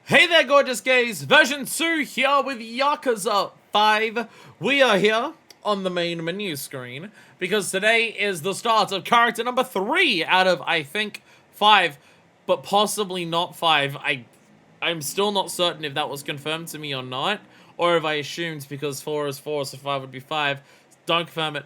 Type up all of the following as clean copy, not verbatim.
Hey there, gorgeous gays! Version 2 here with Yakuza 5. We are here on the main menu screen because today is the start of character number 3 out of, I think, 5, but possibly not 5. I'm still not certain if that was confirmed to me or not, or if I assumed because 4 is 4, so 5 would be 5. Don't confirm it.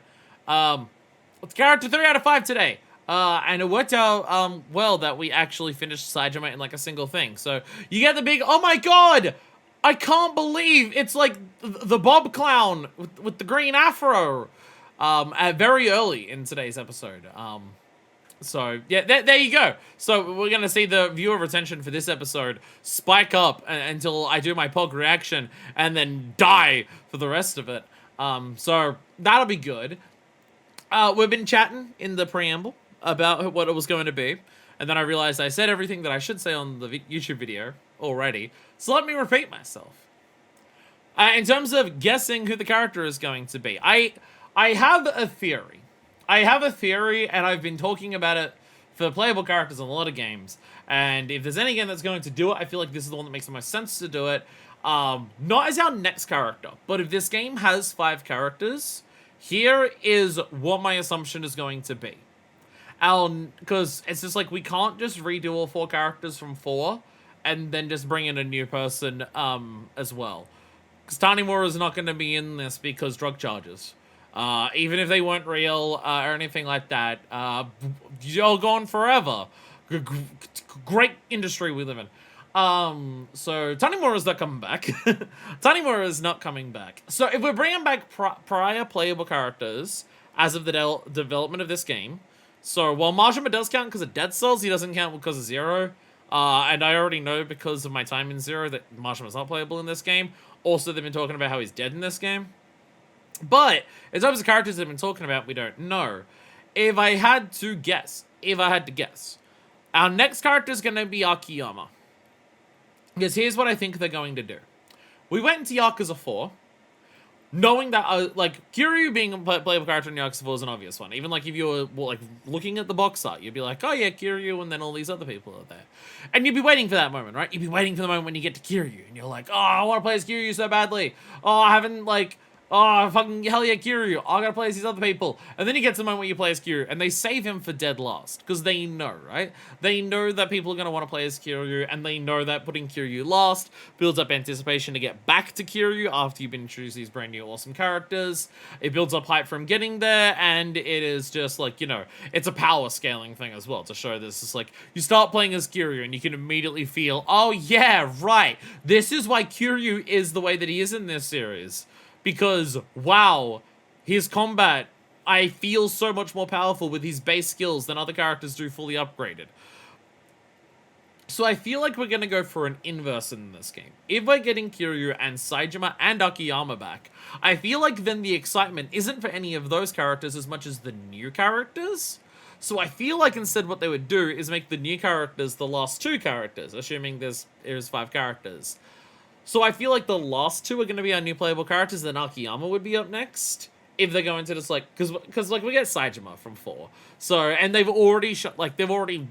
It's character 3 out of 5 today. And it worked out, well, that we actually finished Saijima in, like, a single thing. So, you get the big, oh my god! I can't believe it's, like, the Bob Clown with the green afro, very early in today's episode. So, yeah, there you go. So, we're gonna see the viewer retention for this episode spike up until I do my POG reaction, and then die for the rest of it. So, that'll be good. We've been chatting in the preamble about what it was going to be, and then I realized I said everything that I should say on the YouTube video already, so let me repeat myself. In terms of guessing who the character is going to be, I have a theory. And I've been talking about it for playable characters in a lot of games, and if there's any game that's going to do it, I feel like this is the one that makes the most sense to do it. Not as our next character, but if this game has 5 characters, here is what my assumption is going to be. Because it's just like, we can't just redo all 4 characters from 4 and then just bring in a new person as well. Because Tanimura is not going to be in this because drug charges. Even if they weren't real or anything like that, you're gone forever. Great industry we live in. So Tanimura is not coming back. Tanimura is not coming back. So if we're bringing back prior playable characters as of the development of this game, so while Majima does count because of Dead Cells, he doesn't count because of Zero. And I already know because of my time in Zero that Majima's not playable in this game. Also, they've been talking about how he's dead in this game. But in terms of characters they've been talking about, we don't know. If I had to guess, our next character is going to be Akiyama. Because here's what I think they're going to do. We went into Yakuza 4, knowing that, like, Kiryu being a playable character in Yakuza 4 is an obvious one. Even, like, if you were, like, looking at the box art, you'd be like, oh yeah, Kiryu, and then all these other people are there. And you'd be waiting for that moment, right? You'd be waiting for the moment when you get to Kiryu, and you're like, oh, I want to play as Kiryu so badly. Oh, I haven't, like... oh, fucking hell yeah, Kiryu. I gotta play as these other people. And then you get to the moment where you play as Kiryu, and they save him for dead last. Because they know, right? They know that people are gonna want to play as Kiryu, and they know that putting Kiryu last builds up anticipation to get back to Kiryu after you've been introduced these brand new awesome characters. It builds up hype from getting there, and it is just like, you know, it's a power scaling thing as well to show this. It's like, you start playing as Kiryu, and you can immediately feel, oh yeah, right. This is why Kiryu is the way that he is in this series. Because, wow, his combat, I feel so much more powerful with his base skills than other characters do fully upgraded. So I feel like we're going to go for an inverse in this game. If we're getting Kiryu and Saijima and Akiyama back, I feel like then the excitement isn't for any of those characters as much as the new characters. So I feel like instead what they would do is make the new characters the last 2 characters, assuming there's 5 characters. So I feel like the last 2 are going to be our new playable characters, then Akiyama would be up next. If they're going to just, like, because like, we get Saijima from 4. So, and they've already,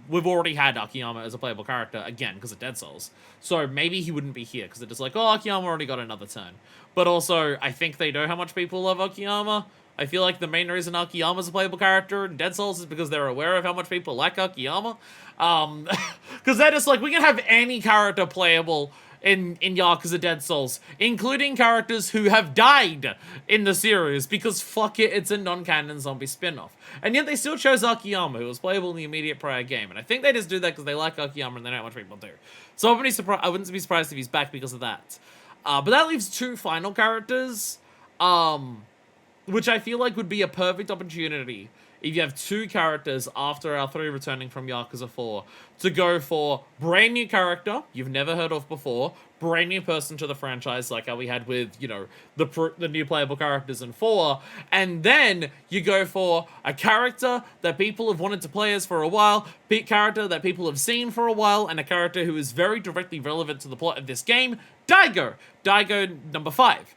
we've already had Akiyama as a playable character, again, because of Dead Cells. So maybe he wouldn't be here, because they're just like, oh, Akiyama already got another turn. But also, I think they know how much people love Akiyama. I feel like the main reason Akiyama's a playable character in Dead Cells is because they're aware of how much people like Akiyama. Because they're just like, we can have any character playable in Yakuza Dead Cells, including characters who have died in the series, because fuck it, it's a non-canon zombie spin-off. And yet they still chose Akiyama, who was playable in the immediate prior game, and I think they just do that because they like Akiyama and they know how much people do. So I wouldn't be surprised if he's back because of that. But that leaves 2 final characters, which I feel like would be a perfect opportunity if you have 2 characters after our 3 returning from Yakuza 4 to go for brand new character you've never heard of before, brand new person to the franchise like how we had with, you know, the new playable characters in 4, and then you go for a character that people have wanted to play as for a while, character that people have seen for a while, and a character who is very directly relevant to the plot of this game, Daigo number 5,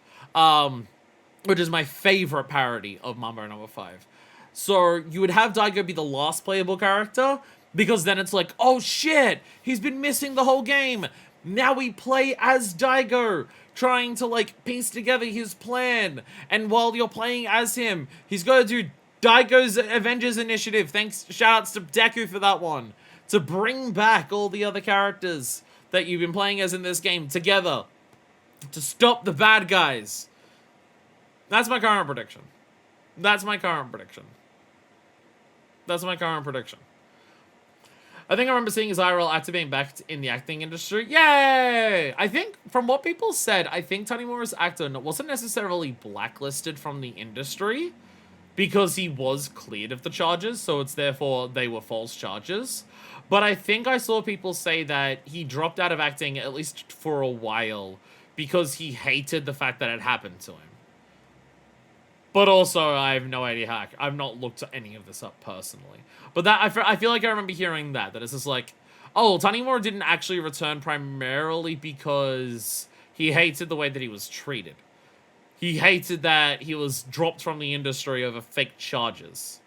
which is my favorite parody of Mambo number 5. So you would have Daigo be the last playable character, because then it's like, oh shit, he's been missing the whole game. Now we play as Daigo, trying to, like, piece together his plan. And while you're playing as him, he's got to do Daigo's Avengers Initiative. Thanks, shoutouts to Deku for that one. To bring back all the other characters that you've been playing as in this game together. To stop the bad guys. That's my current prediction. That's my current prediction. That's my current prediction. I think I remember seeing his IRL actor being back in the acting industry. Yay! I think, from what people said, I think Tanimura's actor wasn't necessarily blacklisted from the industry because he was cleared of the charges, so it's therefore they were false charges. But I think I saw people say that he dropped out of acting, at least for a while, because he hated the fact that it happened to him. But also, I have no idea how. I've not looked any of this up personally. But that I feel like I remember hearing that it's just like, oh, Tanimura didn't actually return primarily because he hated the way that he was treated. He hated that he was dropped from the industry over fake charges.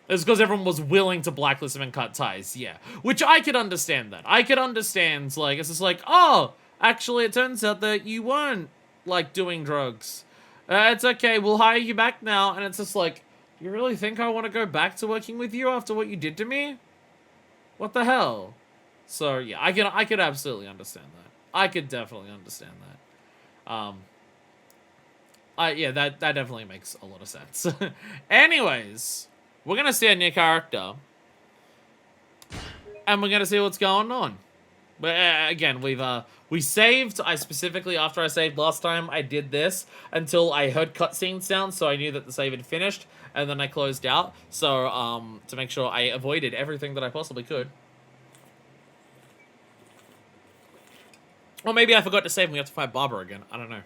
It's because everyone was willing to blacklist him and cut ties, yeah. Which I could understand that. I could understand, like, it's just like, oh, actually it turns out that you weren't, like, doing drugs. It's okay, we'll hire you back now. And it's just like, do you really think I want to go back to working with you after what you did to me? What the hell? So, yeah, I could absolutely understand that. I could definitely understand that. Yeah, that definitely makes a lot of sense. Anyways, we're going to see a new character. And we're going to see what's going on. But again, we saved. I specifically, after I saved last time, I did this until I heard cutscene sounds, so I knew that the save had finished, and then I closed out. So, to make sure I avoided everything that I possibly could. Or maybe I forgot to save and we have to fight Barbara again. I don't know.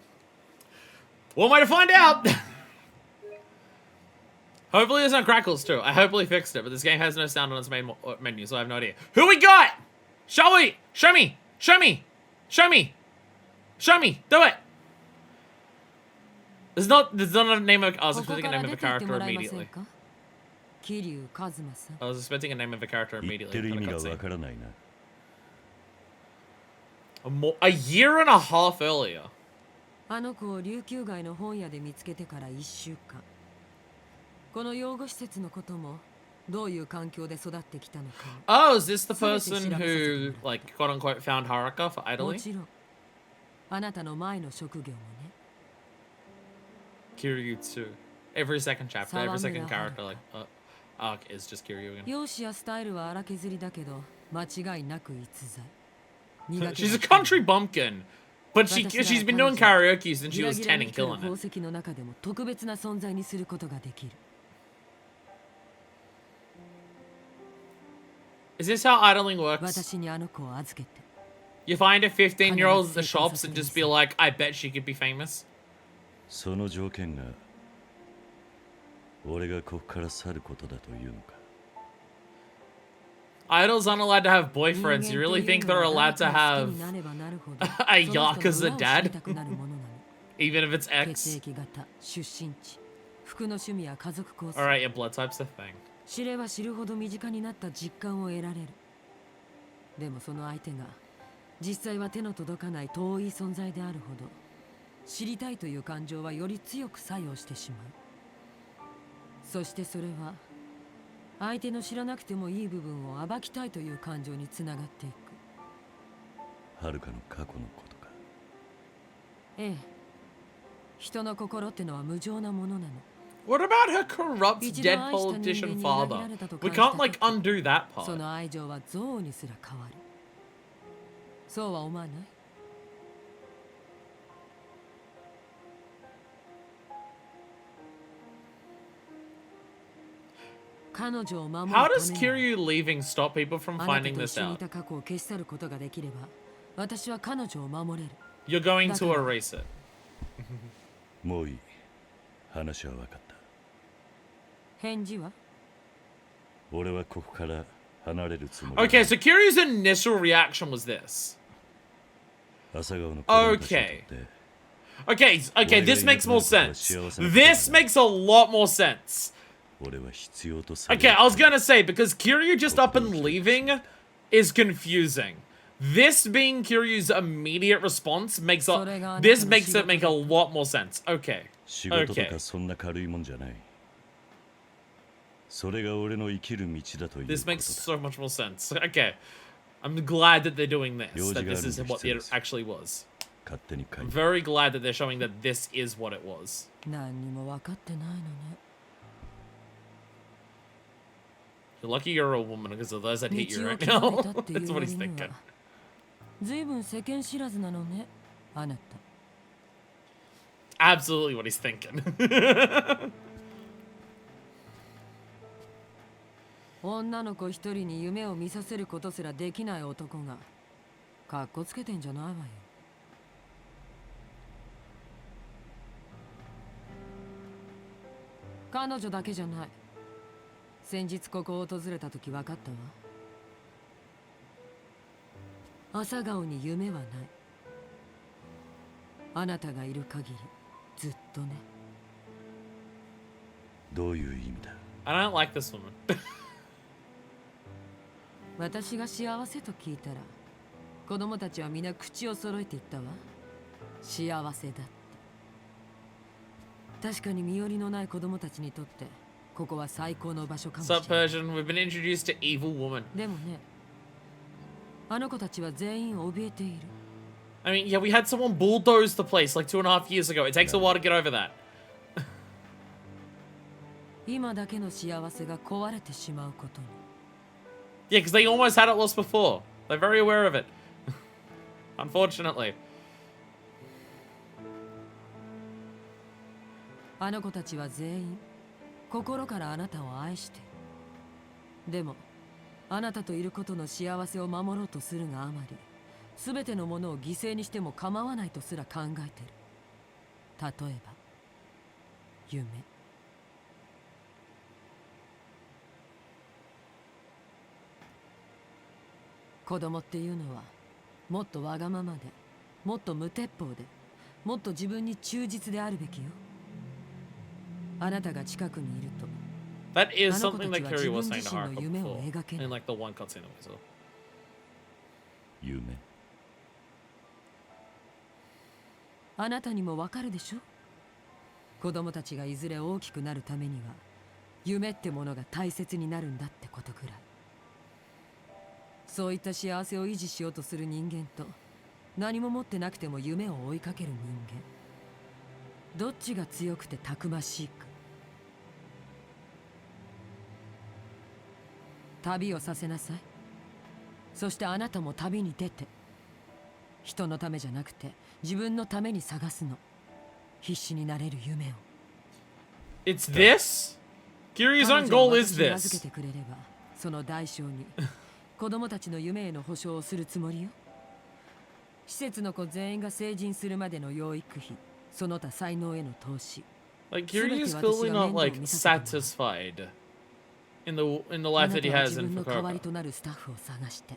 One way to find out! Hopefully there's no crackles too. I hopefully fixed it, but this game has no sound on its main menu, so I have no idea. Who we got? Shall we? Show me! Show me! Show me! Show me! Do it! There's not a name of... I was expecting a name of a character immediately. I was expecting a name of a character immediately. A year and a half earlier. Oh, is this the person who, like, quote unquote, found Haruka for idling? Kiryu too. Every second chapter, every second character, like, arc is just Kiryu again. She's a country bumpkin, but she's been doing karaoke since she was 10 and killing it. Is this how idling works? You find a 15-year-old at the shops and just be like, I bet she could be famous? Idols aren't allowed to have boyfriends. You really think they're allowed to have a Yakuza dad? Even if it's ex? Alright, your blood type's a thing. 知れば知るほど身近になった実感を得られる。でもその相手が実際は手の届かない遠い存在であるほど知りたいという感情はより強く作用してしまう。そしてそれは相手の知らなくてもいい部分を暴きたいという感情につながっていく。はるかの過去のことか。ええ。人の心ってのは無情なものなの。 What about her corrupt dead politician father? We can't, like, undo that part. How does Kiryu leaving stop people from finding this out? You're going to erase it. Okay, so Kiryu's initial reaction was this. Okay. Okay, this makes more sense. This makes a lot more sense. Okay, I was gonna say, because Kiryu just up and leaving is confusing. This being Kiryu's immediate response makes it make a lot more sense. Okay. 仕事とかそんな軽いもんじゃない。それが俺の生きる道だということだ。This makes so much more sense. Okay. I'm glad that they're doing this. That this is what it actually was. I'm very glad that they're showing that this is what it was. 何にも分かってないのね。 You're lucky you're a woman because otherwise I'd hate you right now. That's what he's thinking. 随分世間知らずなのね、あなた。 Absolutely what he's thinking. 女の子一人に夢を見させることすらできない男がかっこつけてんじゃないわよ。彼女だけじゃない。先日ここを訪れた時分かったわ。朝顔に夢はない。あなたがいる限りずっとね。どういう意味だ？ I don't like this woman. 私が幸せと聞いたら子供たちは皆口を揃えて言ったわ。幸せだって。確かに身寄りのない子供たちにとってここは最高の場所かもしれない。 What's up, Persian? We've been introduced to evil woman. でもね、あの子たちは全員怯えている。 I mean, yeah, we had someone bulldoze the place like 2.5 years ago. It takes a while to get over that. 今だけの幸せが壊れてしまうことに。 Yeah, because they almost had it lost before. They're very aware of it. Unfortunately. あの子たちは全員心からあなたを愛している。でもあなたといることの幸せを守ろうとするがあまり、全てのものを犠牲にしても構わないとすら考えている。例えば夢。子供っていうのはもっとわがままで、もっと無鉄砲で、もっと自分に忠実であるべきよ。あなたが近くにいると That is something that Kiryu was saying to Haruka before. In like the one cutscene that we saw. 夢。あなたにもわかるでしょ。子供たちがいずれ大きくなるためには夢ってものが大切になるんだってことくらい。そういった幸せを維持しようとする人間と何も持ってなくても夢を追いかける人間、どっちが強くてたくましいか。旅をさせなさい。そしてあなたも旅に出て、人のためじゃなくて自分のために探すの。必死になれる夢を。 It's this? Kiryu's own goal is 彼女を私に預け this. てくれれば、その代償に子供たちの夢への保証をするつもりよ。施設の子全員が成人するまでの養育費、その他才能への投資。 Like Kiryu's clearly not like satisfied in the life that he has in 自分の代わり Fukuoka. となるスタッフを探して。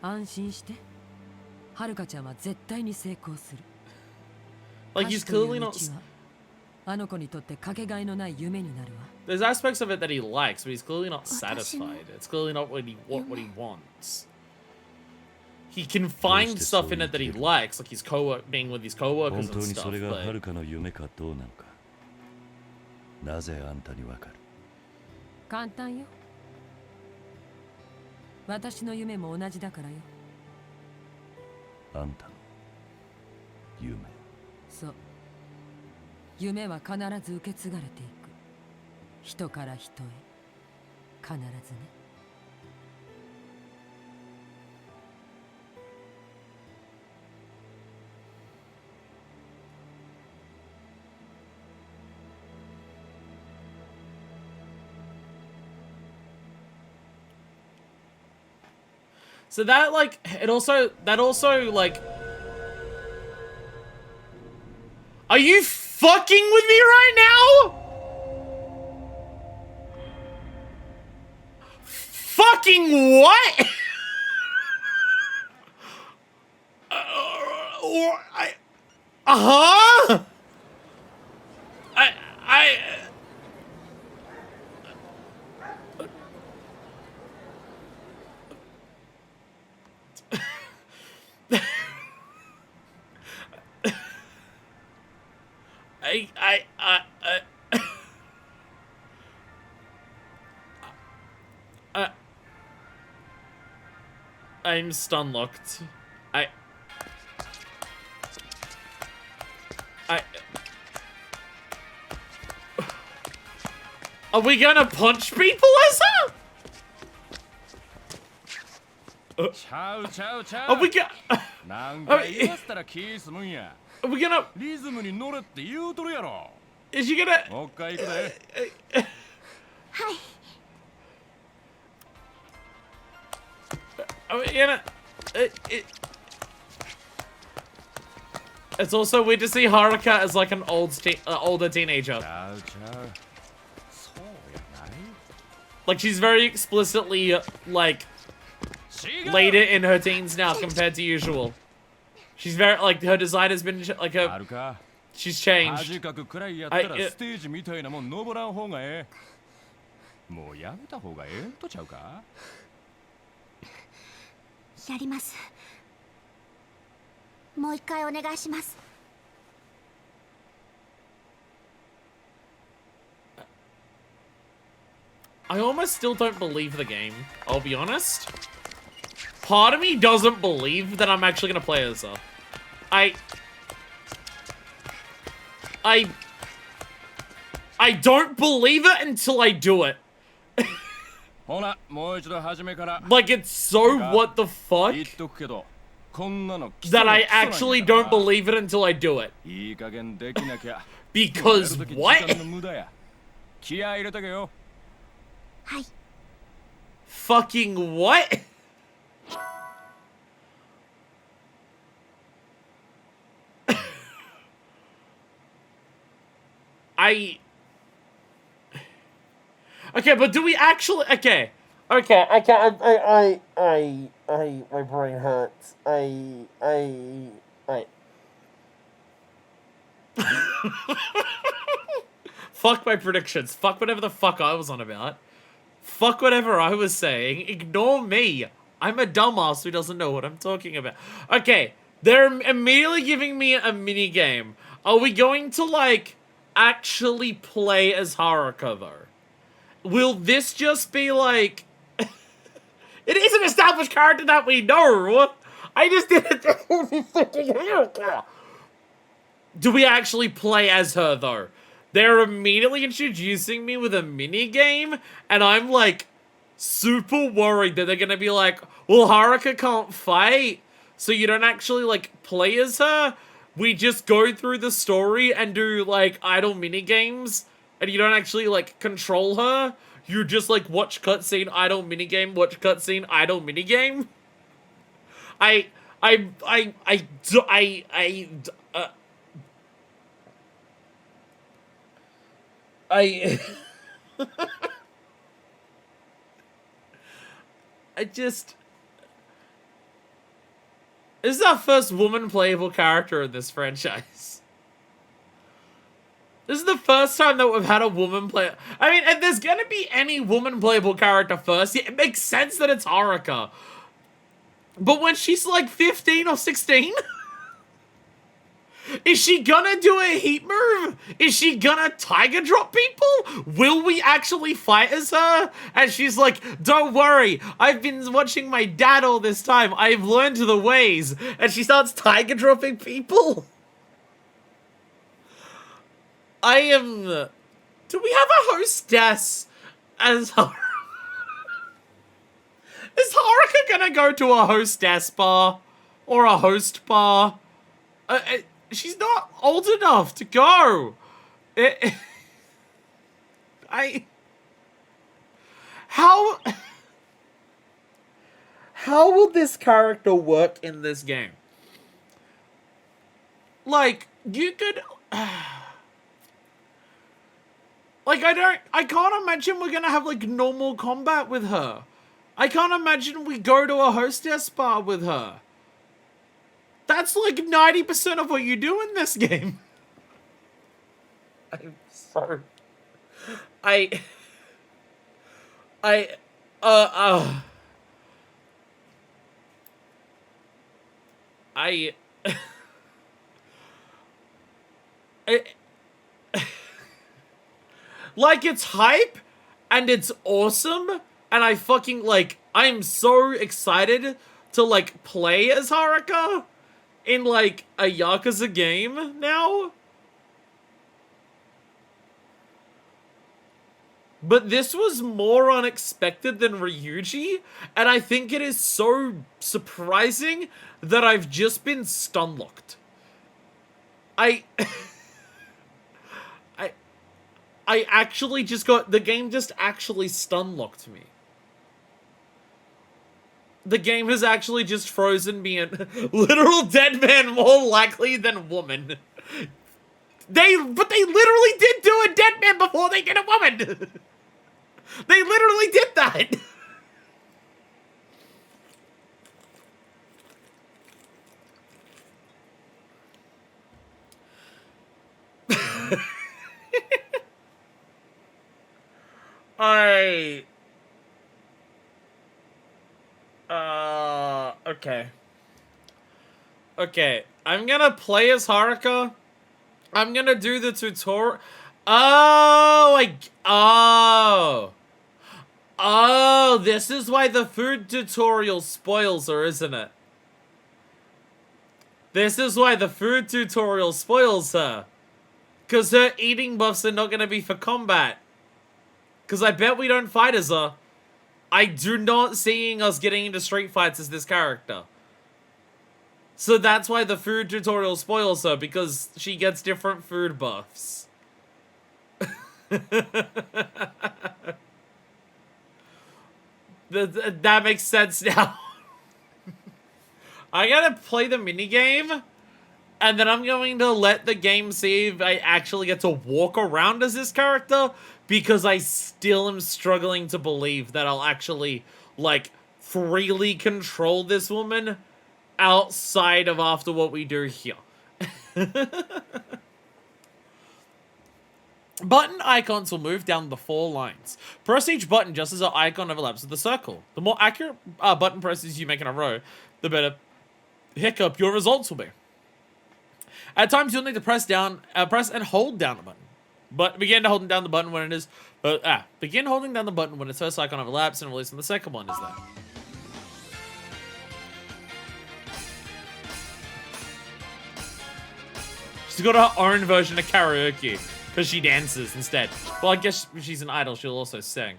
安心して。はるかちゃんは絶対に成功する。 Like he's clearly not. あの子にとってかけがえのない夢になるわ。 There's aspects of it that he likes, but he's clearly not satisfied. It's clearly not what he wants. He can find stuff in it that he likes, like he's being with his 本 coworkers 当 and にそ stuff. れがは But るかの夢かどうなのか。なぜあんたにわかる？簡単よ。私の夢も同じだからよ。あんたの夢。そう。夢は必ず受け継がれていく。人から人へ。必ずね。so that like that also like. Are you fucking with me right now? Fucking what? Uh-huh? I'm stunlocked. Are we gonna punch people as her? Chow chow chow. Are we gonna... なんか言わせたら気済むんや。 Are we gonna... リズムに乗れって言うとるやろ。 Is she gonna... もう一回行くで。Are we gonna... It's also weird to see Haruka as like an older teenager. ちゃうちゃう。そうやない。 Like she's very explicitly like later in her teens now compared to usual. She's very like her design has been like あ her るか。 she's changed. 恥かくくらいやったらステージみたいなもん登らん方がええ。もうやめた方がええんとちゃうか。やります。もう一回お願いします。 I almost still don't believe the game, I'll be honest. Part of me doesn't believe that I'm actually gonna play as her. I don't believe it until I do it. ほな、もう一度初めから。 Like it's so what the fuck 言っとくけど、こんなの基 that 礎の I 基礎なんや actually から don't believe it until I do it. いい加減できなきゃ。 Because やる時 what? 時間の無駄や。気合い入れとけよ。はい。 Fucking what? Okay, but do we actually... Okay. My brain hurts. Fuck my predictions. Fuck whatever the fuck I was on about. Fuck whatever I was saying. Ignore me. I'm a dumbass who doesn't know what I'm talking about. Okay, they're immediately giving me a mini game. Are we going to, like, actually play as Haruka, though? Will this just be, like... It is an established character that we know! I just didn't know fucking Haruka! Do we actually play as her, though? They're immediately introducing me with a mini game, and I'm like super worried that they're gonna be like, well, Haruka can't fight, so you don't actually like play as her. We just go through the story and do like idle mini games, and you don't actually like control her. You just like watch cutscene, idle minigame, watch cutscene, idle minigame. This is our first woman playable character in this franchise. This is the first time that we've had a woman play. I mean, if there's gonna be any woman playable character first, yeah, it makes sense that it's Haruka. But when she's like 15 or 16? Is she gonna do a heat move? Is she gonna tiger drop people? Will we actually fight as her? And she's like, don't worry, I've been watching my dad all this time. I've learned the ways. And she starts tiger dropping people? Do we have a hostess as Haruka? Is Haruka gonna go to a hostess bar? Or a host bar? She's not old enough to go. How will this character work in this game? Like, you could... Like, I can't imagine we're gonna have, like, normal combat with her. I can't imagine we go to a hostess bar with her. That's like 90% of what you do in this game. I'm so... Like, it's hype, and it's awesome, And I fucking, like, I'm so excited to, like, play as Haruka in, like, a Yakuza game now. But this was more unexpected than Ryuji, and I think it is so surprising that I've just been stunlocked. I actually just got, the game just actually stunlocked me. The game has actually just frozen me in literal dead man more likely than woman. But they literally did do a dead man before they did a woman. They literally did that. Okay. Okay, I'm gonna play as Haruka. I'm gonna do the tutorial. Oh, this is why the food tutorial spoils her, isn't it? This is why the food tutorial spoils her. Because her eating buffs are not gonna be for combat. Because I bet we don't fight as her. I do not seeing us getting into street fights as this character. So that's why the food tutorial spoils her, because she gets different food buffs. That makes sense now. I gotta play the minigame, and then I'm going to let the game see if I actually get to walk around as this character, because I still am struggling to believe that I'll actually, like, freely control this woman outside of after what we do here. Button icons will move down the 4 lines. Press each button just as an icon overlaps with the circle. The more accurate button presses you make in a row, the better hiccup your results will be. At times you'll need to press and hold down the button. But begin to holding down the button when it is begin holding down the button when its first icon overlaps and releasing the second one is there. She's got her own version of karaoke. Because she dances instead. Well, I guess if she's an idol, she'll also sing.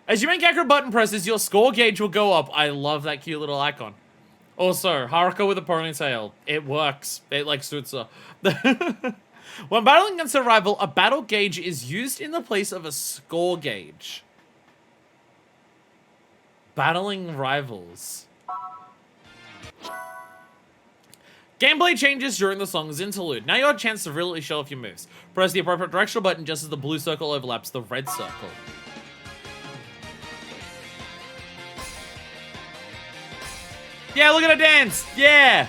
As you make accurate button presses, your score gauge will go up. I love that cute little icon. Also, Haruka with a ponytail. It works. It, like, suits her. When battling against a rival, a battle gauge is used in the place of a score gauge. Battling rivals. Gameplay changes during the song's interlude. Now you have a chance to really show off your moves. Press the appropriate directional button just as the blue circle overlaps the red circle. Yeah, look at her dance! Yeah!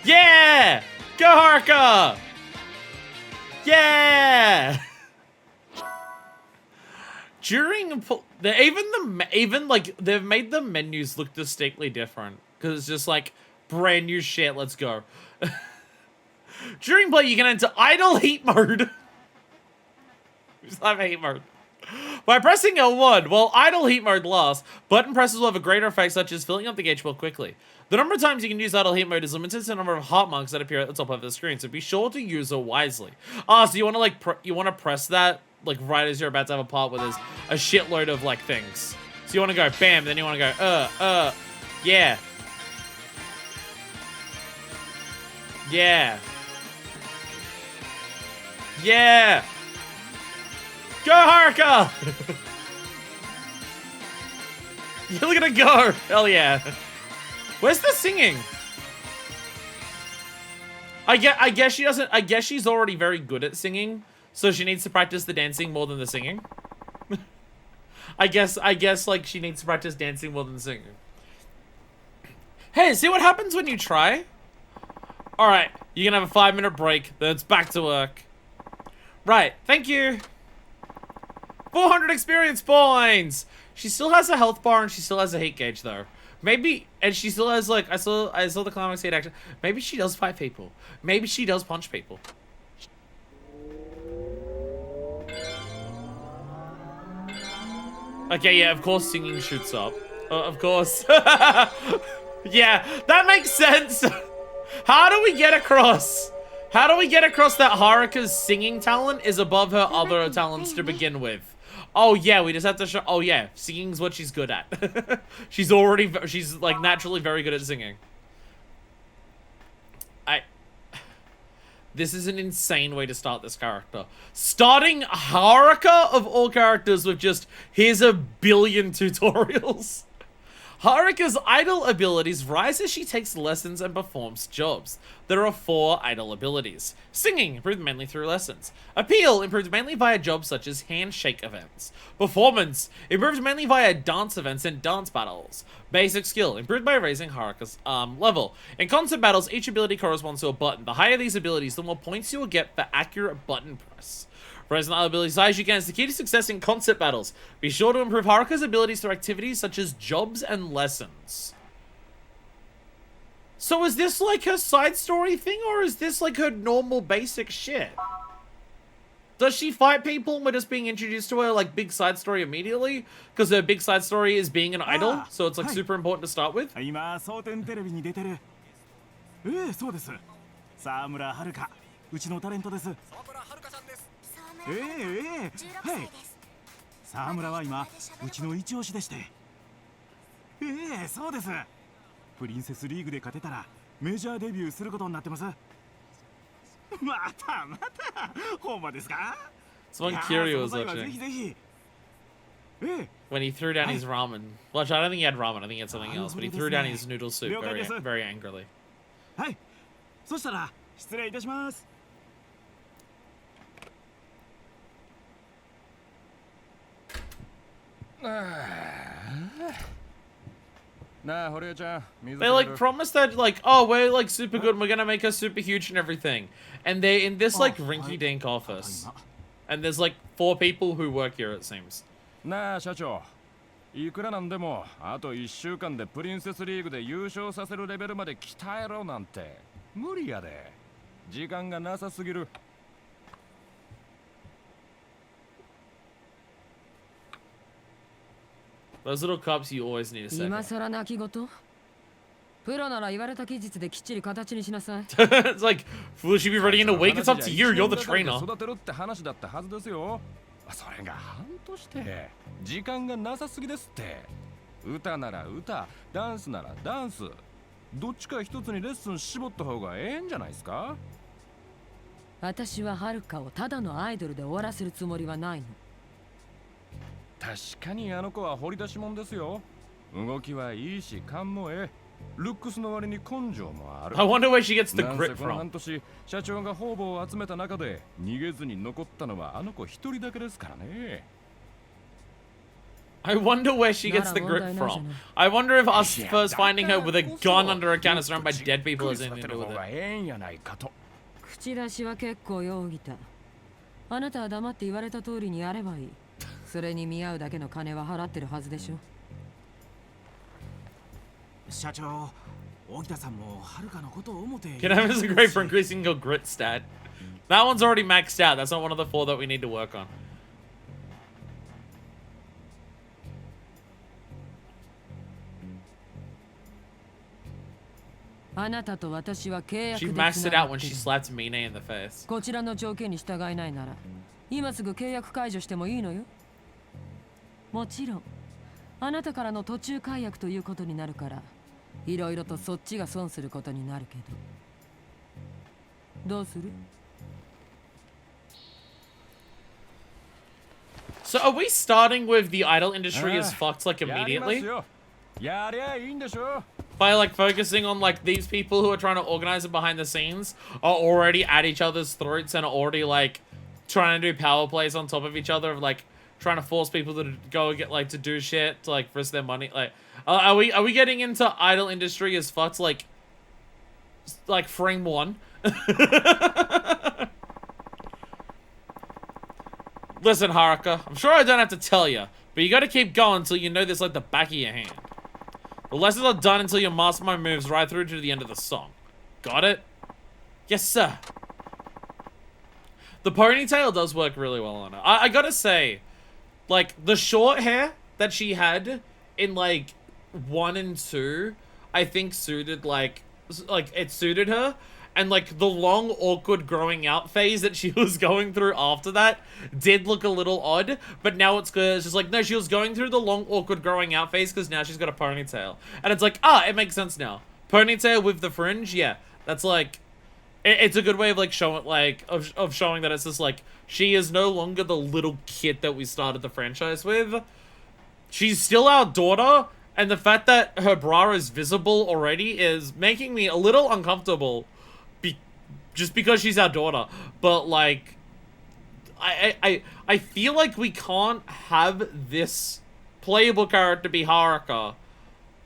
Yeah! Go Haruka! Yeah! During they've made the menus look distinctly different because it's just like brand new shit. Let's go. During play, you can enter idle heat mode. Just have heat mode. By pressing L1, while idle heat mode lasts, button presses will have a greater effect, such as filling up the gauge more quickly. The number of times you can use idle heat mode is limited to the number of heart marks that appear at the top of the screen, so be sure to use it wisely. So you want to like you want to press that like right as you're about to have a part where there's a shitload of like things. So you want to go bam, then you want to go yeah. Yeah. Yeah. Go, Haruka! You're looking to go! Hell yeah. Where's the singing? I guess she doesn't. I guess she's already very good at singing, so she needs to practice the dancing more than the singing. I guess like she needs to practice dancing more than the singing. Hey, see what happens when you try? Alright, you can have a 5-minute break, then it's back to work. Right, thank you. 400 experience points! She still has a health bar and she still has a hate gauge though. Maybe, and she still has like, I saw the climax hate action. Maybe she does fight people. Maybe she does punch people. Okay, yeah, of course singing shoots up. Of course. Yeah, that makes sense. How do we get across? How do we get across that Haruka's singing talent is above her other talents to begin with? Oh yeah, we just have to show. Oh yeah, singing's what she's good at. She's like naturally very good at singing. This is an insane way to start this character. Starting Haruka of all characters with just, here's a billion tutorials. Haruka's idol abilities rise as she takes lessons and performs jobs. There are 4 idol abilities. Singing, improved mainly through lessons. Appeal, improved mainly via jobs such as handshake events. Performance, improved mainly via dance events and dance battles. Basic skill, improved by raising Haruka's level. In concert battles, each ability corresponds to a button. The higher these abilities, the more points you will get for accurate button press. Raising the ability size you can is the key to success in concert battles. Be sure to improve Haruka's abilities through activities such as jobs and lessons. So is this like her side story thing, or is this like her normal basic shit? Does she fight people and we're just being introduced to her like big side story immediately? Because her big side story is being an idol, so it's like super important to start with? 今蒼天テレビに出てる。そうです。沢村遥うちのタレントです。沢村遥さんです。はい。沢村は今うちの一押しでして。そうです。プリンセスリーグで勝てたらメジャーデビューすることになってます。またほんまですか？ Someone curious was ぜ watching ひぜひ。when he threw down his ramen. Well, I don't think he had ramen. I think he had something else. But he threw down his noodle soup very, very angrily. はい。そしたら失礼いたします。They like promised that like, oh, we're like super good and we're gonna make us super huge and everything. And they're in this like rinky-dink office. And there's like 4 people who work here, it seems. なあ社長、いくらなんでもあと1週間でプリンセスリーグで優勝させるレベルまで鍛えろなんて無理やで。時間がなさすぎる。Those little cups you always need to set. 今更泣き言？プロなら言われた期日できっちり形にしなさい。It's like, will she be ready in a week? It's up to you. You're the trainer. 育てるって話だったはずですよ。それが半年で時間がなさすぎですって。歌なら歌、ダンスならダンス。どっちか一つにレッスン絞った方がええんじゃないですか？私ははるかをただのアイドルで終わらせるつもりはないの。確かにあの子は掘り出し物ですよ。動きはいいし勘もええ。ルックスの割に根性もある。I wonder where she gets the なん grit せこの from. 半年社長が方々を集めた中で逃げずに残ったのはあの子一人だけですからね。I wonder where she gets the grit from. I wonder if us first finding her with a gun under her counter surrounded by dead people has anything to do with it. 口出しは結構よぎた。あなたは黙って言われた通りにやればいい。それに見合うだけの金は払ってるはずでしょ。社長、荻田さんもはるかのことを思って。Can I have a great for increasing your grit stat? That one's already maxed out. That's not one of the 4 that we need to work on. あなたと私は契約 She で maxed つ it な out がっ when て she る。 slapped Mine in the face. こちらの条件に従えないなら今すぐ契約解除してもいいのよ。もちろんあなたからの途中解約ということになるからいろいろとそっちが損することになるけどどうする？ So are we starting with the idol industry is fucked like immediately? やりゃいいんでしょ。 By like focusing on like these people who are trying to organize it behind the scenes are already at each other's throats and are already like trying to do power plays on top of each other of like trying to force people to go get like to do shit to like risk their money. Like are we getting into idol industry as fucked like frame 1? Listen, Haruka, I'm sure I don't have to tell you, but you gotta keep going until you know this like the back of your hand. The lessons are done until you master my moves right through to the end of the song. Got it? Yes, sir. The ponytail does work really well on her. I gotta say, like, the short hair that she had in like 1 and 2, I think suited like it suited her. And like the long awkward growing out phase that she was going through after that did look a little odd, but now it's good. It's just like, no, she was going through the long awkward growing out phase because now she's got a ponytail. And it's like, it makes sense now. Ponytail with the fringe, yeah. That's like, it's a good way of like showing, like, of showing that it's just like, she is no longer the little kid that we started the franchise with. She's still our daughter, and the fact that her bra is visible already is making me a little uncomfortable. Just because she's our daughter. But, like, I feel like we can't have this playable character be Haruka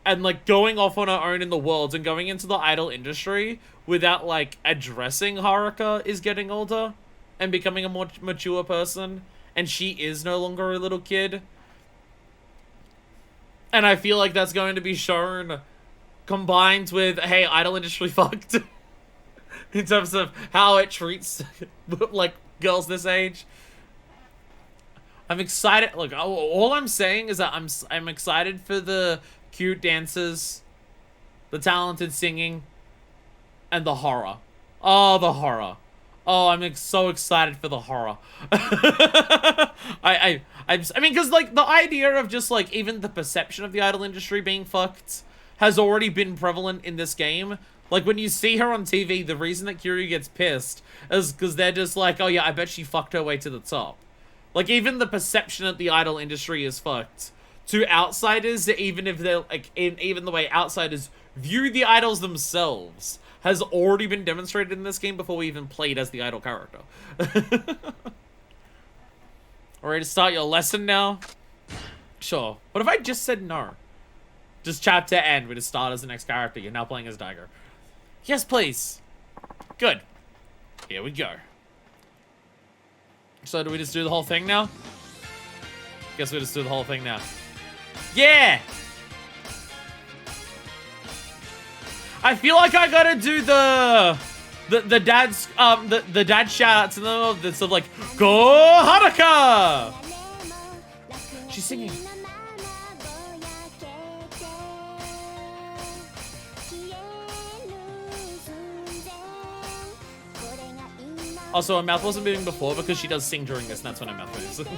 and, like, going off on her own in the world and going into the idol industry without, like, addressing Haruka is getting older and becoming a more mature person, and she is no longer a little kid. And I feel like that's going to be shown combined with, hey, idol industry fucked. In terms of how it treats, like, girls this age. I'm excited. Look, all I'm saying is that I'm excited for the cute dances, the talented singing, and the horror. Oh, the horror. Oh, I'm so excited for the horror. I mean, because, like, the idea of just, like, even the perception of the idol industry being fucked has already been prevalent in this game. Like, when you see her on TV, the reason that Kiryu gets pissed is because they're just like, oh yeah, I bet she fucked her way to the top. Like, even the perception of the idol industry is fucked. To outsiders, even if they're, like, even the way outsiders view the idols themselves has already been demonstrated in this game before we even played as the idol character. Ready to start your lesson now? Sure. What if I just said no? Just chapter end, we just start as the next character. You're now playing as Daigo. Yes, please. Good. Here we go. So do we just do the whole thing now? Guess we just do the whole thing now. Yeah! I feel like I gotta do the dad's the dad shout out to them that's of like, go Haruka! She's singing. Also, her mouth wasn't moving before because she does sing during this, and that's when her mouth moves.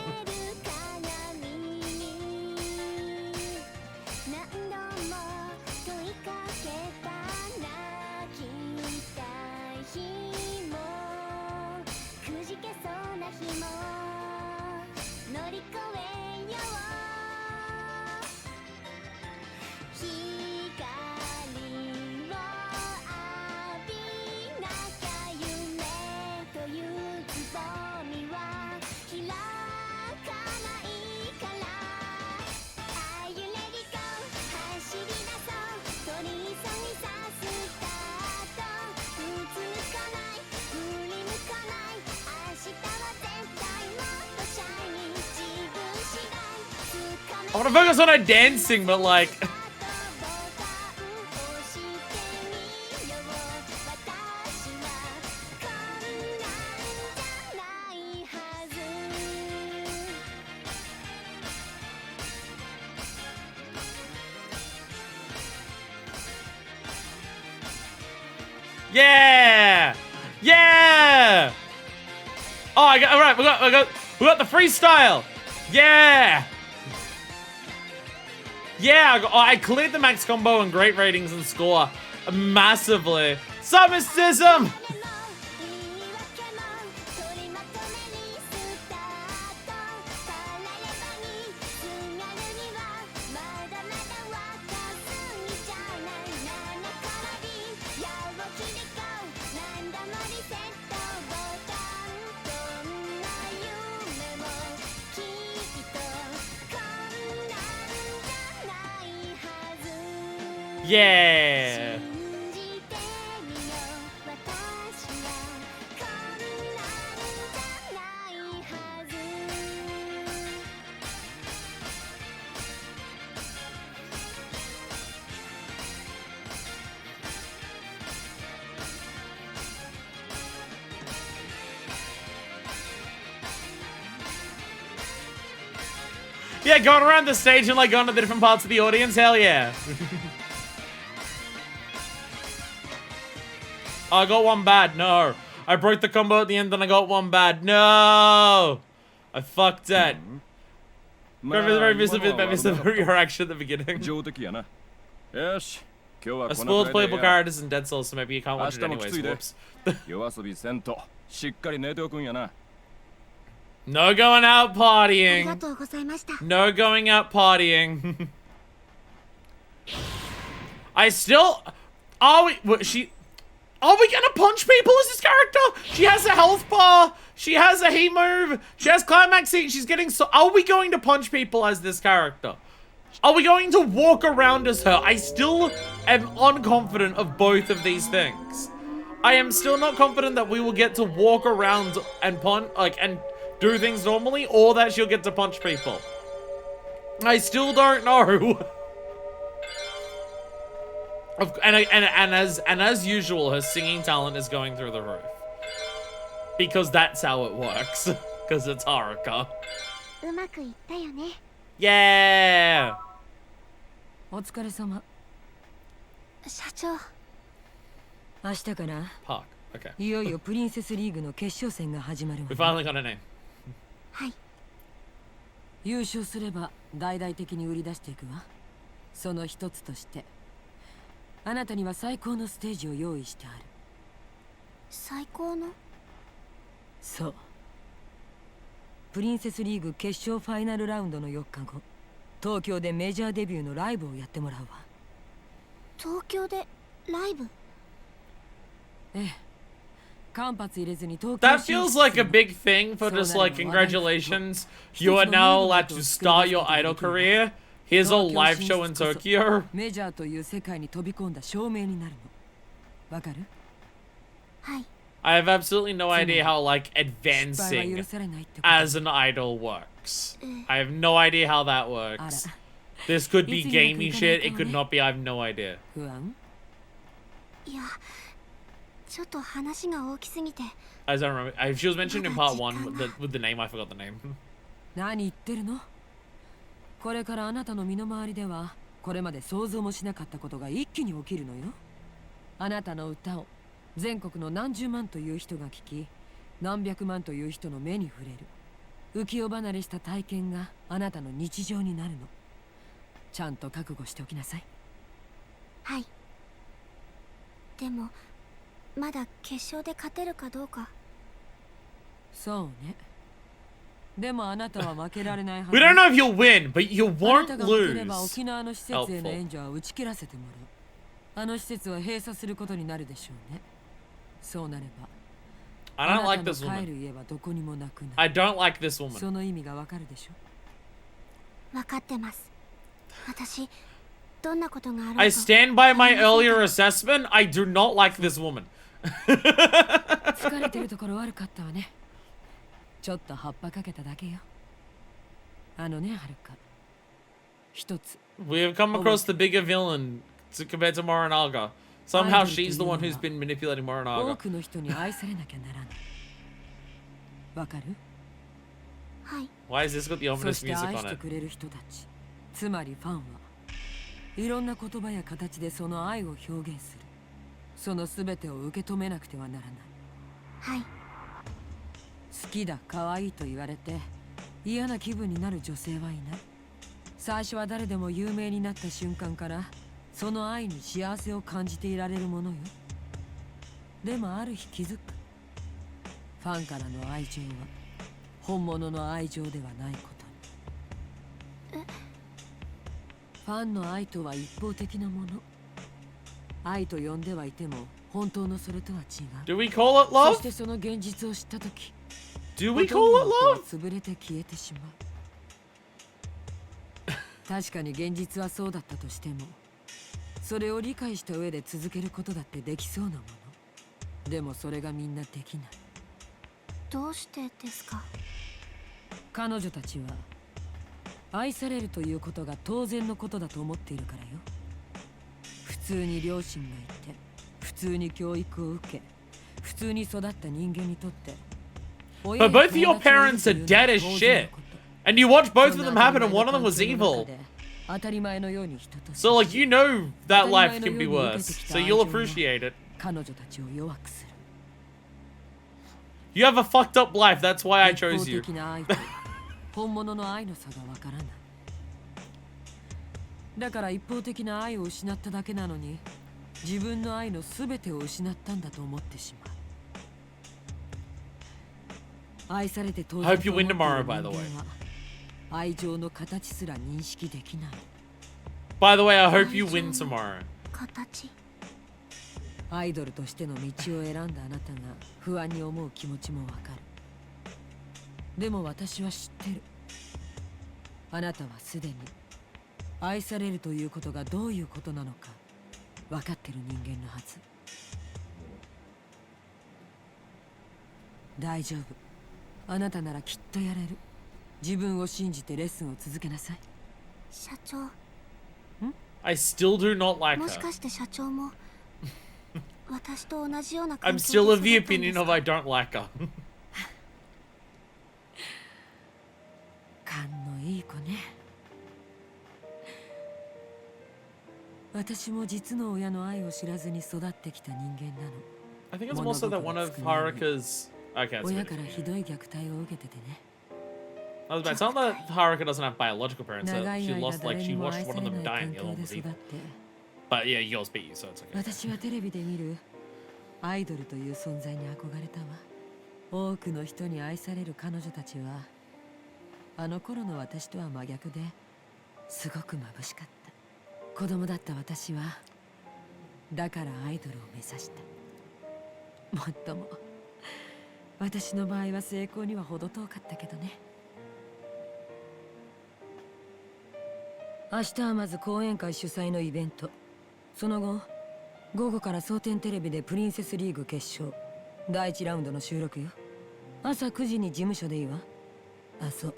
I want to focus on her dancing, but like... Yeah! Yeah! Oh, all right, we got the freestyle. Yeah! Yeah, I cleared the max combo and great ratings and score massively. Summicism! Yeah! Yeah, going around the stage and like going to the different parts of the audience. Hell yeah. I got one bad. No. I broke the combo at the end and I got one bad. No. I fucked it. Very visible reaction at the beginning. 上出来やな。よし、今日は I この spoiled くらいで playable や characters in Dead Souls, so maybe you can't watch it 明日もき anyways. ついで Whoops. 夜遊びせんとしっかり寝ておくんやな。 No going out ありが partying. とうございました。 No going out partying. I still... Are we... What, she... Are we gonna punch people as this character? She has a health bar. She has a heat move. She has climax heat. She's getting so... Are we going to punch people as this character? Are we going to walk around as her? I still am unconfident of both of these things. I am still not confident that we will get to walk around and punch... Like, and do things normally, or that she'll get to punch people. I still don't know. And as usual, her singing talent is going through the roof. Because that's how it works. Because it's Haruka. うまくいったよね。 Yeah! お疲れ様。社長、明日から Park. Okay. いよいよプリンセスリーグの決勝戦が始まるわ We ね。 finally got a name. はい。優勝すれば大々的に売り出していくわ。その一つとしてあなたには最高のステージを用意してある。最高の？そう。プリンセスリーグ決勝ファイナルラウンドの4日後、東京でメジャーデビューのライブをやってもらうわ。東京でライブ？ええ。間髪入れずに東京 That feels like a big thing for just like, congratulations. You are now allowed to start your idol career. Here's a live show in Tokyo. メジャーという世界に飛び込んだ証明になるの。わかる？はい。 I have absolutely no idea how like advancing as an idol works. I have no idea how that works. This could be gamey shit. It could not be. I have no idea. 不安？いや、ちょっと話が大きすぎて。 As I remember, she was mentioned in part 1 with the name. I forgot the name. 何言ってるの？これからあなたの身の回りではこれまで想像もしなかったことが一気に起きるのよ。あなたの歌を全国の何十万という人が聞き、何百万という人の目に触れる浮世離れした体験があなたの日常になるの。ちゃんと覚悟しておきなさい。はい。でもまだ決勝で勝てるかどうか。そうね。でもあなたは負けられないはず。 We don't know if you'll win, but you あな won't たが負ければ lose. 沖縄の施設への援助は打ち切らせてもらう。あの施設は閉鎖することになるでしょうね。そうなれば I don't like あな this たの帰 woman. る家はどこにもなくなる。 I don't like this woman. その意味がわかるでしょ。分かってます。私どんなことがあろうと。 I stand by my earlier assessment. I do not like this woman. 疲れてるところ悪かったわね。ちょっと葉っぱかけただけよ。あのね、はるか。一つ。 We have come across the bigger villain compared to Morinaga. Somehow she's the one who's been manipulating 多 Morinaga. くの人に愛されなきゃならない。わかる？はい。 Why has this got the そ ominous して music 愛 on して it? くれる人たち、つまりファンはいろんな言葉や形でその愛を表現する。そのすべてを受け止めなくてはならない。はい。好きだ、可愛いと言われて嫌な気分になる女性はいない。最初は誰でも有名になった瞬間からその愛に幸せを感じていられるものよ。でもある日気づく。ファンからの愛情は本物の愛情ではないことに。ファンの愛とは一方的なもの。愛と呼んではいても本当のそれとは違う。 Do we call it そ love? してその現実を知ったとき、 Do we ほとん call ど it の子は love? 潰れて消えてしまう。確かに現実はそうだったとしても、それを理解した上で続けることだってできそうなもの。でもそれがみんなできない。どうしてですか？彼女たちは愛されるということが当然のことだと思っているからよ。普通に両親がいて、普通に教育を受け、普通に育った人間にとって、 But both of your parents are dead as shit. And you watch both そ of ん them な happen, and one of them 当 was たり前の環境の evil. 中で当たり前のように人と So, like, you know that life can be 当たり前のように受け worse. てきた So 愛 you'll 情が appreciate it. 彼女たちを弱くする You have a fucked up life, that's why I 一方 chose you. 的な愛と本物の愛の差がわからないだから一方的な愛を失っただけなのに自分の愛の全てを失ったんだと思ってしまう愛されて当然 I hope と you 思って win いる tomorrow, 人 by the way. 間は愛情の形すら認識できない By the way, I hope you win tomorrow. 形アイドルとしての道を選んだあなたが不安に思う気持ちもわかるでも私は知ってるあなたはすでに愛されるということがどういうことなのか分かってる人間のはず大丈夫あなたならきっとやれる自分を信じてレッスンを続けなさい社長 I still do not like もし her. かして社長も私と同じような I'm 環 still 境 of で the 育ったんで opinion す of か I don't like her. 勘のいい子ね私も実の親の愛を知らずに育ってきた人間なの I think it's more so that one of Haruka's... Okay, that's 親 good. からひどい虐待を受けててね I was about to say, it's not that Haruka doesn't have biological parents. 長 She い間 lost, like, 誰 she にも watched 愛さ one れ of な them い die 環 and the 境 other one で was 育っ evil. て But yeah, yours beat you, so it's okay. 私はテレビで見るアイドルという存在に憧れたわ多くの人に愛される彼女たちはあの頃の私とは真逆ですごく眩しかった子供だった私はだからアイドルを目指したもっとも私の場合は成功には程遠かったけどね明日はまず講演会主催のイベントその後午後から蒼天テレビでプリンセスリーグ決勝第1ラウンドの収録よ朝9時に事務所でいいわあそう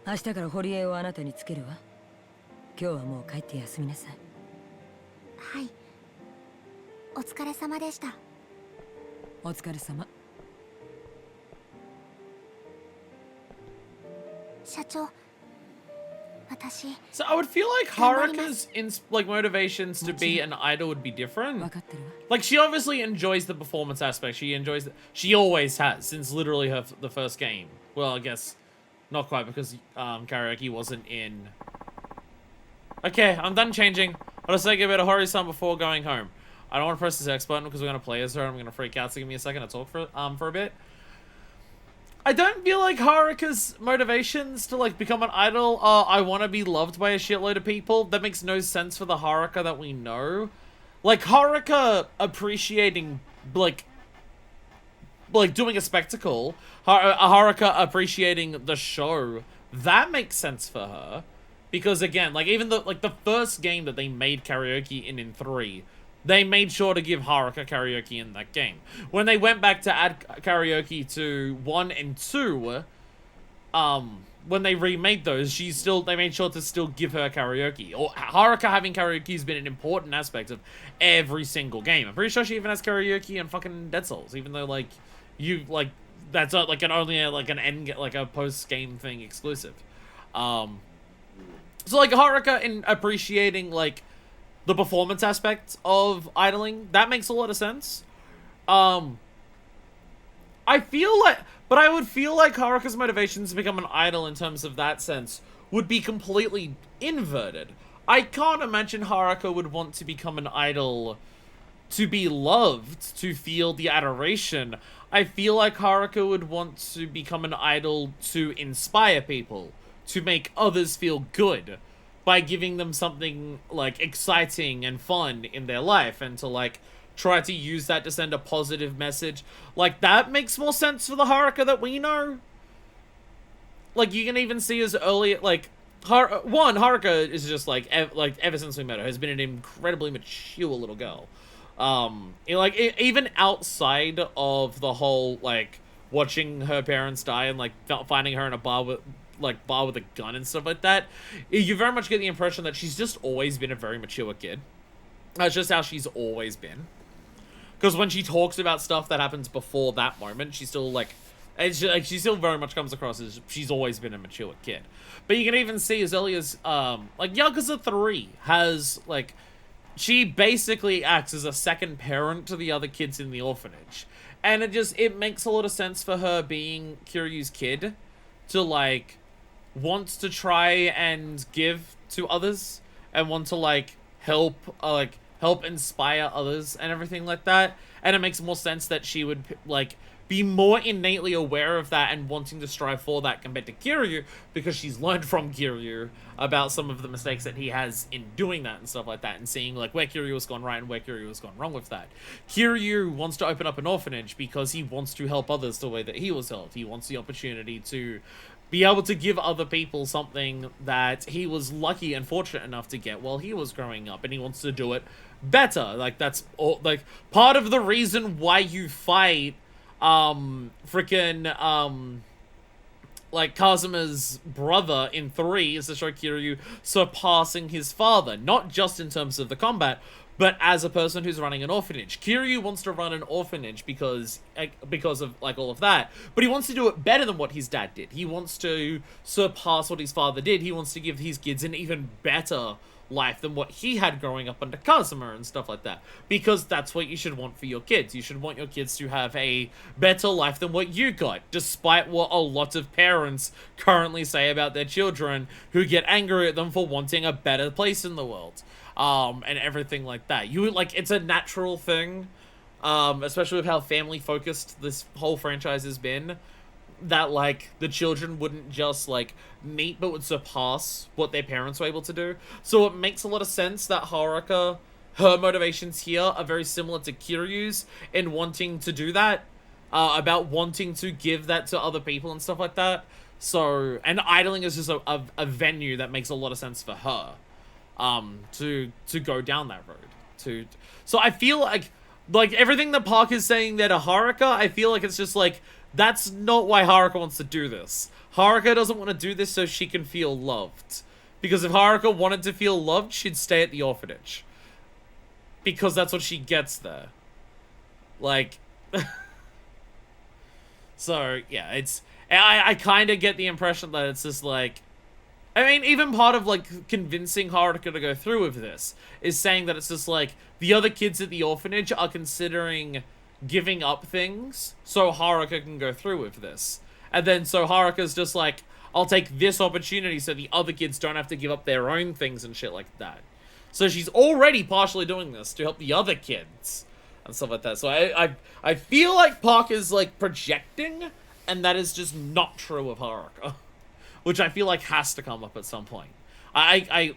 明日から堀江をあなたにつけるわ今日はもう帰って休みなさいはいお疲れ様でしたお疲れ様社長私 So I would feel like Haruka's like motivations to be an idol would be 分 different. かってるわ Like she obviously enjoys the performance aspect. She enjoys she always has since literally the first game. Well, I guess not quite because karaoke wasn't in. Okay, I'm done changing. I'll just say a bit of Hori-san before going home. I don't want to press this X button because we're gonna play as her. I'm gonna freak out. So give me a second to talk for a bit. I don't feel like Haruka's motivations to like become an idol are I want to be loved by a shitload of people. That makes no sense for the Haruka that we know. Like Haruka appreciating like doing a spectacle, Haruka appreciating the show, that makes sense for her. Because again, like even the first game that they made karaoke in 3, they made sure to give Haruka karaoke in that game. When they went back to add karaoke to 1 and 2, when they remade those, they made sure to still give her karaoke. Or Haruka having karaoke has been an important aspect of every single game. I'm pretty sure she even has karaoke in fucking Dead Souls, even though that's not like a post game thing exclusive. So like Haruka in appreciating like the performance aspect of idling, that makes a lot of sense. I would feel like Haruka's motivations to become an idol in terms of that sense would be completely inverted. I can't imagine Haruka would want to become an idol to be loved, to feel the adoration. I feel like Haruka would want to become an idol to inspire people, to make others feel good by giving them something like exciting and fun in their life, and to like try to use that to send a positive message. Like that makes more sense for the Haruka that we know. Like you can even see as early like Haruka is just like ever since we met her has been an incredibly mature little girl. Even outside of the whole like watching her parents die and like finding her in a bar with a gun and stuff like that, you very much get the impression that she's just always been a very mature kid. That's just how she's always been. Because when she talks about stuff that happens before that moment, she's still like And she still very much comes across as she's always been a mature kid. But you can even see as early as, like, Yakuza 3 has, like, she basically acts as a second parent to the other kids in the orphanage. And it makes a lot of sense for her being Kiryu's kid to, like, want to try and give to others and want to, like, help inspire others and everything like that. And it makes more sense that she would, like, be more innately aware of that and wanting to strive for that compared to Kiryu, because she's learned from Kiryu about some of the mistakes that he has in doing that and stuff like that, and seeing, like, where Kiryu has gone right and where Kiryu has gone wrong with that. Kiryu wants to open up an orphanage because he wants to help others the way that he was helped. He wants the opportunity to be able to give other people something that he was lucky and fortunate enough to get while he was growing up, and he wants to do it better. Like, that's all, like, part of the reason why you fight like, Kazuma's brother in 3 is to show Kiryu surpassing his father, not just in terms of the combat, but as a person who's running an orphanage. Kiryu wants to run an orphanage because of, like, all of that, but he wants to do it better than what his dad did. He wants to surpass what his father did. He wants to give his kids an even better life than what he had growing up under Kazuma and stuff like that, because that's what you should want for your kids. You should want your kids to have a better life than what you got, despite what a lot of parents currently say about their children, who get angry at them for wanting a better place in the world, and everything like that. It's a natural thing, especially with how family focused this whole franchise has been, that, like, the children wouldn't just, like, meet but would surpass what their parents were able to do. So it makes a lot of sense that Haruka, her motivations here are very similar to Kiryu's in wanting to do that, about wanting to give that to other people and stuff like that. So, and idling is just a venue that makes a lot of sense for her, to go down that road. So I feel like everything that Park is saying there to Haruka, I feel like it's just like, that's not why Haruka wants to do this. Haruka doesn't want to do this so she can feel loved. Because if Haruka wanted to feel loved, she'd stay at the orphanage. Because that's what she gets there. Like... So, yeah, I kind of get the impression that it's just like... I mean, even part of, like, convincing Haruka to go through with this is saying that it's just like, the other kids at the orphanage are considering giving up things so Haruka can go through with this. And then so Haruka's just like, I'll take this opportunity so the other kids don't have to give up their own things and shit like that. So she's already partially doing this to help the other kids and stuff like that. So I feel like Park is, like, projecting, and that is just not true of Haruka. Which I feel like has to come up at some point. If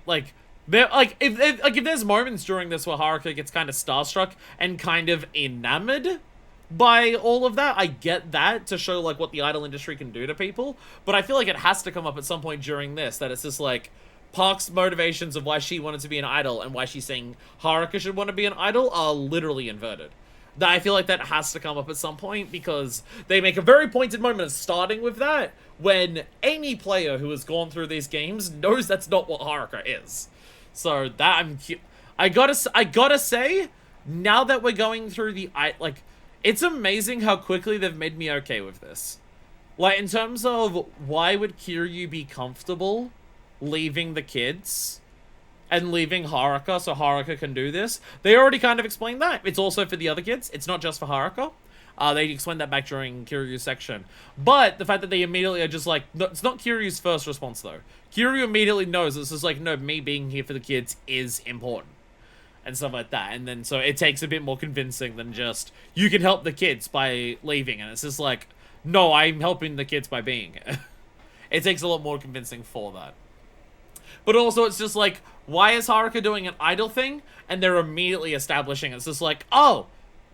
there's moments during this where Haruka gets kind of starstruck and kind of enamored by all of that, I get that, to show, like, what the idol industry can do to people, but I feel like it has to come up at some point during this, that it's just like, Park's motivations of why she wanted to be an idol and why she's saying Haruka should want to be an idol are literally inverted. I feel like that has to come up at some point, because they make a very pointed moment of starting with that, when any player who has gone through these games knows that's not what Haruka is. So that I gotta say, now that we're going through it's amazing how quickly they've made me okay with this. Like, in terms of why would Kiryu be comfortable leaving the kids and leaving Haruka so Haruka can do this, they already kind of explained that. It's also for the other kids. It's not just for Haruka. They explained that back during Kiryu's section. But the fact that they immediately are just like, no, it's not Kiryu's first response, though. Kiryu immediately knows it's just like, no, me being here for the kids is important. And stuff like that. And then, so it takes a bit more convincing than just, you can help the kids by leaving. And it's just like, no, I'm helping the kids by being. It takes a lot more convincing for that. But also, it's just like, why is Haruka doing an idol thing? And they're immediately establishing it's just like, oh,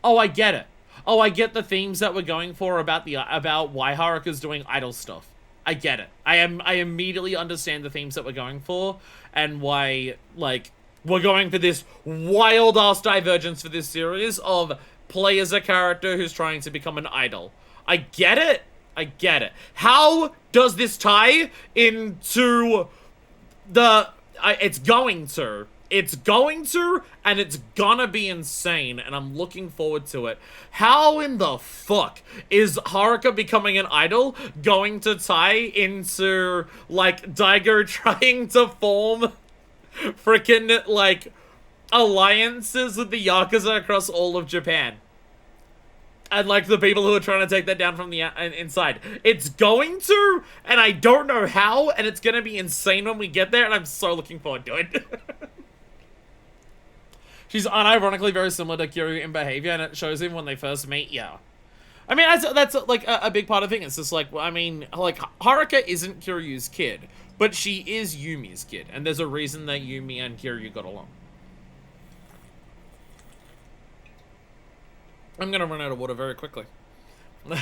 I get it. Oh, I get the themes that we're going for about why Haruka's doing idol stuff. I get it. I immediately understand the themes that we're going for, and why, like, we're going for this wild-ass divergence for this series of play as a character who's trying to become an idol. I get it. I get it. How does this tie into it's going to, It's going to, and it's gonna be insane, and I'm looking forward to it. How in the fuck is Haruka becoming an idol going to tie into, like, Daigo trying to form freaking, like, alliances with the Yakuza across all of Japan? And, like, the people who are trying to take that down from the inside. It's going to, and I don't know how, and it's gonna be insane when we get there, and I'm so looking forward to it. She's unironically very similar to Kiryu in behavior, and it shows him when they first meet, yeah. I mean, that's like, a big part of the thing. It's just like, I mean, like, Haruka isn't Kiryu's kid, but she is Yumi's kid, and there's a reason that Yumi and Kiryu got along. I'm gonna run out of water very quickly. I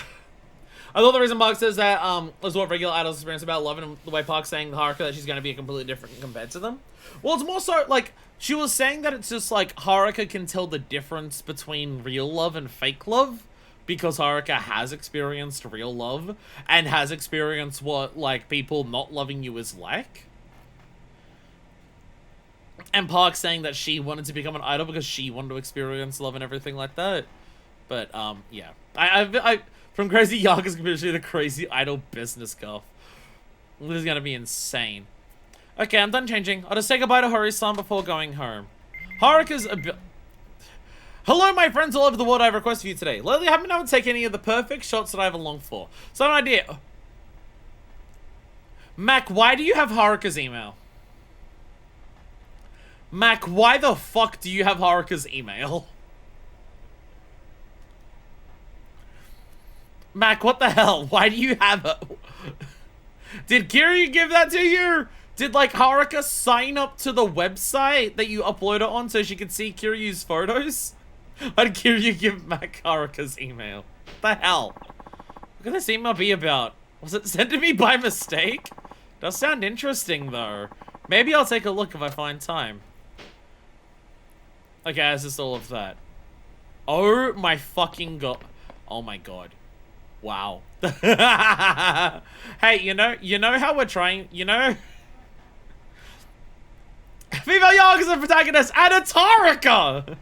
thought the reason Park says that is what regular idols experience about love, and the way Park's saying to Haruka that she's gonna be completely different compared to them. Well, it's more so like she was saying that it's just like Haruka can tell the difference between real love and fake love because Haruka has experienced real love and has experienced what like people not loving you is like. And Park saying that she wanted to become an idol because she wanted to experience love and everything like that. But, yeah. I from crazy Yakuza community to crazy idol business golf. This is gonna be insane. Okay, I'm done changing. I'll just say goodbye to Hori-san before going home. Haruka's Hello, my friends all over the world. I have a request for you today. Lately, I haven't been able to take any of the perfect shots that I have longed for. So, an idea. Mac, why do you have Haruka's email? Mac, why the fuck do you have Haruka's email? Mac, what the hell? Why do you have it? Did Kiryu give that to you? Did, like, Haruka sign up to the website that you upload it on so she could see Kiryu's photos? Why did Kiryu give Mac Haruka's email? What the hell? What could this email be about? Was it sent to me by mistake? Does sound interesting, though. Maybe I'll take a look if I find time. Okay, it's just all of that. Oh my fucking god. Oh my god. Wow. Hey, you know how we're trying, female Yakuza protagonist, and it's Haruka!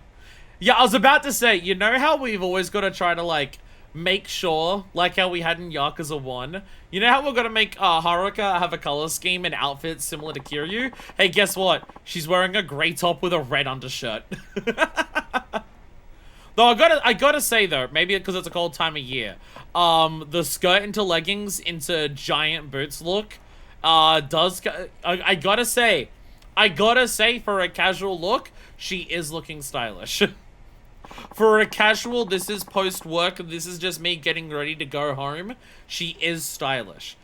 Yeah, I was about to say, you know how we've always got to try to, like, make sure, like how we had in Yakuza 1, you know how we're gonna make Haruka have a color scheme and outfits similar to Kiryu? Hey, guess what? She's wearing a gray top with a red undershirt. Though I gotta say though, maybe because it's a cold time of year, the skirt into leggings into giant boots look, I gotta say for a casual look, she is looking stylish. For a casual, this is post-work, this is just me getting ready to go home, she is stylish.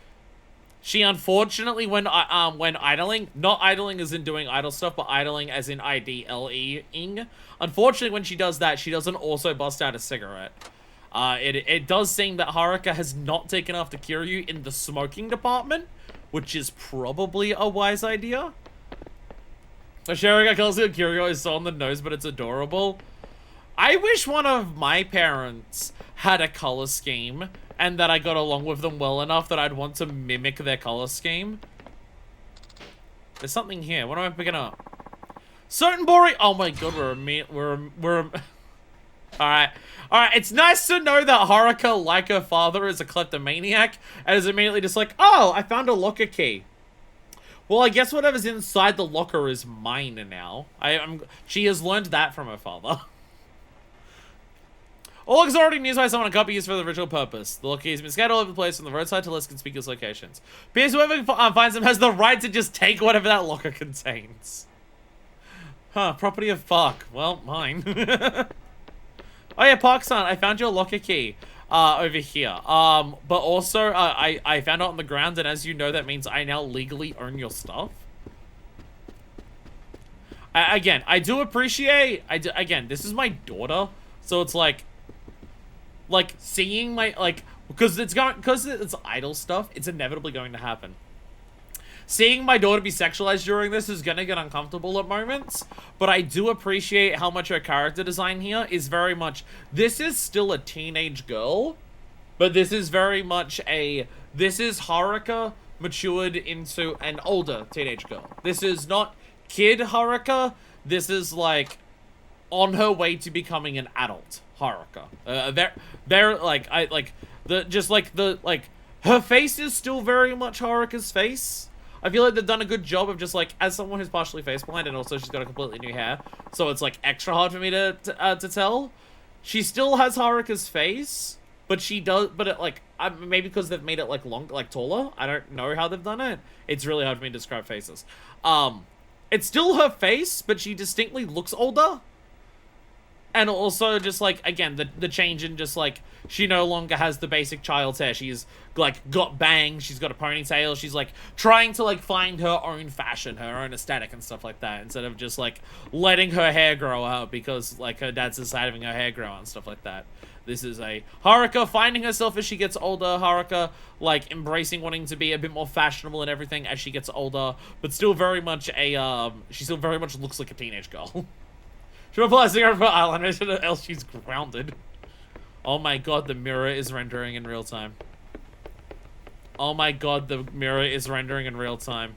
She unfortunately, when idling, not idling as in doing idle stuff, but idling as in IDLE-ing, unfortunately when she does that, she doesn't also bust out a cigarette. It does seem that Haruka has not taken after Kiryu in the smoking department, which is probably a wise idea. Sharing a color Kiryu is so on the nose, but it's adorable. I wish one of my parents had a color scheme and that I got along with them well enough that I'd want to mimic their color scheme. There's something here. What am I picking up? Certain boring. Oh my god, we're Alright. Alright, it's nice to know that Haruka, like her father, is a kleptomaniac and is immediately just like, oh, I found a locker key. Well, I guess whatever's inside the locker is mine now. She has learned that from her father. All looks already used by someone and can't be used for the original purpose. The locker has been scattered all over the place from the roadside to less conspicuous locations. P.S. whoever finds them has the right to just take whatever that locker contains. Huh, property of Park. Well, mine. Oh yeah, Park-san, I found your locker key over here. But also, I found it on the ground, and as you know, that means I now legally own your stuff. Again, I do appreciate, again, this is my daughter, so it's like seeing my, because it's idle stuff, it's inevitably going to happen. Seeing my daughter be sexualized during this is gonna get uncomfortable at moments, but I do appreciate how much her character design here is very much, this is still a teenage girl, but this is very much this is Haruka matured into an older teenage girl. This is not kid Haruka, this is like on her way to becoming an adult Haruka. They're like her face is still very much Haruka's face. I feel like they've done a good job of just like, as someone who's partially face blind and also she's got a completely new hair, so it's like extra hard for me to tell. She still has Haruka's face, but she does, but it like, maybe because they've made it like taller. I don't know how they've done it. It's really hard for me to describe faces. It's still her face, but she distinctly looks older. And also just like, again, the change in just like, she no longer has the basic child's hair. She's like got bangs, she's got a ponytail, she's like trying to like find her own fashion, her own aesthetic and stuff like that, instead of just like letting her hair grow out because like her dad's decided having her hair grow out and stuff like that. This is a Haruka finding herself as she gets older, Haruka like embracing wanting to be a bit more fashionable and everything as she gets older, but still very much a, she still very much looks like a teenage girl. She applies to her eyeliner, else she's grounded. Oh my god, the mirror is rendering in real time. Oh my god, the mirror is rendering in real time.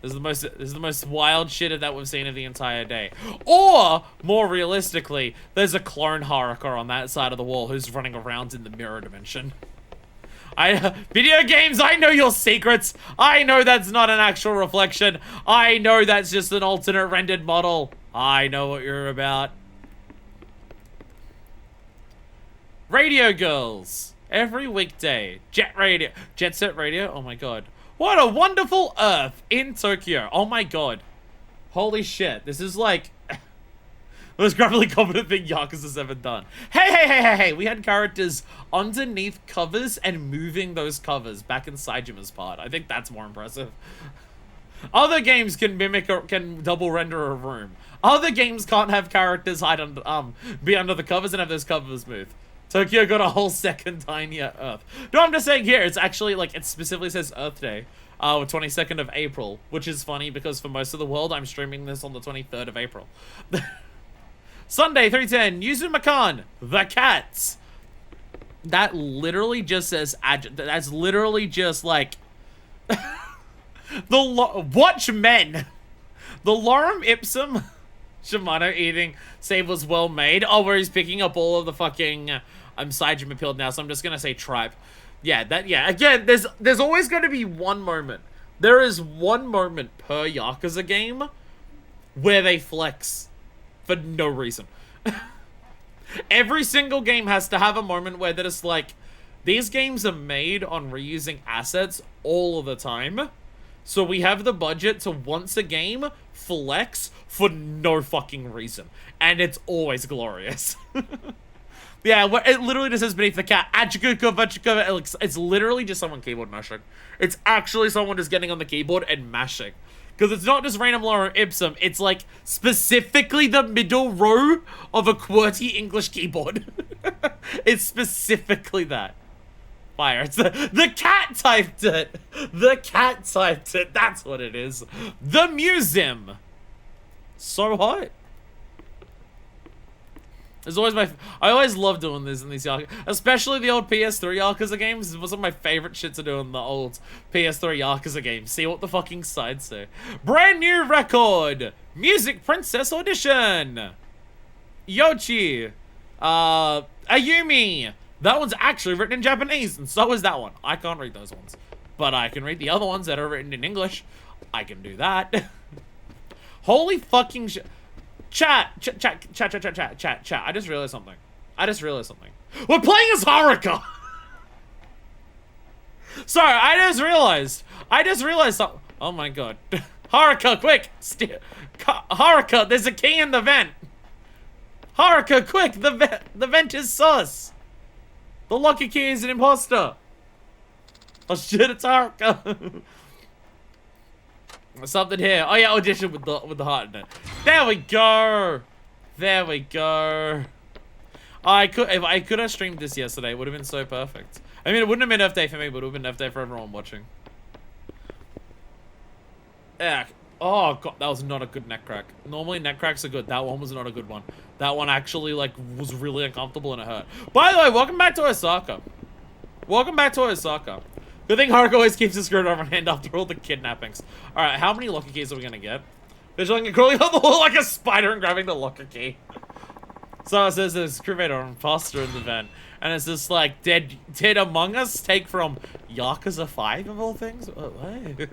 This is the most wild shit that we've seen of the entire day. Or, more realistically, there's a clone Haruka on that side of the wall who's running around in the mirror dimension. Video games, I know your secrets. I know that's not an actual reflection. I know that's just an alternate rendered model. I know what you're about. Radio Girls. Every weekday. Jet Set Radio. Oh my god. What a wonderful Earth in Tokyo. Oh my god. Holy shit. This is like the most graphically competent thing Yakuza's ever done. Hey. We had characters underneath covers and moving those covers back inside Jima's part. I think that's more impressive. Other games can mimic or can double render a room. Other games can't have characters hide under, be under the covers and have those covers move. Tokyo got a whole second tinier Earth. No, I'm just saying here, it's actually like, it specifically says Earth Day, 22nd of April, which is funny because for most of the world, I'm streaming this on the 23rd of April. Sunday, 3:10, Yuzumakan, The Cats. That literally just says, that's literally just like, watch men. The lorem ipsum Shimano eating save was well made. Oh, where he's picking up all of the fucking I'm Saijin appealed now, so I'm just gonna say tripe. Yeah, again, there's always gonna be one moment. There is one moment per Yakuza game where they flex for no reason. Every single game has to have a moment where they're just like, these games are made on reusing assets all of the time. So we have the budget to once a game flex for no fucking reason. And it's always glorious. Yeah, it literally just says beneath the cat, it's literally just someone keyboard mashing. It's actually someone just getting on the keyboard and mashing. Because it's not just random lorem ipsum, it's like specifically the middle row of a QWERTY English keyboard. It's specifically that. Fire. It's the cat typed it. The cat typed it. That's what it is. The museum. So hot. It's always I always love doing this in these Yakuza, especially the old PS3 Yakuza games. It was one of my favorite shit to do in the old PS3 Yakuza games. See what the fucking sides say. Brand new record. Music Princess Audition. Yoshi. Ayumi. That one's actually written in Japanese, and so is that one. I can't read those ones, but I can read the other ones that are written in English. I can do that. Holy fucking shit. Chat. I just realized something. We're playing as Haruka. Sorry, I just realized something. Oh my god. Haruka, quick. Haruka, there's a key in the vent. Haruka, quick. The vent is sus. The lucky key is an imposter. Oh shit, it's Haruka. Something here. Oh yeah, audition with the heart in it. There we go. There we go. If I could have streamed this yesterday, it would have been so perfect. I mean, it wouldn't have been Earth Day for me, but it would have been Earth Day for everyone watching. Yeah. Oh god, that was not a good neck crack. Normally neck cracks are good. That one was not a good one. That one actually like was really uncomfortable and it hurt. By the way, welcome back to Osaka. Welcome back to Osaka. Good thing Haruka always keeps his skirt over her hand after all the kidnappings. Alright, how many lucky keys are we gonna get? Visualizing and crawling on the wall like a spider and grabbing the locker key. So it says there's cremator and faster in the vent. And it's this like dead Among Us take from Yakuza 5 of all things. What?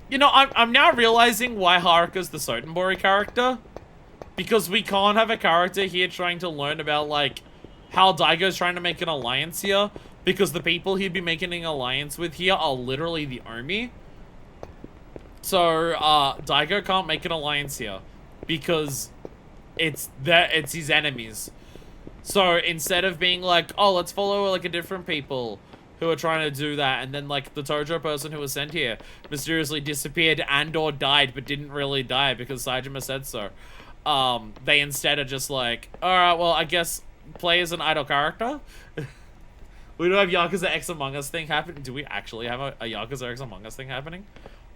You know, I'm now realizing why Haruka's the Sotenbori character. Because we can't have a character here trying to learn about like how Daigo's trying to make an alliance here. Because the people he'd be making an alliance with here are literally the Omi. So Daigo can't make an alliance here. Because it's his enemies. So instead of being like, oh, let's follow like a different people who are trying to do that, and then like the Tojo person who was sent here mysteriously disappeared and or died but didn't really die because Saejima said so. They instead are just like, alright, well, I guess play as an idle character. We don't have Yakuza X Among Us thing happening. Do we actually have a Yakuza X Among Us thing happening?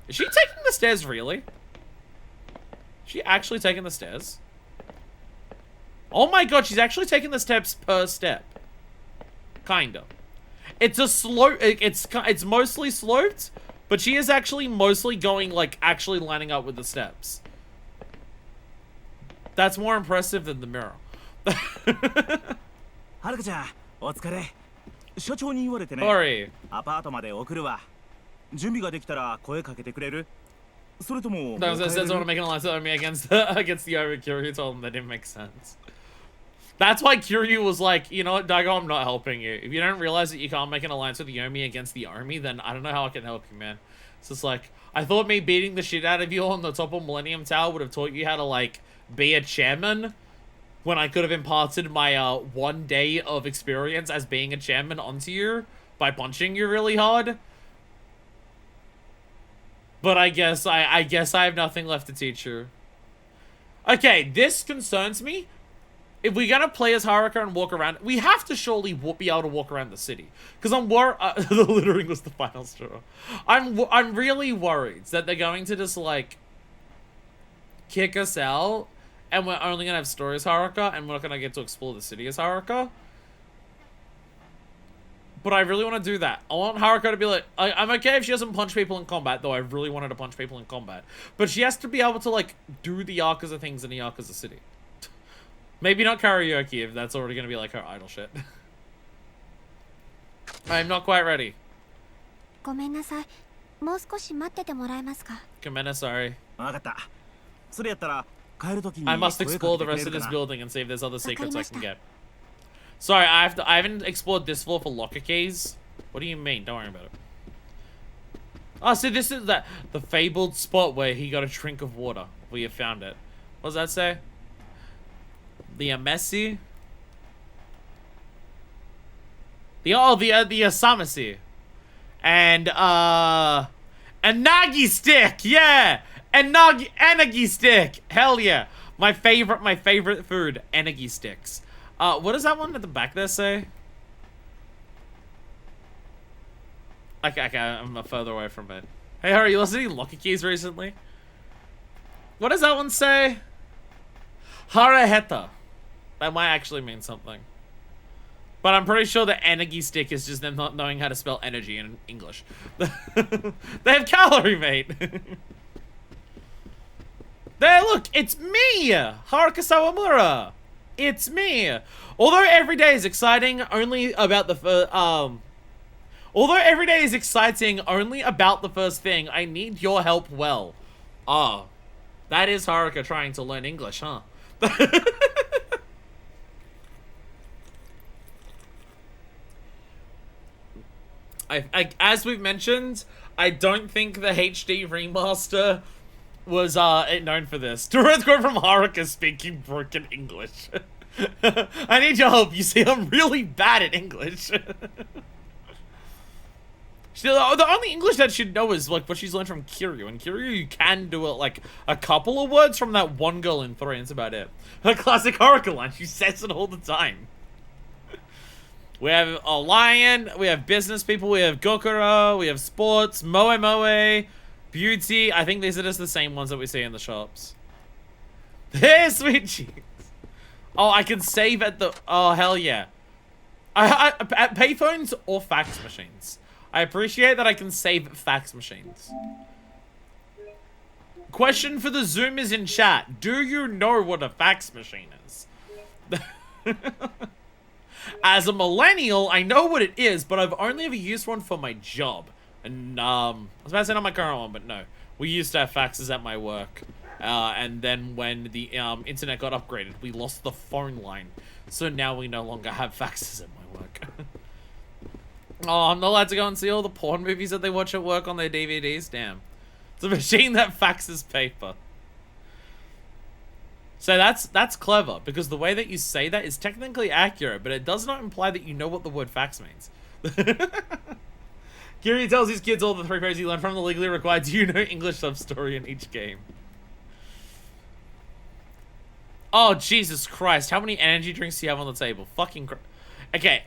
Is she taking the stairs, really? Is she actually taking the stairs? Oh my god, she's actually taking the steps per step. Kinda. It's a slope, it's mostly sloped, but she is actually mostly going, like, actually lining up with the steps. That's more impressive than the mirror. はるかちゃん、お疲れ。所長に言われてね。Sorry. アパートまで送るわ。準備ができたら声かけてくれる？それとも。No, it says I want to make an alliance with me against the Overcure who told him that didn't make sense. That's why Kiryu was like, you know what, Daigo, I'm not helping you. If you don't realize that you can't make an alliance with Yomi against the army, then I don't know how I can help you, man. It's just like, I thought me beating the shit out of you on the top of Millennium Tower would have taught you how to, like, be a chairman, when I could have imparted my 1 day of experience as being a chairman onto you by punching you really hard. But I guess I have nothing left to teach you. Okay, this concerns me. If we're gonna play as Haruka and walk around, we have to surely be able to walk around the city. Because I'm worried. The littering was the final straw. I'm really worried that they're going to just like kick us out, and we're only gonna have stories Haruka, and we're not gonna get to explore the city as Haruka. But I really want to do that. I want Haruka to be like, I'm okay if she doesn't punch people in combat, though I really wanted to punch people in combat. But she has to be able to like do the Yakuza things in a Yakuza city. Maybe not karaoke if that's already going to be like her idol shit. I'm not quite ready. ごめんなさい。もう少し待っててもらえますか？ Kamena, sorry. わかった。それやったら帰るときに I must 声か explore け the てくれ rest る of か this な？ building and see if there's other secrets I can get. Sorry, I haven't explored this floor for locker keys. What do you mean? Don't worry about it. Oh, so this is the fabled spot where he got a drink of water. We have found it. What does that say? The Amesi? The Asamasi. And Nagi stick, yeah! And Enagi stick! Hell yeah! My favorite food, Enagi sticks. What does that one at the back there say? Okay, I'm further away from it. Hey, are you listening to Locker Keys recently? What does that one say? Haraheta. That might actually mean something. But I'm pretty sure the Enagi stick is just them not knowing how to spell energy in English. They have calorie, mate. There, look, it's me, Haruka Sawamura. It's me. Although every day is exciting only about the first thing, I need your help well. Ah, that is Haruka trying to learn English, huh? As we've mentioned, I don't think the HD remaster was known for this. Direct quote from Haruka speaking broken English. I need your help. You see, I'm really bad at English. The only English that she'd know is like what she's learned from Kiryu. And Kiryu, you can do it like a couple of words from that one girl in 3, and that's about it. Her classic Haruka line. She says it all the time. We have a lion, we have business people, we have Gokuro, we have sports, Moe Moe, beauty. I think these are just the same ones that we see in the shops. Hey, sweet cheeks. Oh, I can save at the... Oh, hell yeah. At payphones or fax machines. I appreciate that I can save at fax machines. Question for the Zoomers in chat. Do you know what a fax machine is? As a millennial, I know what it is, but I've only ever used one for my job. And, I was about to say not my current one, but no. We used to have faxes at my work. And then when the internet got upgraded, we lost the phone line. So now we no longer have faxes at my work. Oh, I'm not allowed to go and see all the porn movies that they watch at work on their DVDs? Damn. It's a machine that faxes paper. So that's clever, because the way that you say that is technically accurate, but it does not imply that you know what the word fax means. Kiri tells his kids all the 3 phrases he learned from the legally required. Do you know English sub-story in each game? Oh, Jesus Christ. How many energy drinks do you have on the table? Fucking okay.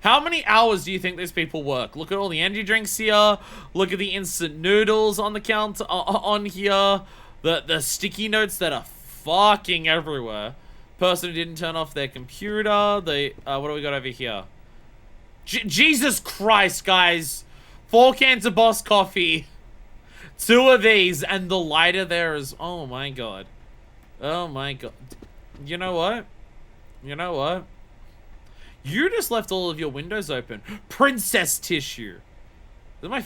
How many hours do you think these people work? Look at all the energy drinks here. Look at the instant noodles on the counter on here. The sticky notes that are fucking everywhere. Person who didn't turn off their computer. The what do we got over here? Jesus Christ, guys. 4 cans of Boss coffee. 2 of these, and the lighter there is. Oh my god. Oh my god. You know what? You know what? You just left all of your windows open. Princess tissue. This is my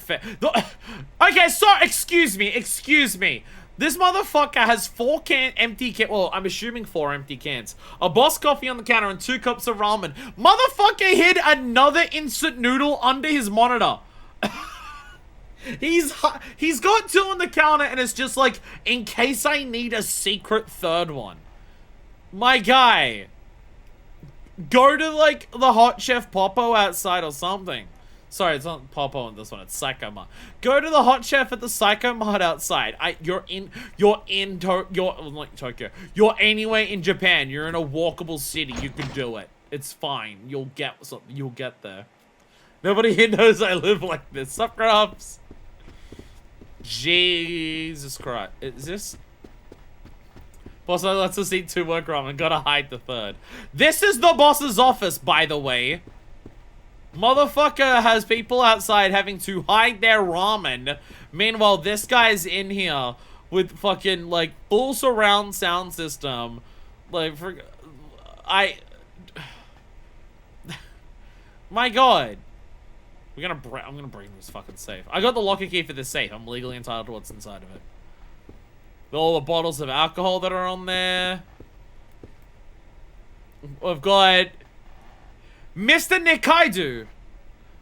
okay, sorry. Excuse me. This motherfucker has 4 empty cans. Well, I'm assuming 4 empty cans. A Boss coffee on the counter and 2 cups of ramen. Motherfucker hid another instant noodle under his monitor. He's got 2 on the counter and it's just like, in case I need a secret 3rd one. My guy. Go to like the Hot Chef Popo outside or something. Sorry, it's not Popo on this one, it's Psycho Mart. Go to the Hot Chef at the Psycho Mart outside. You're like Tokyo. You're anywhere in Japan. You're in a walkable city. You can do it. It's fine. You'll get something. You'll get there. Nobody here knows I live like this. Sup, Grubs? Jesus Christ. Is this? Boss lets us eat 2 work ramen. Gotta hide the 3rd. This is the boss's office, by the way. Motherfucker has people outside having to hide their ramen. Meanwhile, this guy's in here with fucking, like, full surround sound system. Like, my god. I'm gonna bring this fucking safe. I got the locker key for this safe. I'm legally entitled to what's inside of it. All the bottles of alcohol that are on there. We've got Mr. Nikaidu.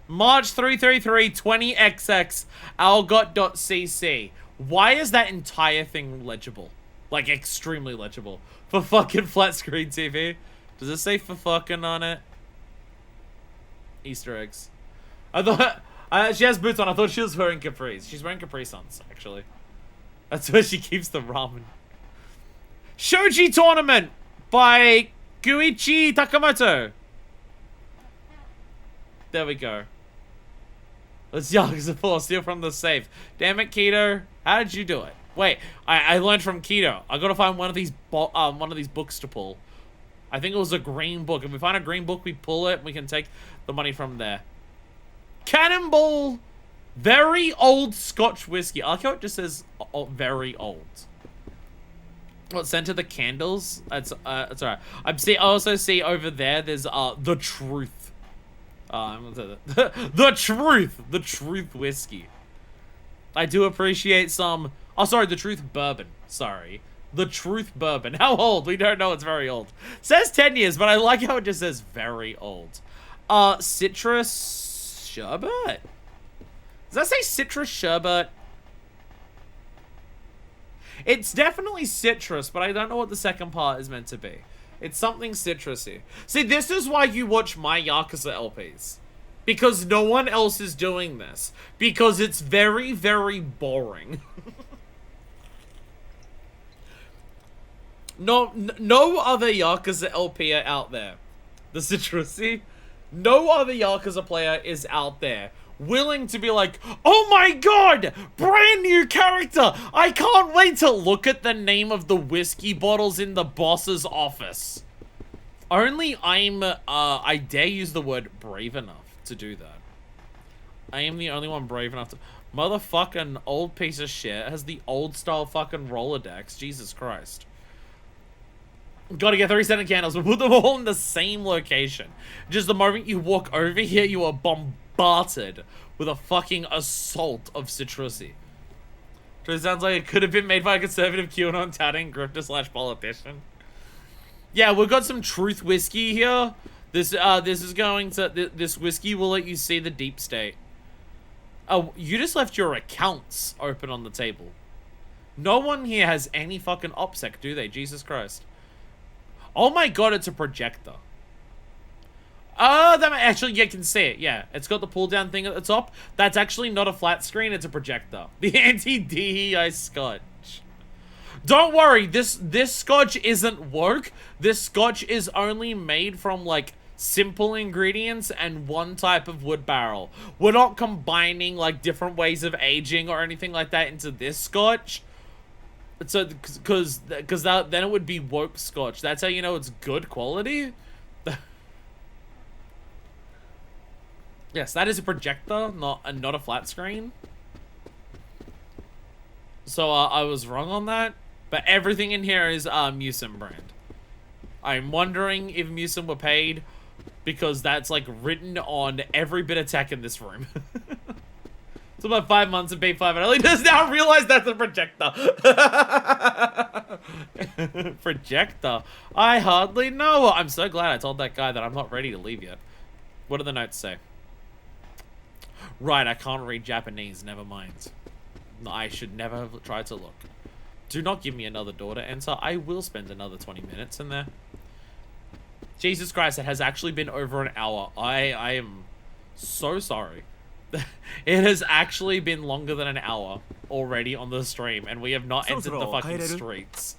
March 333 20XX algot.cc. Why is that entire thing legible? Like, extremely legible. For fucking flat screen TV. Does it say for fucking on it? Easter eggs. I thought, she has boots on. I thought she was wearing capris. She's wearing Capri Suns, actually. That's where she keeps the ramen. Shoji Tournament by Guichi Takamoto. There we go. Let's Yakuza 4, steal from the safe. Damn it, Keto. How did you do it? Wait, I learned from Keto. I gotta find one of these books to pull. I think it was a green book. If we find a green book, we pull it, and we can take the money from there. Cannonball, very old Scotch whiskey. I like how it just says very old. What, Center the Candles? It's alright. I also see over there. There's the Truth. I'm gonna say that. The Truth whiskey. I do appreciate some. Oh, sorry, the Truth bourbon. Sorry. The Truth bourbon. How old? We don't know. It's very old. Says 10 years, but I like how it just says very old. Citrus sherbet? Does that say citrus sherbet? It's definitely citrus, but I don't know what the second part is meant to be. It's something citrusy. See, this is why you watch my Yakuza LPs. Because no one else is doing this. Because it's very, very boring. No other Yakuza LP are out there. The citrusy. No other Yakuza player is out there willing to be like, oh my god, brand new character. I can't wait to look at the name of the whiskey bottles in the boss's office. Only I dare use the word brave enough to do that. I am the only one brave enough to... Motherfucking old piece of shit has the old style fucking Rolodex. Jesus Christ. Gotta get 3 cent candles. We'll put them all in the same location. Just the moment you walk over here, you are bombarded with a fucking assault of citrusy. So it sounds like it could have been made by a conservative QAnon touting grifter / politician. Yeah, we've got some truth whiskey here. This is going to this whiskey will let you see the deep state. Oh, you just left your accounts open on the table. No one here has any fucking OPSEC, do they? Jesus Christ. Oh my god, it's a projector. Oh, that actually, you can see it. Yeah, it's got the pull down thing at the top. That's actually not a flat screen, it's a projector. The anti-DEI scotch. Don't worry, this scotch isn't woke. This scotch is only made from like simple ingredients and one type of wood barrel. We're not combining like different ways of aging or anything like that into this scotch. So, because then it would be woke scotch. That's how you know it's good quality. Yes, that is a projector, not a flat screen. So I was wrong on that. But everything in here is Musim brand. I'm wondering if Musim were paid, because that's like written on every bit of tech in this room. It's about 5 months and paid 5, and I only just now realize that's a projector. Projector. I hardly know. I'm so glad I told that guy that I'm not ready to leave yet. What do the notes say? Right, I can't read Japanese. Never mind. I should never have tried to look. Do not give me another door to enter. I will spend another 20 minutes in there. Jesus Christ, it has actually been over an hour. I am so sorry. It has actually been longer than an hour already on the stream, and we have not entered the fucking streets.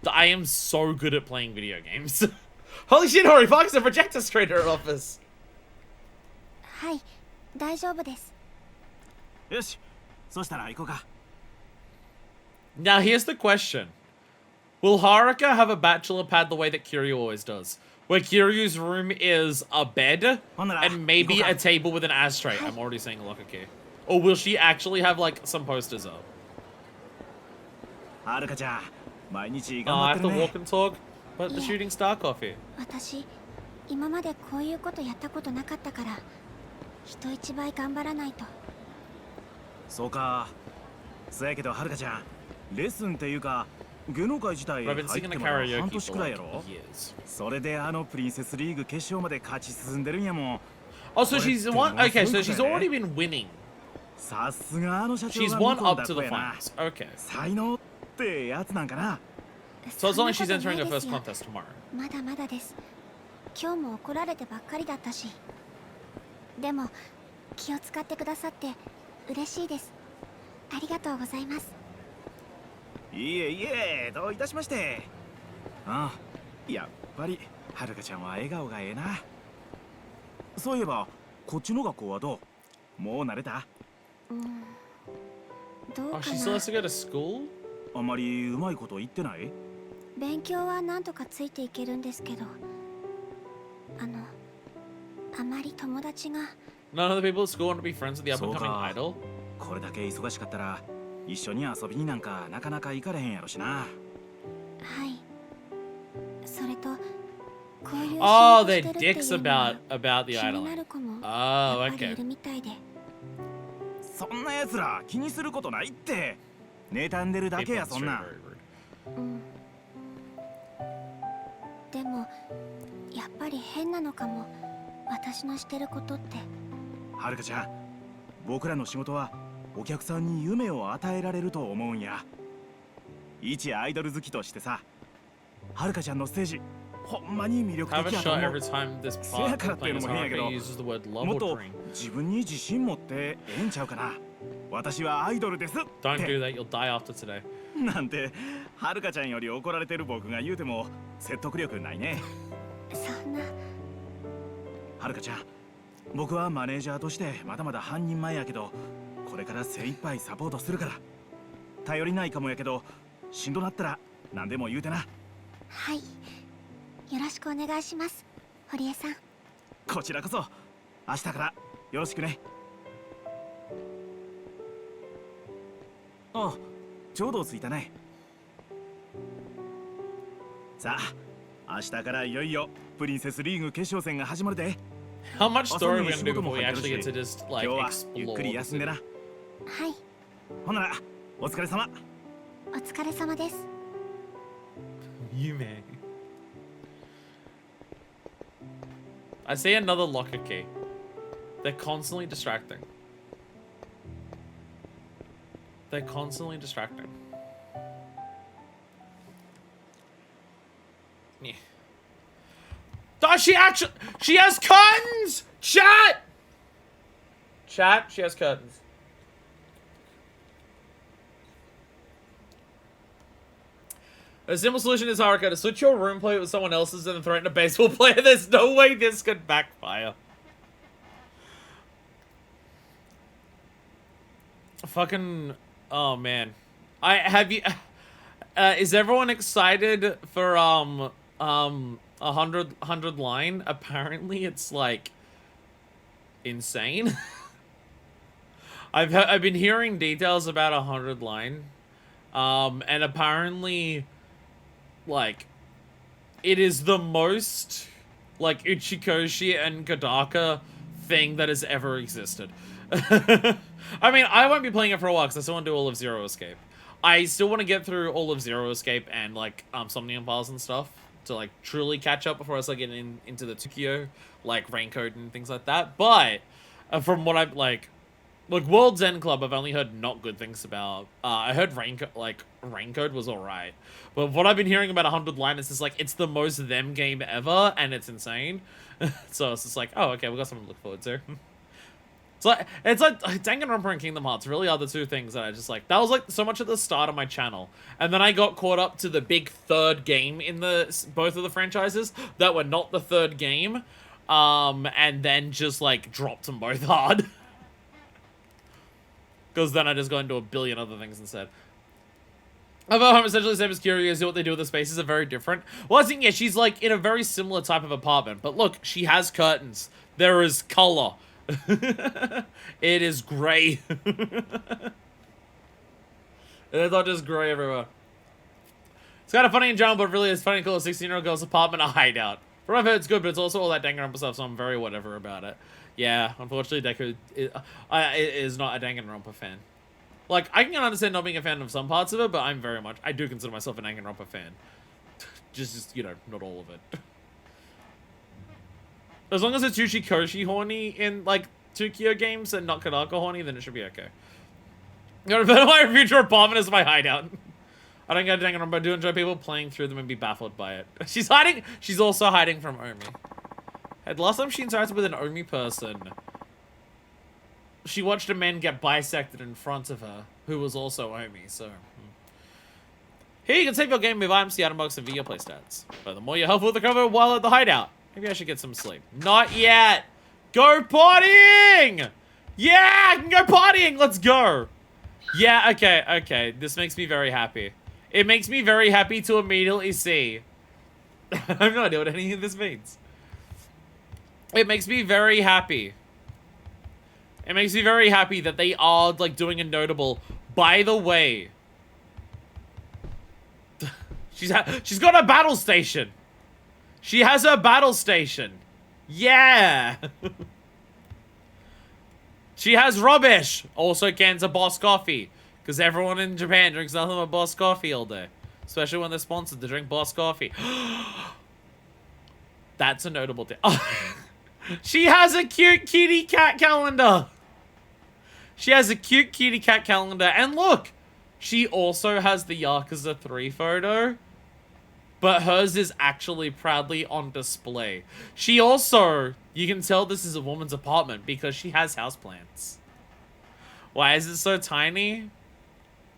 I am so good at playing video games. Holy shit, Hori Fox, a projector straight at office. Hi, 大丈夫です。よし、そしたら行こうか。Now here's the question. Will Haruka have a bachelor pad the way that Kiryu always does? Where Kiryu's room is a bed and maybe a table with an ashtray. I'm already saying a locker key. Or will she actually have like some posters up? I have to walk and talk, but the shooting star coffee. 私、今までこういうことやったことなかったから、人一倍頑張らないと。そうか。そうやけどはるかちゃん、レッスンっていうか。芸能界自体入っても半年くらいやろ。それであのプリンセスリーグ決勝まで勝ち進んでるんやもん。Oh, so she's won. Okay, so she's already been winning. さすがあの社長が She's won up to the finals. Okay. 才能ってやつなんかな。So as long as she's entering her first contest tomorrow. まだまだです。今日も怒られてばっかりだったし。でも気を使ってくださって嬉しいです。ありがとうございます。いえいえ、どういたしまして。ああ、やっぱりはるかちゃんは笑顔がええな。そういえばこっちの学校はどう？もう慣れた？どうかな。Oh, she still has to go to school? あんまりうまいこと言ってない？勉強はなんとかついていけるんですけど、あまり友達が。None of the people at school want to be friends with the up-and-coming idol? これだけ忙しかったら一緒に遊びになんかなかなか行かれへんやろしな。はい。それとこういう Oh, they're dicks about the idol. Oh, okay. そんな奴ら気にすることないって。妬んでるだけやそんな。でもやっぱり変なのかも。私のしてることって。はるかちゃん、僕らの仕事はお客さんに夢を与えられると思うんや。一アイドル好きとしてさ、はるかちゃんのステージほんまに魅力的やと思う。せやからっていうのも変やけど、もっと自分に自信持ってええんちゃうかな。私はアイドルですって。 Don't do that, you'll die after today. なんてはるかちゃんより怒られてる僕が言うても説得力ないね。そんな。はるかちゃん、僕はマネージャーとしてまだまだ半人前やけど、これから精一杯サポートするから。頼りないかもやけど、しんどなったら何でも言うてな。はい、よろしくお願いします、堀江さん。こちらこそ明日からよろしくね。あ、ちょうど着いたね。さあ、明日からいよいよプリンセスリーグ決勝戦が始まるで。 How much 朝 story are に we 仕 gonna do 事も before we 入って actually る get し、 to just 今 like 日はゆっ explore くり the 休んで city? な。はい、ほんなら、お疲れ様。お疲れ様です。 You may. I see another locker key. They're constantly distracting. They're constantly distracting. Yeah. Does she actually? She has curtains! Chat! Chat, she has curtains. A simple solution is, Haruka, to switch your room plate with someone else's and then throw it in a baseball player. There's no way this could backfire. Fucking... Oh, man. Is everyone excited for, 100 line? Apparently it's, like, insane. I've been hearing details about 100 line. And apparently... like, it is the most, like, Uchikoshi and Kodaka thing that has ever existed. I mean, I won't be playing it for a while because I still want to do all of Zero Escape. I still want to get through all of Zero Escape and, like, Somnium Files and stuff to, like, truly catch up before I start getting into the Tokyo, like, Raincoat and things like that. But, from what I've, like, World's End Club, I've only heard not good things about. I heard Raincoat was alright. But what I've been hearing about 100 Line is just like, it's the most them game ever, and it's insane. So it's just like, oh, okay, we've got something to look forward to. It's like Danganronpa and Kingdom Hearts really are the two things that I just like. That was like so much at the start of my channel. And then I got caught up to the big third game in both of the franchises that were not the third game. And then just like dropped them both hard. Because then I just got into a billion other things instead. Although I'm essentially the same as Curious, what they do with the spaces are very different. Well, I think, yeah, she's like in a very similar type of apartment. But look, she has curtains. There is color. It is gray. It's not just gray everywhere. It's kind of funny in general, but really it's funny to call a 16-year-old girl's apartment a hideout. From what I've heard, it's good, but it's also all that Danganronpa stuff, so I'm very whatever about it. Yeah, unfortunately, Deku is not a Danganronpa fan. Like, I can understand not being a fan of some parts of it, but I do consider myself a Danganronpa fan. just, you know, not all of it. As long as it's Uchikoshi horny in, like, Tokyo games and not Kodaka horny, then it should be okay. You know, my future apartment is my hideout. I don't get Danganronpa, but I do enjoy people playing through them and be baffled by it. She's also hiding from Omi. And last time she interacted with an Omi person, she watched a man get bisected in front of her, who was also Omi, so... Here you can save your game with items, the item box, and via playstats. Furthermore, you're helpful with the cover while at the hideout. Maybe I should get some sleep. Not yet! Go partying! Yeah, I can go partying! Let's go! Yeah, okay. This makes me very happy. It makes me very happy to immediately see. I have no idea what any of this means. It makes me very happy. It makes me very happy that they are, like, doing a notable... By the way... She's got a battle station! She has her battle station! Yeah! She has rubbish! Also cans of Boss Coffee. Because everyone in Japan drinks nothing but Boss Coffee all day. Especially when they're sponsored to drink Boss Coffee. That's a notable thing. She has a cute kitty cat calendar! She has a cute kitty cat calendar. And look! She also has the Yakuza 3 photo. But hers is actually proudly on display. She also... You can tell this is a woman's apartment because she has houseplants. Why is it so tiny?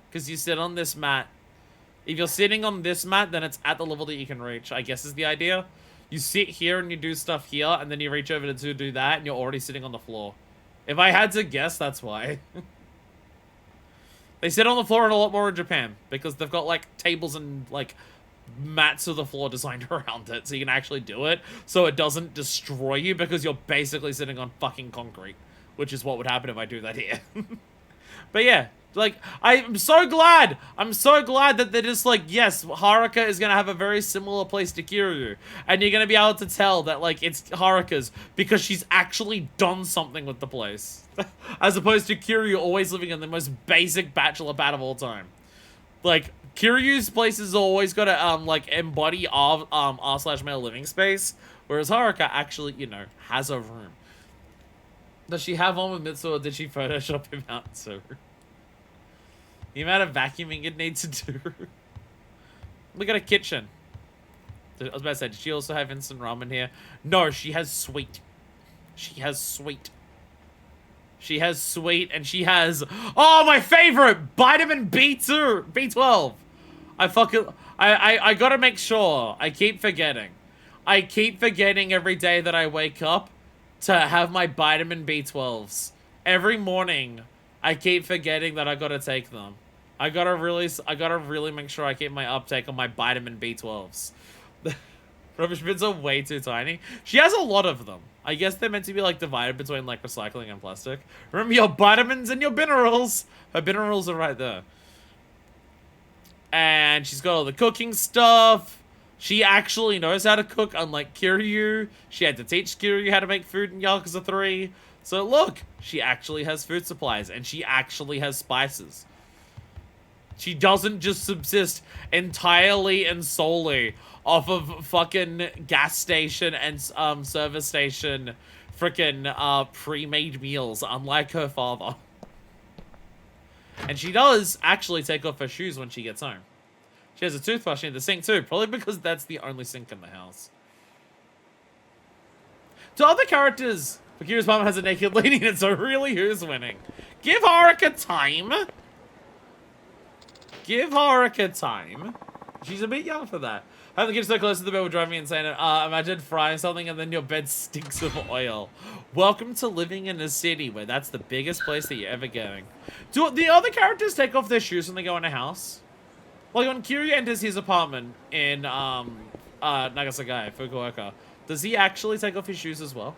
Because you sit on this mat. If you're sitting on this mat, then it's at the level that you can reach, I guess is the idea. You sit here and you do stuff here, and then you reach over to do that, and you're already sitting on the floor. If I had to guess, that's why. They sit on the floor a lot more in Japan, because they've got, like, tables and, like, mats of the floor designed around it, so you can actually do it, so it doesn't destroy you, because you're basically sitting on fucking concrete, which is what would happen if I do that here. But yeah, Like, I'm so glad that they're just like, yes, Haruka is gonna have a very similar place to Kiryu. And you're gonna be able to tell that, like, it's Haruka's because she's actually done something with the place. As opposed to Kiryu always living in the most basic bachelor pad of all time. Like, Kiryu's place has always got to, like, embody r/male living space. Whereas Haruka actually, you know, has a room. Does she have one with Mitsuo, or did she Photoshop him out too? The amount of vacuuming it needs to do. Look at a kitchen. I was about to say, did she also have instant ramen here? No, she has sweet. She has sweet. She has sweet, and she has... Oh, my favorite! Vitamin B2! B12! I gotta make sure. I keep forgetting. I keep forgetting every day that I wake up to have my vitamin B12s. Every morning, I keep forgetting that I gotta take them. I gotta really make sure I keep my uptake on my vitamin B12s. Rubbish bins are way too tiny. She has a lot of them. I guess they're meant to be like divided between like recycling and plastic. Remember your vitamins and your minerals. Her minerals are right there. And she's got all the cooking stuff. She actually knows how to cook, unlike Kiryu. She had to teach Kiryu how to make food in Yakuza 3. So look, she actually has food supplies, and she actually has spices. She doesn't just subsist entirely and solely off of fucking gas station and service station frickin' pre-made meals, unlike her father. And she does actually take off her shoes when she gets home. She has a toothbrush in the sink too, probably because that's the only sink in the house. To other characters, Fakira's mom has a naked lady, and so really who's winning? Give Haruka time. Give Haruka time. She's a bit young for that. Having the kids so close to the bed will drive me insane. Imagine frying something and then your bed stinks of oil. Welcome to living in a city where that's the biggest place that you're ever getting. Do the other characters take off their shoes when they go in a house? Like when Kiryu enters his apartment in Nagasagai, Fukuoka, does he actually take off his shoes as well?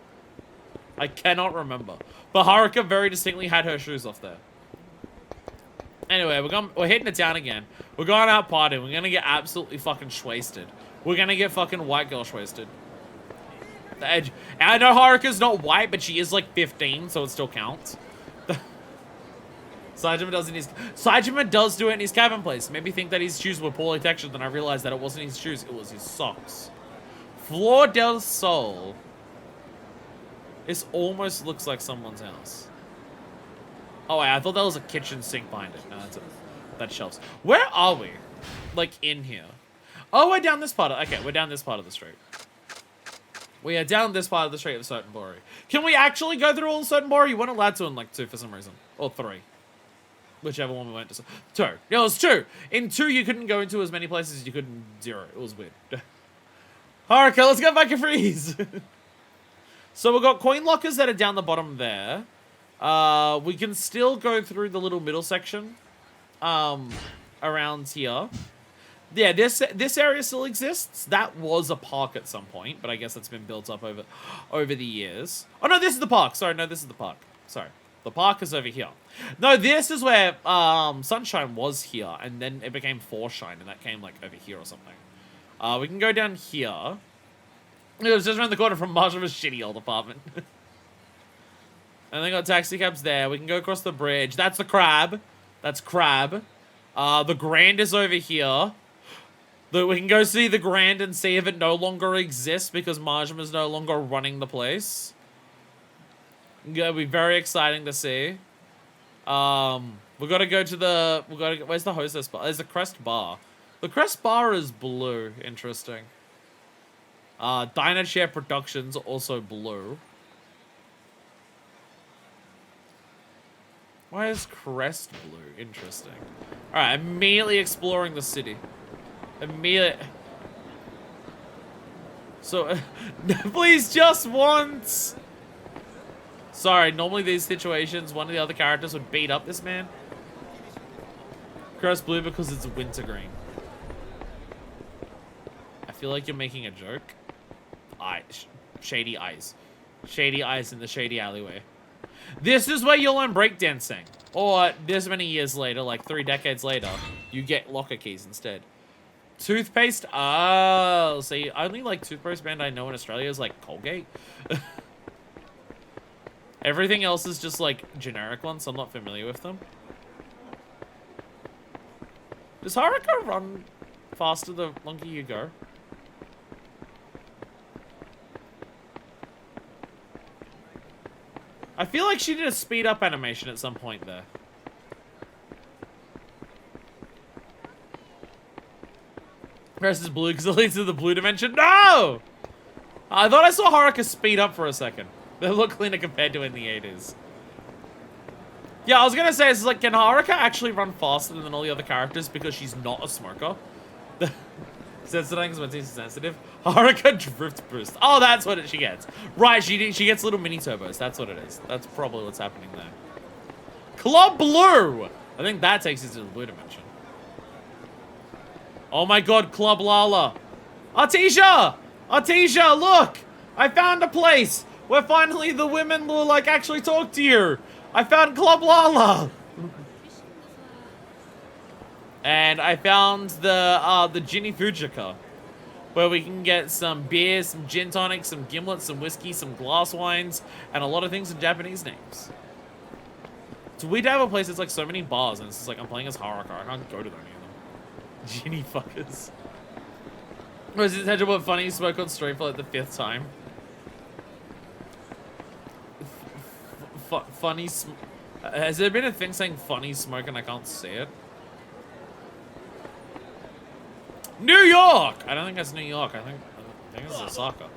I cannot remember. But Haruka very distinctly had her shoes off there. Anyway, we're hitting it down again. We're going out partying. We're gonna get absolutely fucking wasted. We're gonna get fucking white girl wasted. The edge. And I know Haruka's not white, but she is like 15, so it still counts. Saejima does do it in his cabin place. Made me think that his shoes were poorly textured, then I realized that it wasn't his shoes, it was his socks. Flor del Sol. This almost looks like someone's house. Oh, wait, I thought that was a kitchen sink behind it. No, that's shelves. Where are we? Like, in here. Oh, we're down this part. Okay, we're down this part of the street. We are down this part of the street of Sotenbori. Can we actually go through all of Sotenbori? You weren't allowed to in, like, 2 for some reason. Or 3. Whichever one we went to. 2. Yeah, it was 2. In 2, you couldn't go into as many places as you could in 0. It was weird. Haruka, let's go back and freeze. So we've got coin lockers that are down the bottom there. We can still go through the little middle section around here. Yeah, this area still exists. That was a park at some point, but I guess it's been built up over the years. Oh no, this is the park. Sorry, no, this is the park. Sorry. The park is over here. No, this is where Sunshine was here, and then it became Foreshine, and that came like over here or something. We can go down here. It was just around the corner from Marsha's shitty old apartment. And they got taxi cabs there. We can go across the bridge. That's the crab. That's crab. The Grand is over here. We can go see the Grand and see if it no longer exists because Majima no longer running the place. It'll be very exciting to see. We gotta go to the... Where's the hostess bar? There's the Crest Bar. The Crest Bar is blue. Interesting. Dynachair Productions also blue. Why is Crest blue? Interesting. Alright, immediately exploring the city. So, please, just once! Sorry, normally these situations, one of the other characters would beat up this man. Crest blue because it's wintergreen. I feel like you're making a joke. Shady eyes. Shady eyes in the shady alleyway. This is where you'll learn breakdancing. Or this many years later, like 3 decades later, you get locker keys instead. Toothpaste? Oh, see, only like toothpaste brand I know in Australia is like Colgate. Everything else is just like generic ones, so I'm not familiar with them. Does Haruka run faster the longer you go? I feel like she did a speed up animation at some point there. Press is blue because it leads to the blue dimension. No! I thought I saw Haruka speed up for a second. They look cleaner compared to in the 80s. Yeah, I was gonna say, it's like, can Haruka actually run faster than all the other characters because she's not a smoker? Sensitive when she's sensitive. Haruka drift boost. Oh, that's what she gets. Right, she gets little mini turbos. That's what it is. That's probably what's happening there. Club Blue! I think that takes us to the blue dimension. Oh my god, Club Lala. Artesia! Artesia, look! I found a place where finally the women will, like, actually talk to you. I found Club Lala! And I found the Ginny Fujika, where we can get some beer, some gin tonic, some gimlets, some whiskey, some glass wines, and a lot of things in Japanese names. It's weird to have a place that's like so many bars, and it's just like, I'm playing as Haruka, I can't go to any of them. Ginny fuckers. Was it such a funny smoke on stream for like the 5th time? Funny has there been a thing saying funny smoke and I can't see it? New York! I don't think that's New York. I think it's Osaka.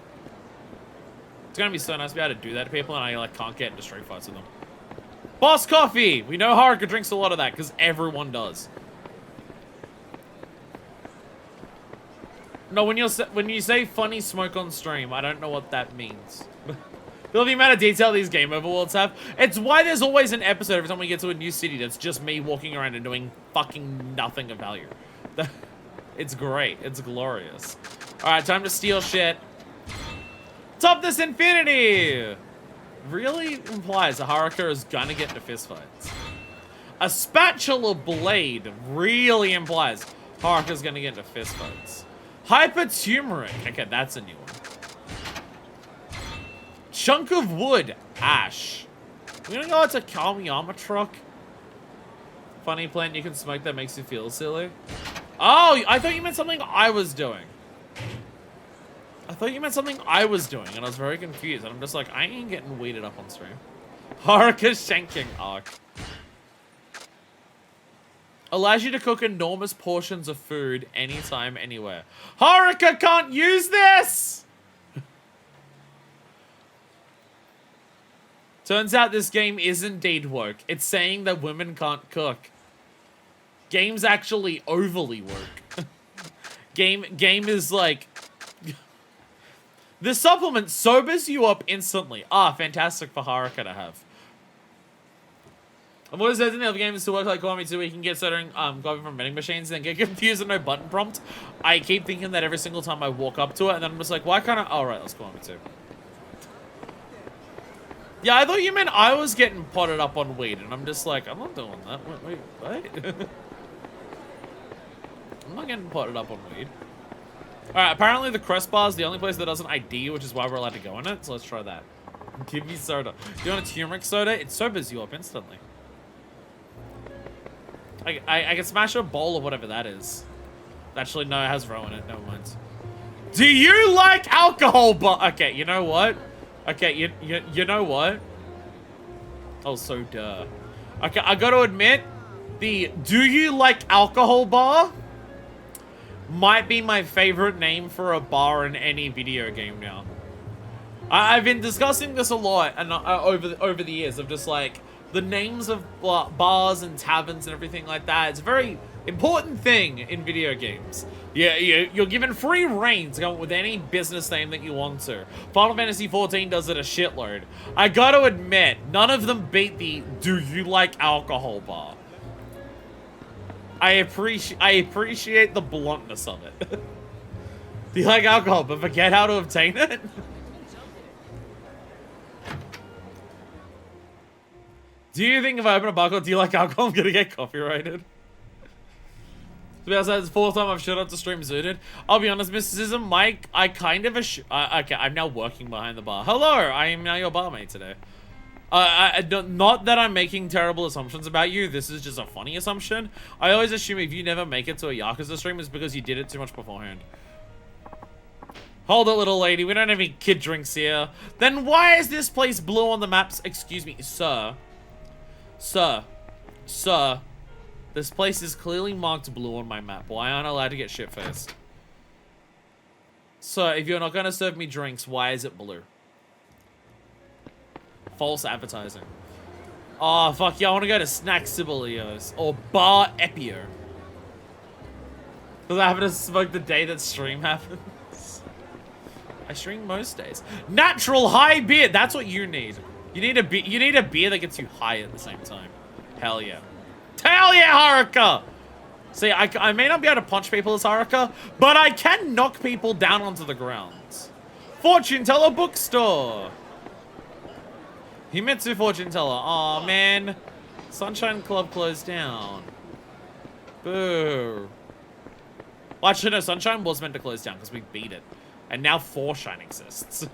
It's gonna be so nice to be able to do that to people and I like can't get into street fights with them. Boss Coffee! We know Haruka drinks a lot of that because everyone does. No, when you say funny smoke on stream, I don't know what that means. The amount of detail these game overworlds have. It's why there's always an episode every time we get to a new city that's just me walking around and doing fucking nothing of value. It's great. It's glorious. Alright, time to steal shit. Top this infinity! Really implies that Haruka is gonna get into fistfights. A spatula blade really implies Haruka's gonna get into fistfights. Hyper turmeric. Okay, that's a new one. Chunk of wood. Ash. We're gonna go out to Kamiyama truck. Funny plant you can smoke that makes you feel silly. Oh, I thought you meant something I was doing. I thought you meant something I was doing, and I was very confused. And I'm just like, I ain't getting weeded up on stream. Haruka shanking arc. Allows you to cook enormous portions of food anytime, anywhere. Haruka can't use this! Turns out this game is indeed woke. It's saying that women can't cook. Game's actually overly woke. Game is like... This supplement sobers you up instantly. Ah, fantastic for Haruka to have. I've always said in the other games to work like Kiwami 2 where you can get certain coffee from vending machines and get confused with no button prompt. I keep thinking that every single time I walk up to it, and then I'm just like, why can't I... Oh, right, that's Kiwami 2. Yeah, I thought you meant I was getting potted up on weed, and I'm just like, I'm not doing that. Wait, what? I'm not getting potted up on weed. Alright, apparently the Crest Bar is the only place that doesn't ID, which is why we're allowed to go in it, so let's try that. Give me soda. Do you want a turmeric soda? It sobers you up instantly. I can smash a bowl of whatever that is. Actually, no, it has Roe in it. Never mind. Do you like alcohol? Okay, you know what? Okay, you know what? Oh, so duh. Okay, I gotta admit, the do you like alcohol bar might be my favorite name for a bar in any video game now. I've been discussing this a lot and over the years of just like the names of bars and taverns and everything like that. It's a very important thing in video games. Yeah, you're given free reign to come up with any business name that you want to. Final Fantasy XIV does it a shitload. I gotta admit, none of them beat the do you like alcohol bar. I appreciate the bluntness of it. Do you like alcohol but forget how to obtain it? Do you think if I open a bar called Do You Like Alcohol, I'm gonna get copyrighted? To be honest, it's the 4th time I've showed up to stream zooted. I'll be honest, Mysticism, Mike, I kind of okay, I'm now working behind the bar. Hello, I am now your barmaid today. Not that I'm making terrible assumptions about you. This is just a funny assumption. I always assume if you never make it to a Yakuza stream, it's because you did it too much beforehand. Hold it, little lady. We don't have any kid drinks here. Then why is this place blue on the maps? Excuse me, sir. Sir. Sir. This place is clearly marked blue on my map. Why aren't I allowed to get shit-faced? Sir, if you're not going to serve me drinks, why is it blue? False advertising. Oh, fuck yeah, I want to go to Snack Sibelius or Bar Epio. Because I happen to smoke the day that stream happens. I stream most days. Natural high beer. That's what you need. You need a beer that gets you high at the same time. Hell yeah. Hell yeah, Haruka! See, I may not be able to punch people as Haruka, but I can knock people down onto the ground. Fortune teller bookstore. Himitsu fortune teller. Aw, man. Sunshine Club closed down. Boo. Well, actually, no, Sunshine was meant to close down because we beat it. And now 4shine exists.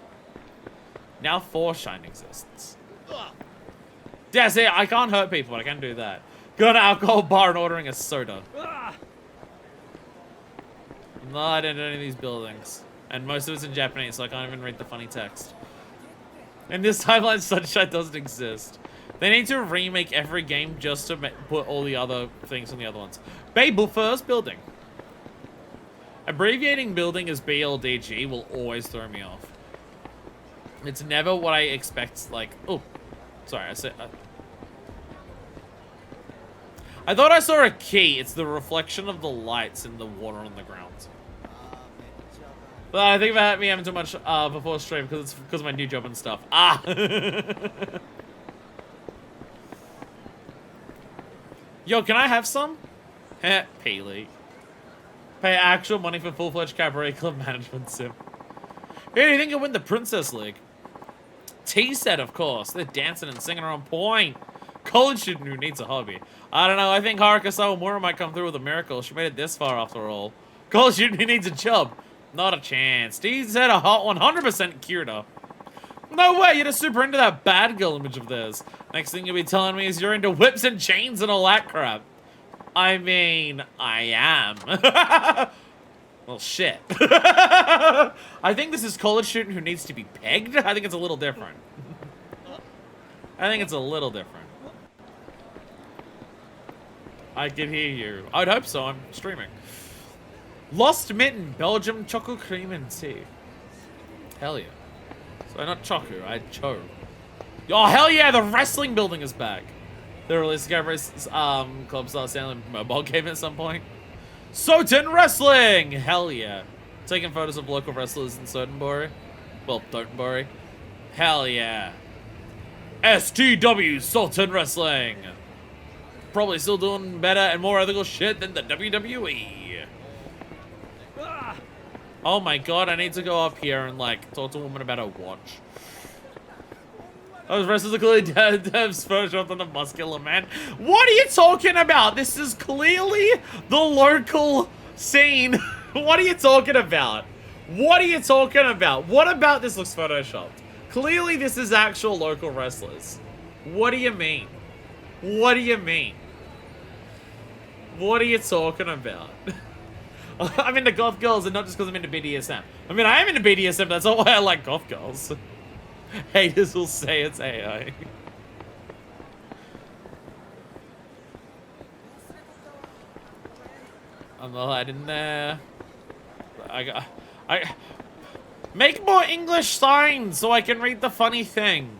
Now 4shine exists. Yeah, see, I can't hurt people, but I can do that. Go to an alcohol bar and ordering a soda. I'm not in any of these buildings. And most of it's in Japanese, so I can't even read the funny text. In this timeline, Sunshine doesn't exist. They need to remake every game just to put all the other things in the other ones. Babel first building. Abbreviating building as BLDG will always throw me off. It's never what I expect, like... Oh, sorry, I said... I thought I saw a key. It's the reflection of the lights in the water on the ground. But I think about me having too much before stream because it's because of my new job and stuff. Ah! Yo, can I have some? Heh, Peely. Pay actual money for full-fledged cabaret club management sim. Who do you think will win the Princess League? T-set, of course. They're dancing and singing are on point. College student who needs a hobby. I don't know. I think Haruka Sawamura might come through with a miracle. She made it this far after all. College student who needs a job. Not a chance. T-set a hot 100% cured her. No way. You're just super into that bad girl image of theirs. Next thing you'll be telling me is you're into whips and chains and all that crap. I mean, I am. Well, shit. I think this is college student who needs to be pegged. I think it's a little different. I think it's a little different. I can hear you. I'd hope so. I'm streaming. Lost Mitten, Belgium chocolate cream and tea. Hell yeah. So not choco, I cho. Oh hell yeah, the wrestling building is back. They released a club style sound mobile game at some point. Soten Wrestling! Hell yeah. Taking photos of local wrestlers in Sotenbury. Well, Dotenbury. Hell yeah. STW Soten Wrestling. Probably still doing better and more ethical shit than the WWE. Oh my god, I need to go up here and like talk to a woman about her watch. Those wrestlers are clearly devs photoshopped on the muscular man. What are you talking about? This is clearly the local scene. What are you talking about? What are you talking about? What about this looks photoshopped? Clearly this is actual local wrestlers. What do you mean? What do you mean? What are you talking about? I'm into goth girls and not just because I'm into BDSM. I mean, I am into BDSM, that's not why I like goth girls. Haters will say it's AI. I'm the light in there. I make more English signs so I can read the funny thing.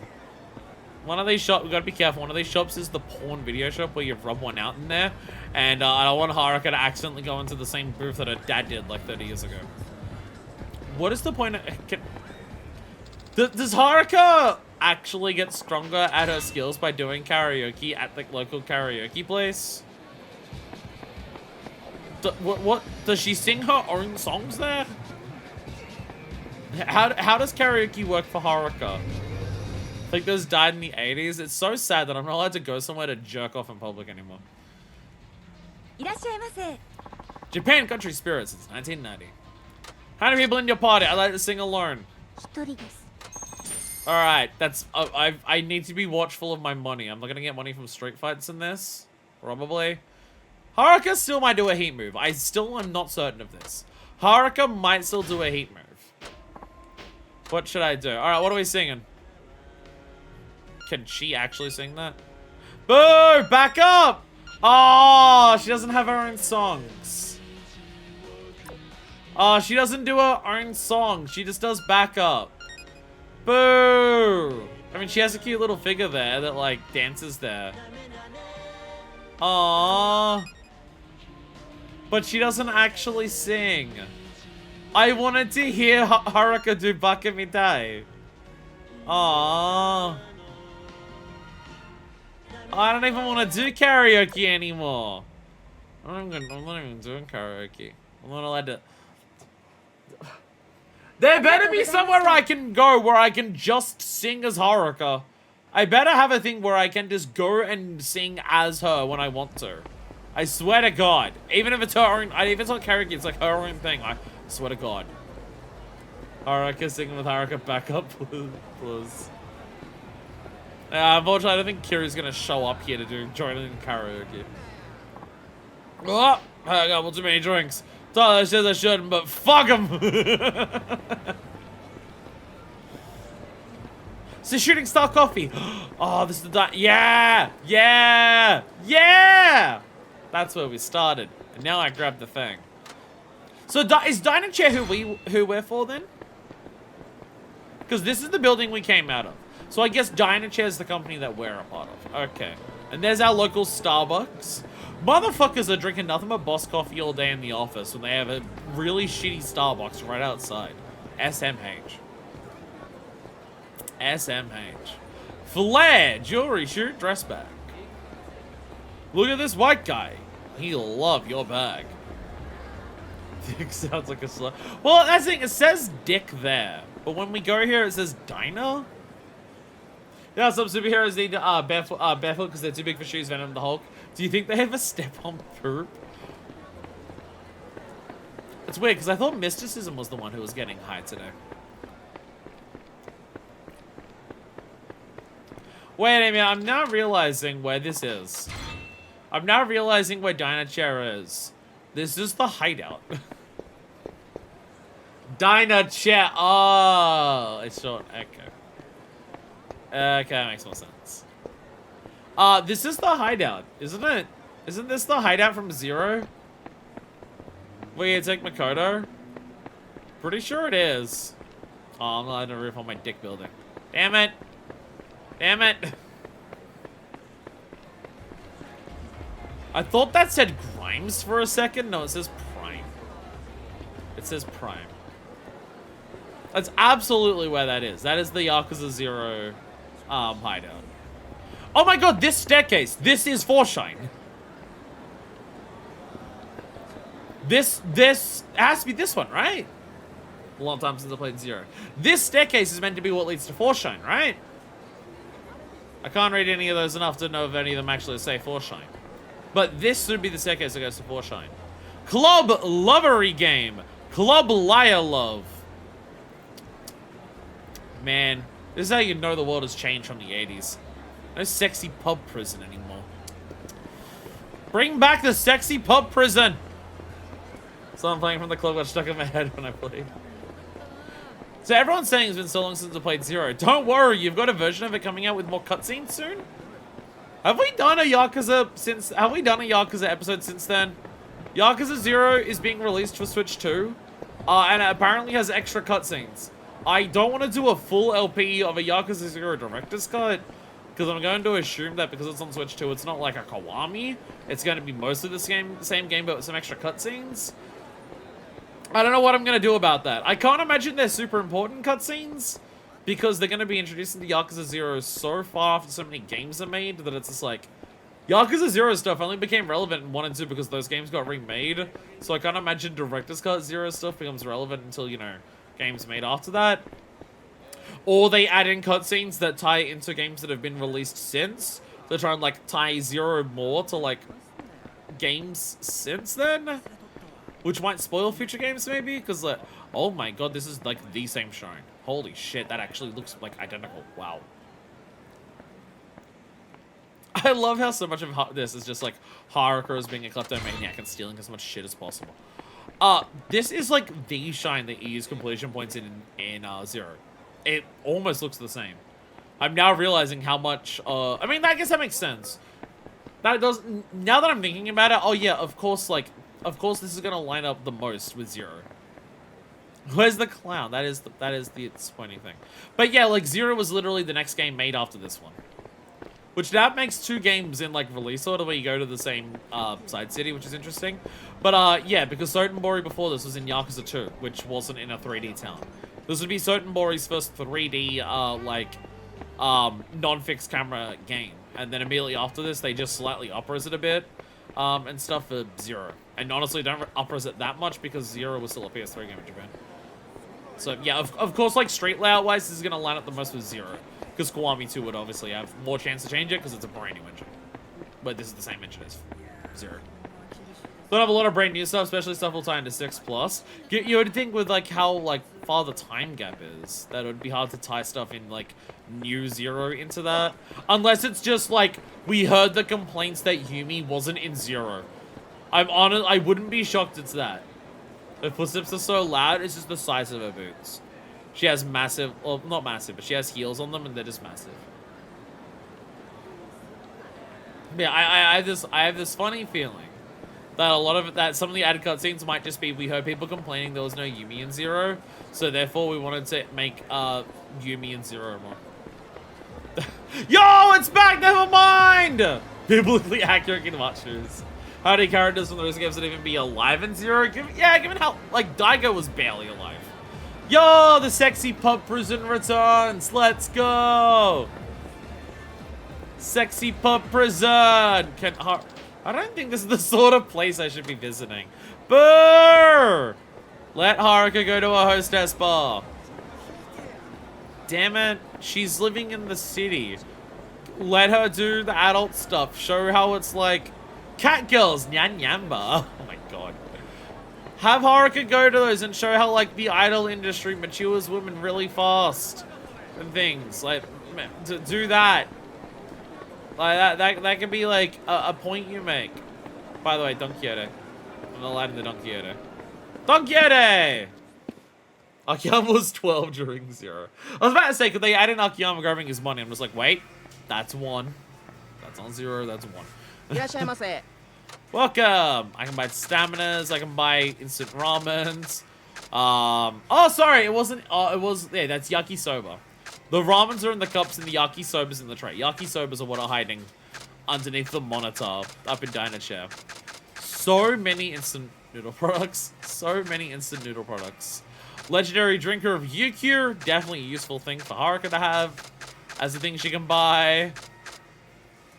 One of these shops, we gotta be careful. One of these shops is the porn video shop where you rub one out in there. And I don't want Haruka to accidentally go into the same booth that her dad did like 30 years ago. What is the point of... Does Haruka actually get stronger at her skills by doing karaoke at the local karaoke place? What does she sing her own songs there? How does karaoke work for Haruka? think those died in the 80s. It's so sad that I'm not allowed to go somewhere to jerk off in public anymore. Japan Country Spirit since 1990. How many people in your party? I like to sing alone. 一人です。 Alright, that's... I need to be watchful of my money. I'm not gonna get money from street fights in this. Probably. Haruka still might do a heat move. I still am not certain of this. Haruka might still do a heat move. What should I do? Alright, what are we singing? Can she actually sing that? Boo! Back up! Oh, she doesn't have her own songs. Oh, she doesn't do her own song. She just does backup. Boo! I mean, she has a cute little figure there that, like, dances there. Aww. But she doesn't actually sing. I wanted to hear Haruka do Baka Mitai. Aww. I don't even want to do karaoke anymore. I'm not even doing karaoke. I'm not allowed to... There better be somewhere I can go where I can just sing as Haruka. I better have a thing where I can just go and sing as her when I want to. I swear to God. Even if it's her own... If it's not karaoke, it's like her own thing. I swear to God. Haruka singing with Haruka backup, please. Unfortunately, I don't think Kiri's gonna show up here to join in karaoke. Oh, I got one too many drinks. Tyler says I shouldn't, but fuck him. It's the Shooting Star Coffee. Oh, this is the yeah, yeah, yeah. That's where we started, and now I grabbed the thing. So is Dynachair who we're for then? Because this is the building we came out of. So I guess Dynachair is the company that we're a part of. Okay. And there's our local Starbucks. Motherfuckers are drinking nothing but Boss coffee all day in the office when they have a really shitty Starbucks right outside. SMH. SMH. Flair, jewelry, shirt, dress bag. Look at this white guy. He'll love your bag. Dick sounds like a slut. Well, that's the thing. It says dick there. But when we go here, it says diner. Yeah, some superheroes need barefoot because they're too big for shoes. Venom the Hulk. Do you think they ever step on poop? It's weird because I thought Mysticism was the one who was getting high today. Wait a minute, I'm now realizing where this is. I'm now realizing where Dynachair is. This is the hideout. Dynachair. Oh, it's short. Okay. Okay, that makes more sense. This is the hideout, isn't it? Isn't this the hideout from Zero? Where you take Makoto? Pretty sure it is. Oh, I'm not allowed to roof on my dick building. Damn it. Damn it. I thought that said Grimes for a second. No, it says Prime. It says Prime. That's absolutely where that is. That is the Yakuza 0 hideout. Oh my god, this staircase. This is Foreshine. This has to be this one, right? A long time since I played 0. This staircase is meant to be what leads to Foreshine, right? I can't read any of those enough to know if any of them actually say Foreshine. But this should be the staircase that goes to Foreshine. Club Lovery Game. Club Liar Love. Man, this is how you know the world has changed from the 80s. No sexy pub prison anymore. Bring back the sexy pub prison! Someone playing from the club got stuck in my head when I played. So everyone's saying it's been so long since I played 0. Don't worry, you've got a version of it coming out with more cutscenes soon? Have we done a Yakuza episode since then? Yakuza 0 is being released for Switch 2. And it apparently has extra cutscenes. I don't want to do a full LP of a Yakuza 0 director's cut. Because I'm going to assume that because it's on Switch 2, it's not like a Kiwami. It's going to be mostly the same game, but with some extra cutscenes. I don't know what I'm going to do about that. I can't imagine they're super important cutscenes. Because they're going to be introducing the Yakuza 0 so far after so many games are made that it's just like... Yakuza 0 stuff only became relevant in 1 and 2 because those games got remade. So I can't imagine Director's Cut 0 stuff becomes relevant until, you know, games made after that. Or they add in cutscenes that tie into games that have been released since. They're trying to like tie Zero more to like games since then, which might spoil future games maybe, because like, oh my god, this is like the same shrine. Holy shit, that actually looks like identical. Wow. I love how so much of this is just like Haruka as being a kleptomaniac and stealing as much shit as possible. This is like the shrine that you use completion points in Zero. It almost looks the same. I'm now realizing how much, I mean, I guess that makes sense. That does, now that I'm thinking about it, oh yeah, of course this is gonna line up the most with Zero. Where's the clown? That is the disappointing thing. But yeah, like Zero was literally the next game made after this one. Which that makes 2 games in like release order where you go to the same side city, which is interesting. But yeah, because Sotenbori before this was in Yakuza 2, which wasn't in a 3D town. This would be Sotenbori's first 3D non-fixed camera game. And then immediately after this, they just slightly uppers it a bit and stuff for Zero. And honestly, don't uppers it that much because Zero was still a PS3 game in Japan. So yeah, of course, like street layout wise, this is gonna line up the most with Zero. Because Kiwami 2 would obviously have more chance to change it because it's a brand new engine. But this is the same engine as Zero. Don't have a lot of brand new stuff, especially stuff will tie into 6+. You would think with like how like far the time gap is, that it would be hard to tie stuff in like new Zero into that. Unless it's just like, we heard the complaints that Yumi wasn't in Zero. I'm honest, I wouldn't be shocked it's that. The footsteps are so loud, it's just the size of her boots. She has massive, well, not massive, but she has heels on them, and they're just massive. Yeah, I have this funny feeling that a lot of it, that some of the added cutscenes might just be, we heard people complaining there was no Yumi in Zero, so therefore we wanted to make Yumi in Zero more. Yo, it's back, never mind! Biblically accurate Ginmatsus. How many characters from those games would even be alive in Zero? Given how, like, Daigo was barely alive. Yo, the sexy pub prison returns. Let's go. Sexy pub prison. I don't think this is the sort of place I should be visiting. Brrr! Let Haruka go to a hostess bar. Damn it. She's living in the city. Let her do the adult stuff. Show how it's like cat girls. Nyan Yamba. Oh my god. Have Haruka go to those and show how, like, the idol industry matures women really fast. And things. Like, to do that. Like, that could be, like, a point you make. By the way, Don Quixote. I'm not allowed in the Don Quixote. Don Quixote! Akiyama was 12 during Zero. I was about to say, could they add in Akiyama grabbing his money? I'm just like, wait. That's 1. That's on 0, that's 1. Welcome! I can buy staminas, I can buy instant ramens. Oh, sorry, it wasn't, yeah, that's yakisoba. The ramens are in the cups and the yakisoba's in the tray. Yakisobas are what are hiding underneath the monitor up in Diner Chair. So many instant noodle products. So many instant noodle products. Legendary Drinker of Yukio, definitely a useful thing for Haruka to have as a thing she can buy.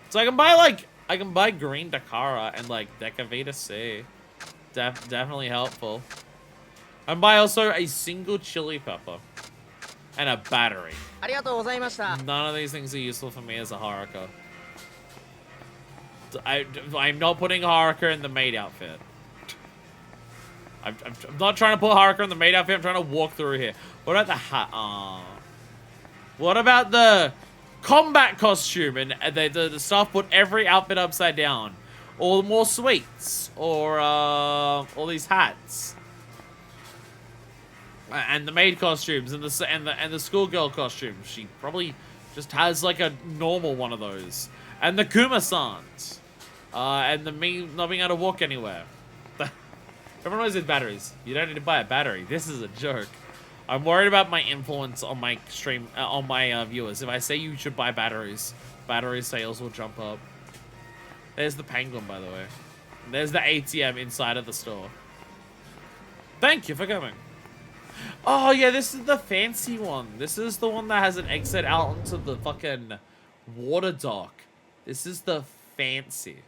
So I can buy, like, I can buy green Dakara and like Decavita C. Definitely helpful. And buy also a single chili pepper and a battery. None of these things are useful for me as a Haruka. I'm not putting Haruka in the maid outfit. I'm not trying to put Haruka in the maid outfit. I'm trying to walk through here. What about the hat? What about the combat costume and the stuff put every outfit upside down, or more sweets, or all these hats, and the maid costumes and the schoolgirl costumes. She probably just has like a normal one of those, and the Kuma-sans, and the me not being able to walk anywhere. Everyone knows with batteries. You don't need to buy a battery. This is a joke. I'm worried about my influence on my stream, on my viewers. If I say you should buy batteries, battery sales will jump up. There's the penguin, by the way. There's the ATM inside of the store. Thank you for coming. Oh, yeah, this is the fancy one. This is the one that has an exit out onto the fucking water dock. This is the fancy.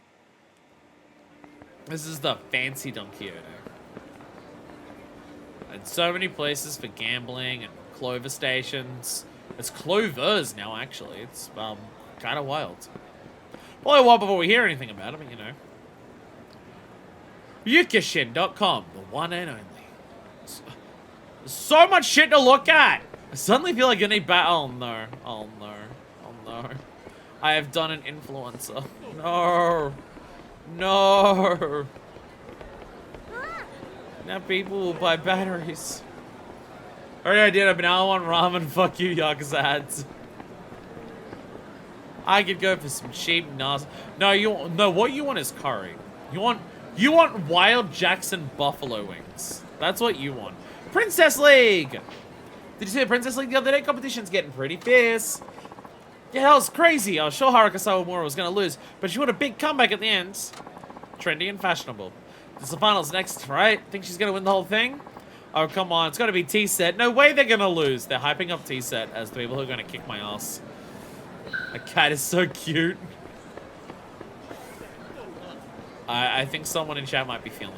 This is the fancy Don Quixote. And so many places for gambling and clover stations. It's Clovers now, actually. It's kind of wild. Probably a while before we hear anything about it, but you know. Yukishin.com, the one and only. So much shit to look at! I suddenly feel like I need oh no. Oh no. Oh no. I have done an influencer. No. No. Now people will buy batteries. Already I did it, but now I want ramen. Fuck you, Yakuza ads. I could go for some cheap nas. No, what you want is curry. You want Wild Jackson buffalo wings. That's what you want. Princess League! Did you see the Princess League the other day? Competition's getting pretty fierce. Yeah, that was crazy. I was sure Haruka Sawamura was gonna lose, but she had a big comeback at the end. Trendy and fashionable. It's the finals next, right? Think she's gonna win the whole thing? Oh, come on. It's gotta be T-Set. No way they're gonna lose. They're hyping up T-Set as the people who are gonna kick my ass. The cat is so cute. I think someone in chat might be feeling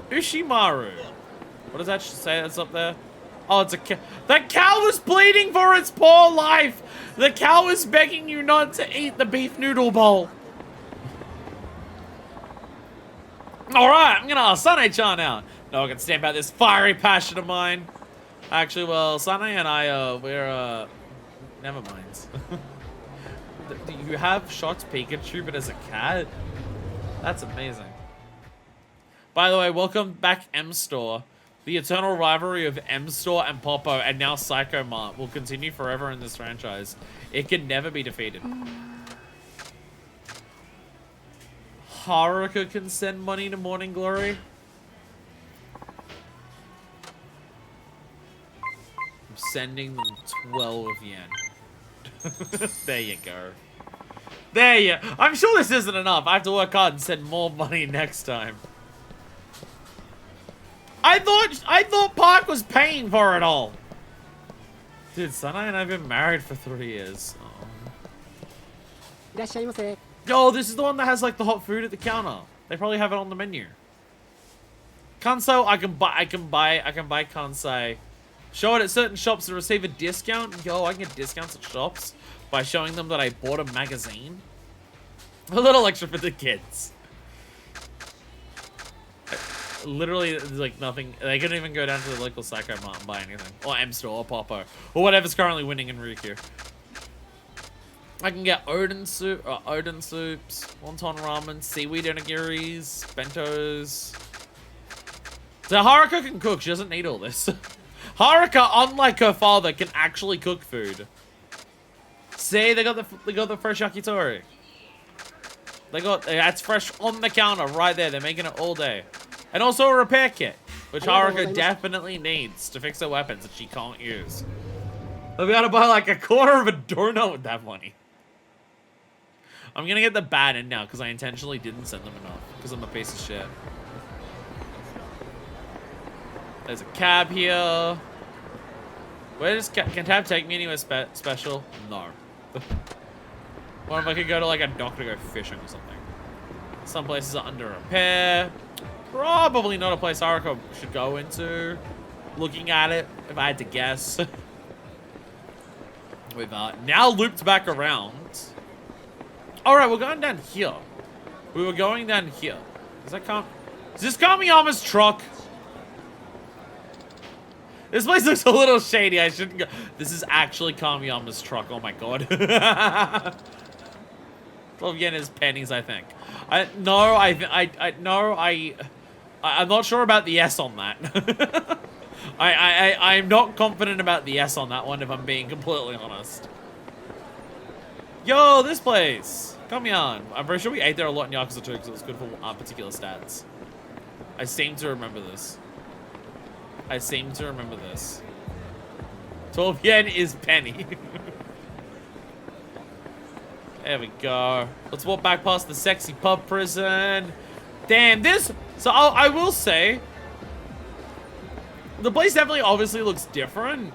it. Ushimaru. What does that say that's up there? Oh, it's a cow. The cow was bleeding for its poor life. The cow is begging you not to eat the beef noodle bowl. Alright, I'm gonna ask Sane-chan out. No one can stand by this fiery passion of mine. Actually, well, Sane and I, we're, never mind. Do you have shots Pikachu but as a cat? That's amazing. By the way, welcome back M-Store. The eternal rivalry of M-Store and Popo and now Psycho Mart will continue forever in this franchise. It can never be defeated. Haruka can send money to Morning Glory. I'm sending them 12 yen. There you go. There you. I'm sure this isn't enough. I have to work hard and send more money next time. I thought Park was paying for it all. Dude, Sanai and I have been married for 3 years. Oh. Yo, this is the one that has like the hot food at the counter. They probably have it on the menu. Kansai, I can buy Kansai. Show it at certain shops to receive a discount. Yo, I can get discounts at shops by showing them that I bought a magazine. A little extra for the kids. Literally, there's like nothing. They couldn't even go down to the local Psycho Mart and buy anything. Or M-Store or Popo. Or whatever's currently winning in Ryukyu. I can get Odin soups, wonton ramen, seaweed onigiris, bentos. So Haruka can cook. She doesn't need all this. Haruka, unlike her father, can actually cook food. See, they got the fresh yakitori. That's fresh on the counter right there. They're making it all day. And also a repair kit, which Haruka definitely needs to fix her weapons that she can't use. They'll be able to buy like a quarter of a donut with that money. I'm gonna get the bad end now because I intentionally didn't send them enough because I'm a piece of shit. There's a cab here. Where does can Tab take me anywhere special? No. What if I could go to like a dock to go fishing or something? Some places are under repair. Probably not a place Haruka should go into. Looking at it, if I had to guess. We've now looped back around. Alright, we're going down here. We were going down here. Is this Kamiyama's truck? This place looks a little shady. I shouldn't go. This is actually Kamiyama's truck. Oh my god. 12 yen is pennies, I think. I'm not sure about the S on that. I'm not confident about the S on that one, if I'm being completely honest. Yo, this place. Kamiyan. I'm pretty sure we ate there a lot in Yakuza 2 because it was good for particular stats. I seem to remember this. 12 yen is penny. There we go. Let's walk back past the sexy pub prison. Damn, this... So, I will say... The place definitely obviously looks different.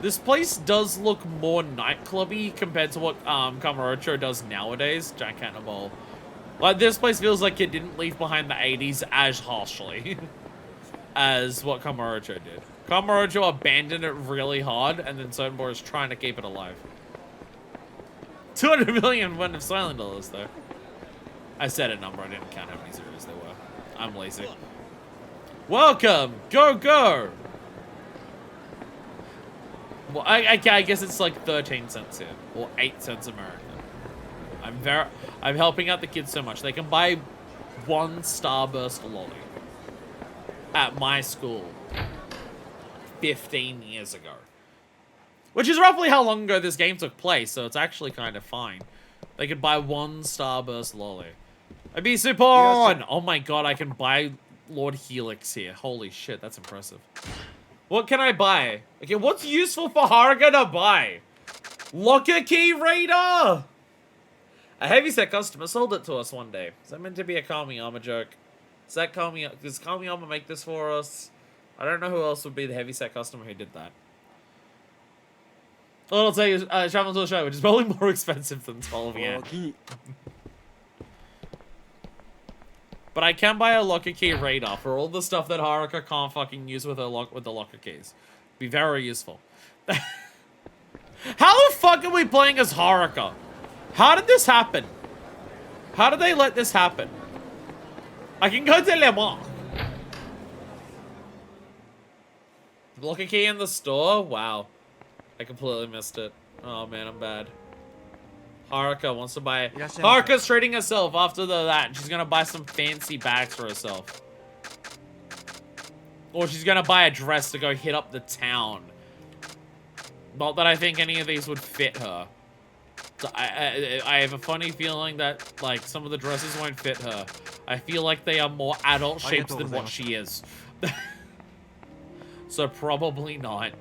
This place does look more nightclubby compared to what Kamurocho does nowadays. Giant Cannonball. Like, this place feels like it didn't leave behind the 80s as harshly as what Kamurocho did. Kamurocho abandoned it really hard, and then Sotenbor is trying to keep it alive. 200 million went of silent dollars, though. I said a number, I didn't count how many zeros there were. I'm lazy. Welcome! Go, go! Well, I guess it's like 13 cents here, or 8 cents American. I'm helping out the kids so much. They can buy 1 Starburst lolly at my school 15 years ago. Which is roughly how long ago this game took place, so it's actually kind of fine. They could buy 1 Starburst lolly. I'd be super on! Oh my god, I can buy Lord Helix here. Holy shit, that's impressive. What can I buy? Okay, what's useful for Haruka to buy? Locker key raider! A heavyset customer sold it to us one day. Is that meant to be a Kamiyama joke? Does Kamiyama make this for us? I don't know who else would be the heavyset customer who did that. All I'll tell you is travel to the show, which is probably more expensive than 12 yen. But I can buy a locker key radar for all the stuff that Haruka can't fucking use with the locker keys. Be very useful. How the fuck are we playing as Haruka? How did this happen? How did they let this happen? I can go to Le Mans. Locker key in the store? Wow. I completely missed it. Oh man, I'm bad. Haruka wants to buy... Haruka's treating herself after that. She's gonna buy some fancy bags for herself. Or she's gonna buy a dress to go hit up the town. Not that I think any of these would fit her. So I have a funny feeling that, like, some of the dresses won't fit her. I feel like they are more adult shapes than what she is. So probably not.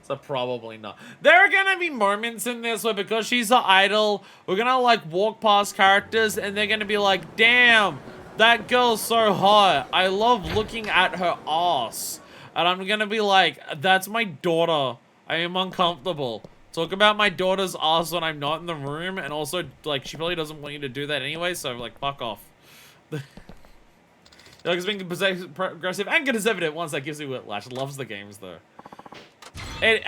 So probably not. There are gonna be moments in this where, because she's an idol, we're gonna like walk past characters and they're gonna be like, damn, that girl's so hot. I love looking at her ass. And I'm gonna be like, that's my daughter. I am uncomfortable. Talk about my daughter's ass when I'm not in the room, and also, like, she probably doesn't want you to do that anyway, so, like, fuck off. It's being progressive and conservative once that gives you whiplash. Loves the games, though. It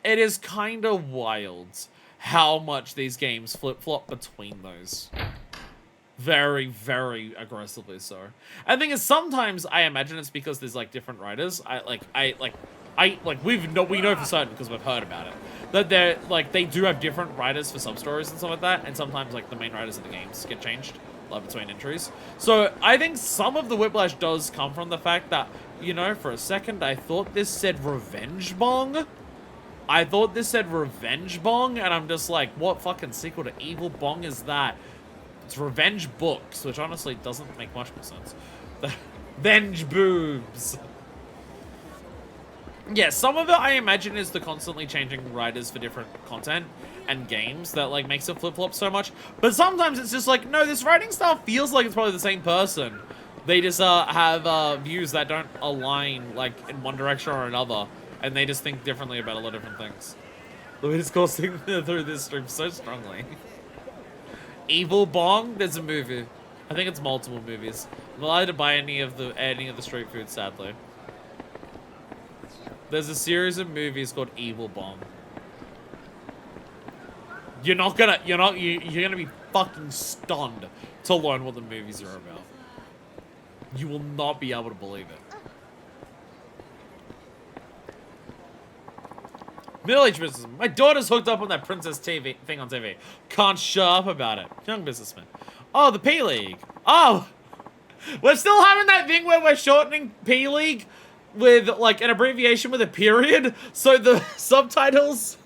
is kind of wild how much these games flip-flop between those. Very, very aggressively so. I think is sometimes I imagine it's because there's like different writers. We know for certain because we've heard about it that they're like they do have different writers for sub stories and stuff like that, and sometimes like the main writers of the games get changed like between entries. So I think some of the whiplash does come from the fact that, you know, for a second I thought this said Revenge Bong. I thought this said Revenge Bong, and I'm just like, what fucking sequel to Evil Bong is that? It's Revenge Books, which honestly doesn't make much more sense. Venge Boobs. Yeah, some of it I imagine is the constantly changing writers for different content and games that like makes it flip-flop so much. But sometimes it's just like, no, this writing style feels like it's probably the same person. They just have views that don't align like in one direction or another, and they just think differently about a lot of different things. Louis is coursing through this stream so strongly. Evil Bong? There's a movie. I think it's multiple movies. I'm not allowed to buy any of the street food, sadly. There's a series of movies called Evil Bong. You're gonna be fucking stunned to learn what the movies are about. You will not be able to believe it. Middle-aged businessman. My daughter's hooked up on that Princess TV thing on TV. Can't shut up about it. Young businessman. Oh, the P-League. Oh! We're still having that thing where we're shortening P-League with, like, an abbreviation with a period. So the subtitles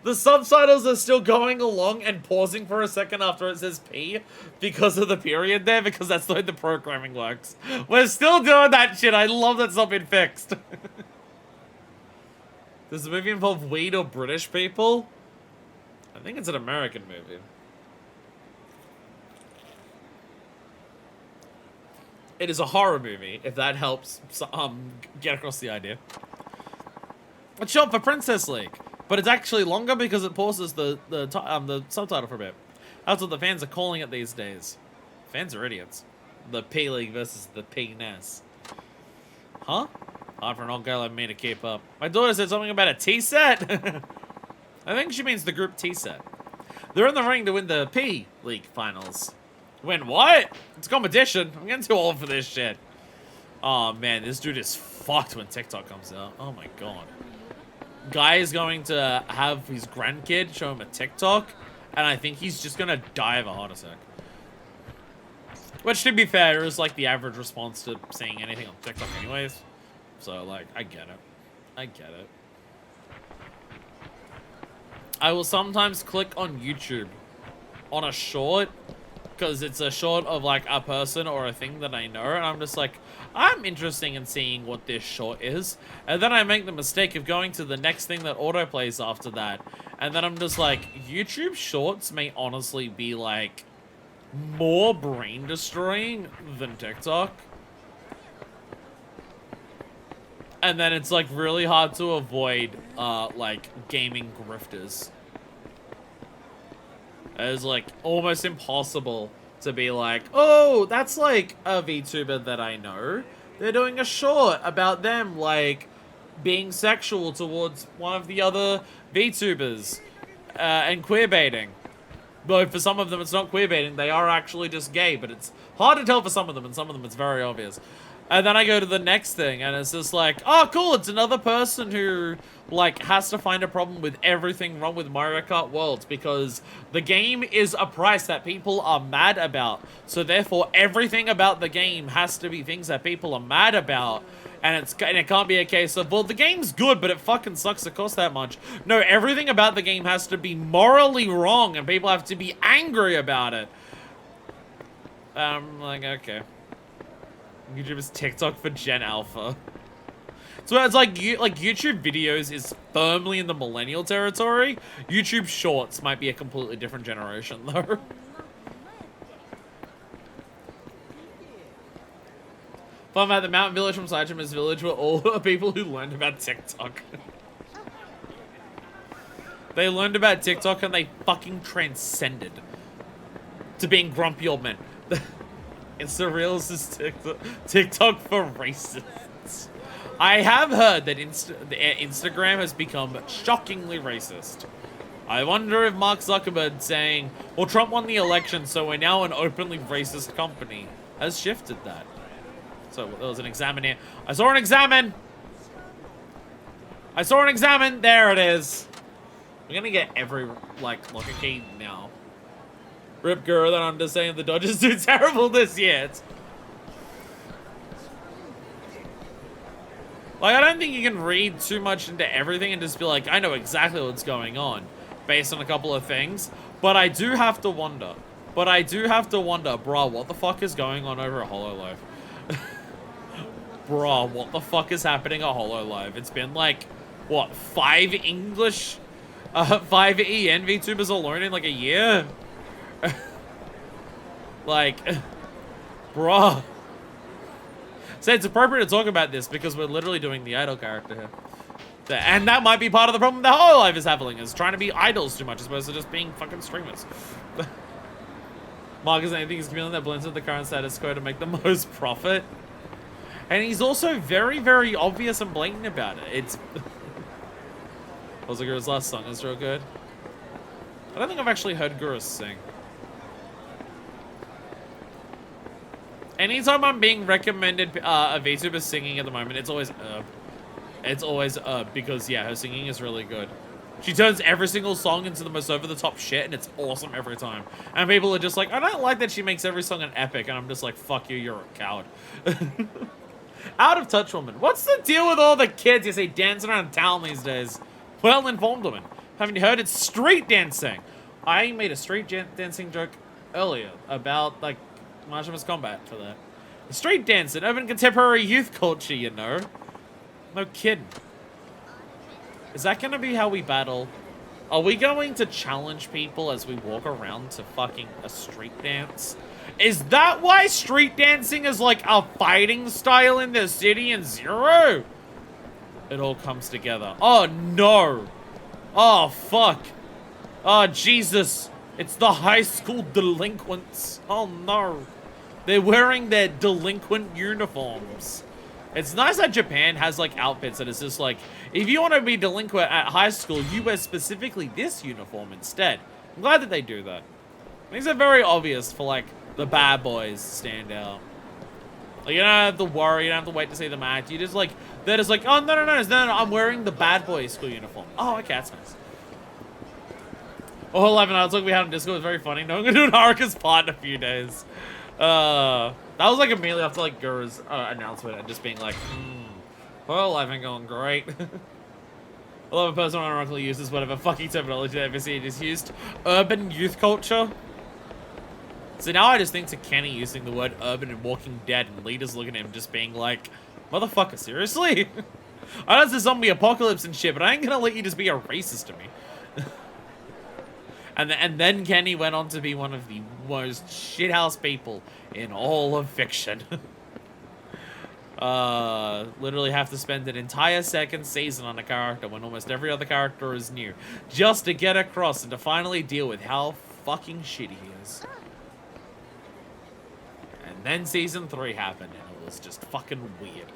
are still going along and pausing for a second after it says P because of the period there, because that's the way the programming works. We're still doing that shit. I love that's not been fixed. Does the movie involve weed or British people? I think it's an American movie. It is a horror movie, if that helps get across the idea. It's short for Princess League, but it's actually longer because it pauses the subtitle for a bit. That's what the fans are calling it these days. Fans are idiots. The P-League versus the P-Ness. Huh? Hard for an old girl like me to keep up. My daughter said something about a tea set. I think she means the group tea set. They're in the ring to win the P League finals. Win what? It's competition. I'm getting too old for this shit. Oh man, this dude is fucked when TikTok comes out. Oh my god. Guy is going to have his grandkid show him a TikTok, and I think he's just gonna die of a heart attack. Which, to be fair, is like the average response to seeing anything on TikTok anyways. So, like, I get it. I get it. I will sometimes click on YouTube on a short, because it's a short of, like, a person or a thing that I know, and I'm just like, I'm interested in seeing what this short is, and then I make the mistake of going to the next thing that autoplays after that, and then I'm just like, YouTube shorts may honestly be, like, more brain-destroying than TikTok. And then it's, like, really hard to avoid, like, gaming grifters. It's, like, almost impossible to be like, oh, that's, like, a VTuber that I know. They're doing a short about them, like, being sexual towards one of the other VTubers, and queerbaiting. Though for some of them it's not queerbaiting, they are actually just gay, but it's hard to tell for some of them, and some of them it's very obvious. And then I go to the next thing, and it's just like, oh, cool, it's another person who, like, has to find a problem with everything wrong with Mario Kart Worlds, because the game is a price that people are mad about. So therefore, everything about the game has to be things that people are mad about. And it can't be a case of, well, the game's good, but it fucking sucks it costs that much. No, everything about the game has to be morally wrong, and people have to be angry about it. Like, okay. YouTube's TikTok for Gen Alpha. So it's like, YouTube videos is firmly in the millennial territory. YouTube Shorts might be a completely different generation, though. Fun fact, the mountain village from Saijima's village were all people who learned about TikTok. They learned about TikTok and they fucking transcended to being grumpy old men. It's the realist TikTok for racists. I have heard that Instagram has become shockingly racist. I wonder if Mark Zuckerberg saying, well, Trump won the election, so we're now an openly racist company, has shifted that. So there was an examine here. I saw an examine! I saw an examine! There it is! We're gonna get every, like, locker key now. Rip Guru, that I'm just saying the Dodgers do terrible this year. Like, I don't think you can read too much into everything and just be like, I know exactly what's going on based on a couple of things. But I do have to wonder. Bruh, what the fuck is going on over at HoloLive? Bruh, what the fuck is happening at HoloLive? It's been like, what, 5 EN VTubers alone in like a year? Like, bruh. So it's appropriate to talk about this because we're literally doing the idol character here. And that might be part of the problem that HoloLive is having, is trying to be idols too much as opposed to just being fucking streamers. Mark is anything he's chameleon that blends with the current status quo to make the most profit. And he's also very, very obvious and blatant about it. It's... Guru's last song is real good. I don't think I've actually heard Guru sing. Anytime I'm being recommended a VTuber singing at the moment, it's always Herb. It's always Herb because, yeah, her singing is really good. She turns every single song into the most over-the-top shit, and it's awesome every time. And people are just like, I don't like that she makes every song an epic, and I'm just like, fuck you, you're a coward. Out of touch woman. What's the deal with all the kids you see dancing around town these days? Well-informed woman. Haven't you heard? It's street dancing. I made a street dancing joke earlier about, like, Marsha's combat for that. Street dancing, urban contemporary youth culture, you know. No kidding. Is that gonna be how we battle? Are we going to challenge people as we walk around to fucking a street dance? Is that why street dancing is like a fighting style in the city in Zero? It all comes together. Oh no. Oh fuck. Oh Jesus. It's the high school delinquents. Oh no. They're wearing their delinquent uniforms. It's nice that Japan has, like, outfits that is just like, if you want to be delinquent at high school, you wear specifically this uniform instead. I'm glad that they do that. Makes it very obvious for, like, the bad boys to stand out. Like, you don't have to worry, you don't have to wait to see them act. You just, like, they're just like, oh, no, I'm wearing the bad boy school uniform. Oh, okay, that's nice. Oh, 11 hours, look, we had on Discord, it was very funny. No, I'm gonna do Haruka's part in a few days. That was like immediately after like Guru's announcement and just being like, well, I've been going great. I love a person ironically uses whatever fucking terminology they ever see it is used. Urban youth culture. So now I just think to Kenny using the word urban and Walking Dead and leaders looking at him just being like, motherfucker, seriously? I know it's a zombie apocalypse and shit, but I ain't gonna let you just be a racist to me. And then Kenny went on to be one of the most shithouse people in all of fiction. Literally have to spend an entire second season on a character when almost every other character is new, just to get across and to finally deal with how fucking shitty he is. And then season 3 happened, and it was just fucking weird.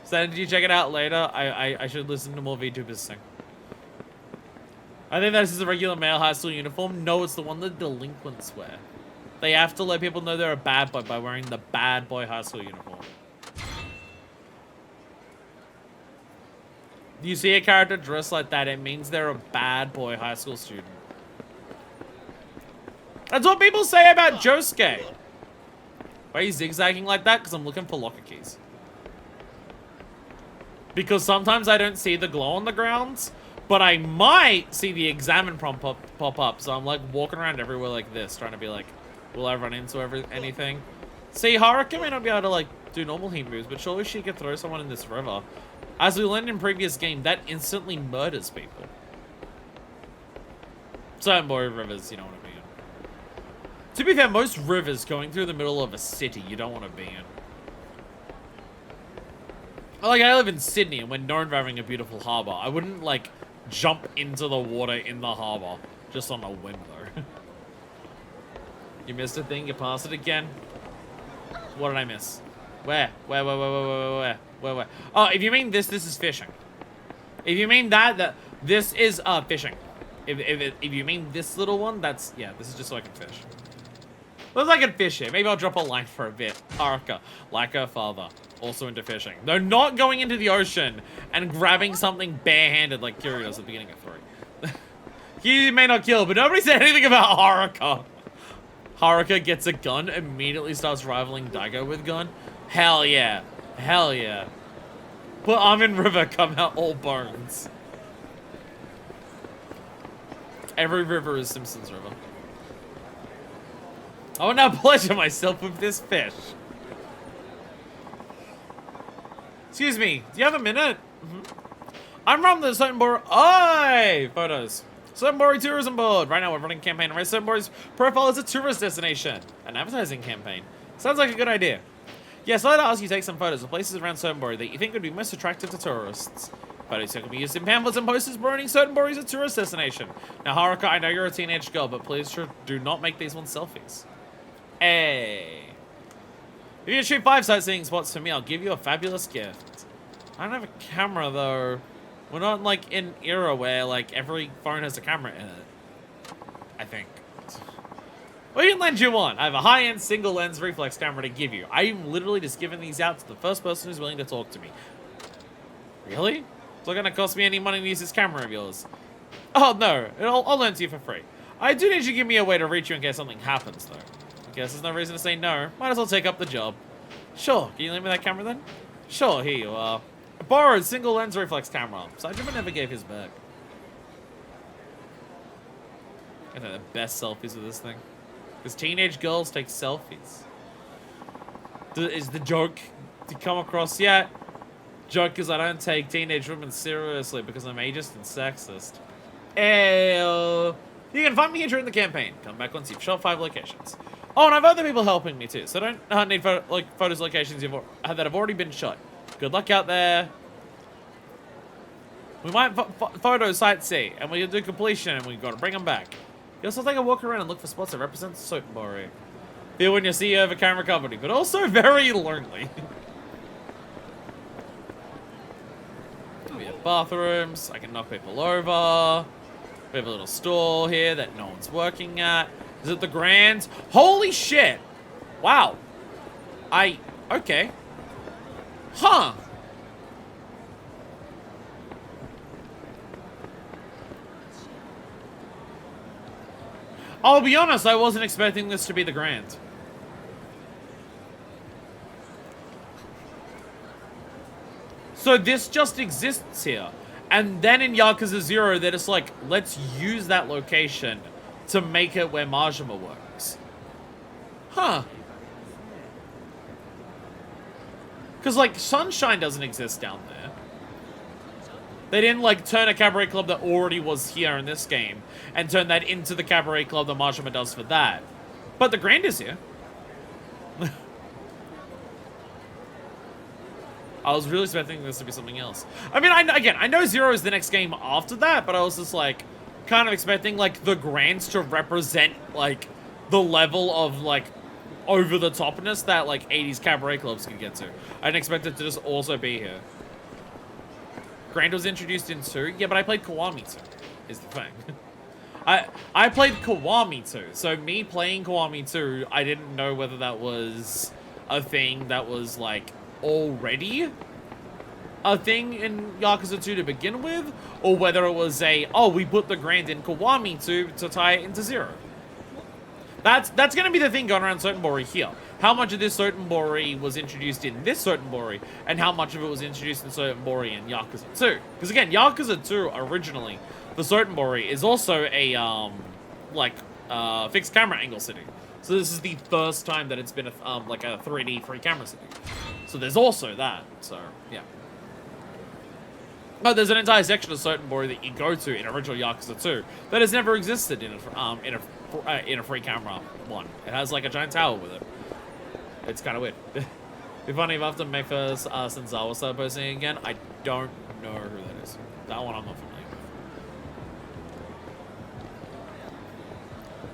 So did you check it out later? I should listen to more VTubers sing. I think this is a regular male high school uniform. No, it's the one the delinquents wear. They have to let people know they're a bad boy by wearing the bad boy high school uniform. You see a character dressed like that, it means they're a bad boy high school student. That's what people say about Josuke. Why are you zigzagging like that? Because I'm looking for locker keys. Because sometimes I don't see the glow on the grounds, but I might see the examine prompt pop up. So I'm like walking around everywhere like this, trying to be like, will I run into anything? See, Haruka may not be able to like do normal heat moves, but surely she could throw someone in this river. As we learned in previous game, that instantly murders people. Certain boy rivers, you don't want to be in. To be fair, most rivers going through the middle of a city, you don't want to be in. Like, I live in Sydney, and we're known for having a beautiful harbor. I wouldn't, like, jump into the water in the harbor just on a whim, though. You missed a thing? You passed it again? What did I miss? Where? Where? Oh, if you mean this is fishing. If you mean that this is, fishing. If you mean this little one, that's, yeah, this is just so I can fish. Looks like I can fish here. Maybe I'll drop a line for a bit. Haruka, like her father, also into fishing. Though not going into the ocean and grabbing something barehanded like Kiryu does at the beginning of 3. He may not kill, but nobody said anything about Haruka. Haruka gets a gun, immediately starts rivaling Daigo with gun. Hell yeah. Hell yeah. Put Armin River, come out all bones. Every river is Simpsons River. I will now pleasure myself with this fish. Excuse me, do you have a minute? I'm from the Sotenbori. Oi! Photos. Sotenbori Tourism Board. Right now we're running a campaign to raise Sotenbori's profile as a tourist destination. An advertising campaign. Sounds like a good idea. Yes, I'd like to ask you to take some photos of places around Sotenbori that you think would be most attractive to tourists. Photos can be used in pamphlets and posters promoting Sotenbori as a tourist destination. Now, Haruka, I know you're a teenage girl, but please do not make these ones selfies. Hey. If you shoot 5 sightseeing spots for me, I'll give you a fabulous gift. I don't have a camera, though. We're not, like, in an era where, like, every phone has a camera in it. I think. We can lend you one. I have a high-end single-lens reflex camera to give you. I'm literally just giving these out to the first person who's willing to talk to me. Really? It's not going to cost me any money to use this camera of yours. Oh, no. I'll lend to you for free. I do need you to give me a way to reach you in case something happens, though. I guess there's no reason to say no. Might as well take up the job. Sure. Can you lend me that camera, then? Sure, here you are. A borrowed single-lens reflex camera. Sajima never gave his back. I think the best selfies with this thing. Because teenage girls take selfies. Is the joke to come across yet? Joke is I don't take teenage women seriously because I'm ageist and sexist. Ew. You can find me here during the campaign. Come back once you've shot 5 locations. Oh, and I've other people helping me too, so don't need photos locations that have already been shot. Good luck out there. We might photo sightsee, and we can do completion, and we got to bring them back. You also take a walk around and look for spots that represent Sotenbori. Feel when you see over camera company, but also very lonely. We have bathrooms. I can knock people over. We have a little store here that no one's working at. Is it the Grand? Holy shit! Wow. Okay. Huh. I'll be honest, I wasn't expecting this to be the Grand. So this just exists here. And then in Yakuza 0, they're just like, let's use that location to make it where Majima works. Huh. Because, like, Sunshine doesn't exist down there. They didn't, like, turn a cabaret club that already was here in this game and turn that into the cabaret club that Majima does for that. But the Grand is here. I was really expecting this to be something else. I mean, I know Zero is the next game after that, but I was just, like, kind of expecting, like, the Grands to represent, like, the level of, like, over-the-topness that, like, 80s cabaret clubs can get to. I didn't expect it to just also be here. Grand was introduced in 2? Yeah, but I played Kiwami 2, is the thing. I played Kiwami 2, so me playing Kiwami 2, I didn't know whether that was a thing that was, like, already a thing in Yakuza 2 to begin with, or whether it was a, oh, we put the Grand in Kiwami 2 to tie it into 0. That's going to be the thing going around Sotenbori here. How much of this Sotenbori was introduced in this Sotenbori, and how much of it was introduced in Sotenbori in Yakuza 2. Because again, Yakuza 2 originally, the Sotenbori is also a, fixed camera angle city. So this is the first time that it's been like a 3D free camera city. So there's also that, so, yeah. But there's an entire section of Sotenbori that you go to in original Yakuza 2 that has never existed in a free camera one. It has like a giant tower with it. It's kind of weird. Be funny if after Mefa Senzawa started posting again. I don't know who that is. That one I'm not familiar with.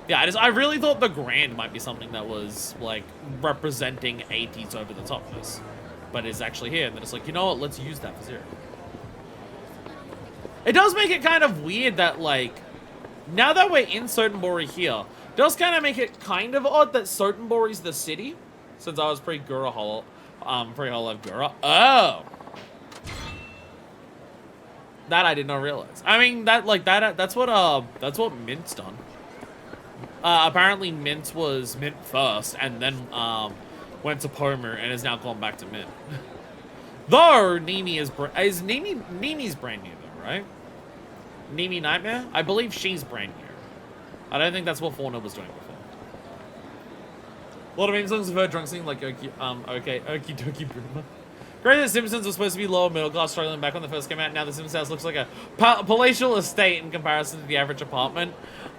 Yeah, I really thought the Grand might be something that was like representing 80s over the topness, but it's actually here. And then it's like, you know what? Let's use that for 0. It does make it kind of weird that, like, now that we're in Sotenbori here, it does kind of make it kind of odd that Sotenbori's the city, since I was pre-Gura Hololive Gura. Oh! That I did not realize. I mean, that's what Mint's done. Apparently Mint was Mint first, and then, went to Pomu, and has now gone back to Mint. Though, Nimi's brand new, though, right? Nimi Nightmare? I believe she's brand new. I don't think that's what Fauna was doing before. A lot of meme songs have heard drunk singing like Okie Dokie Boomer. Great that Simpsons was supposed to be lower middle class, struggling back when the first came out. Now the Simpsons house looks like a palatial estate in comparison to the average apartment.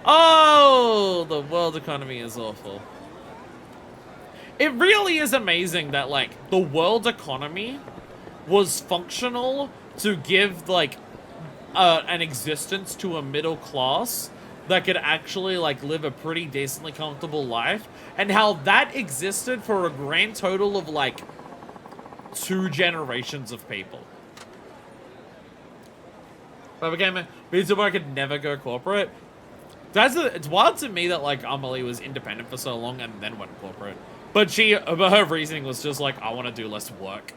Oh, the world economy is awful. It really is amazing that, like, the world economy was functional to give, like, an existence to a middle class that could actually, like, live a pretty decently comfortable life, and how that existed for a grand total of, like, 2 generations of people. But again, VTuber could never go corporate. It's wild to me that, like, Amelie was independent for so long and then went corporate. But her reasoning was just like, I want to do less work.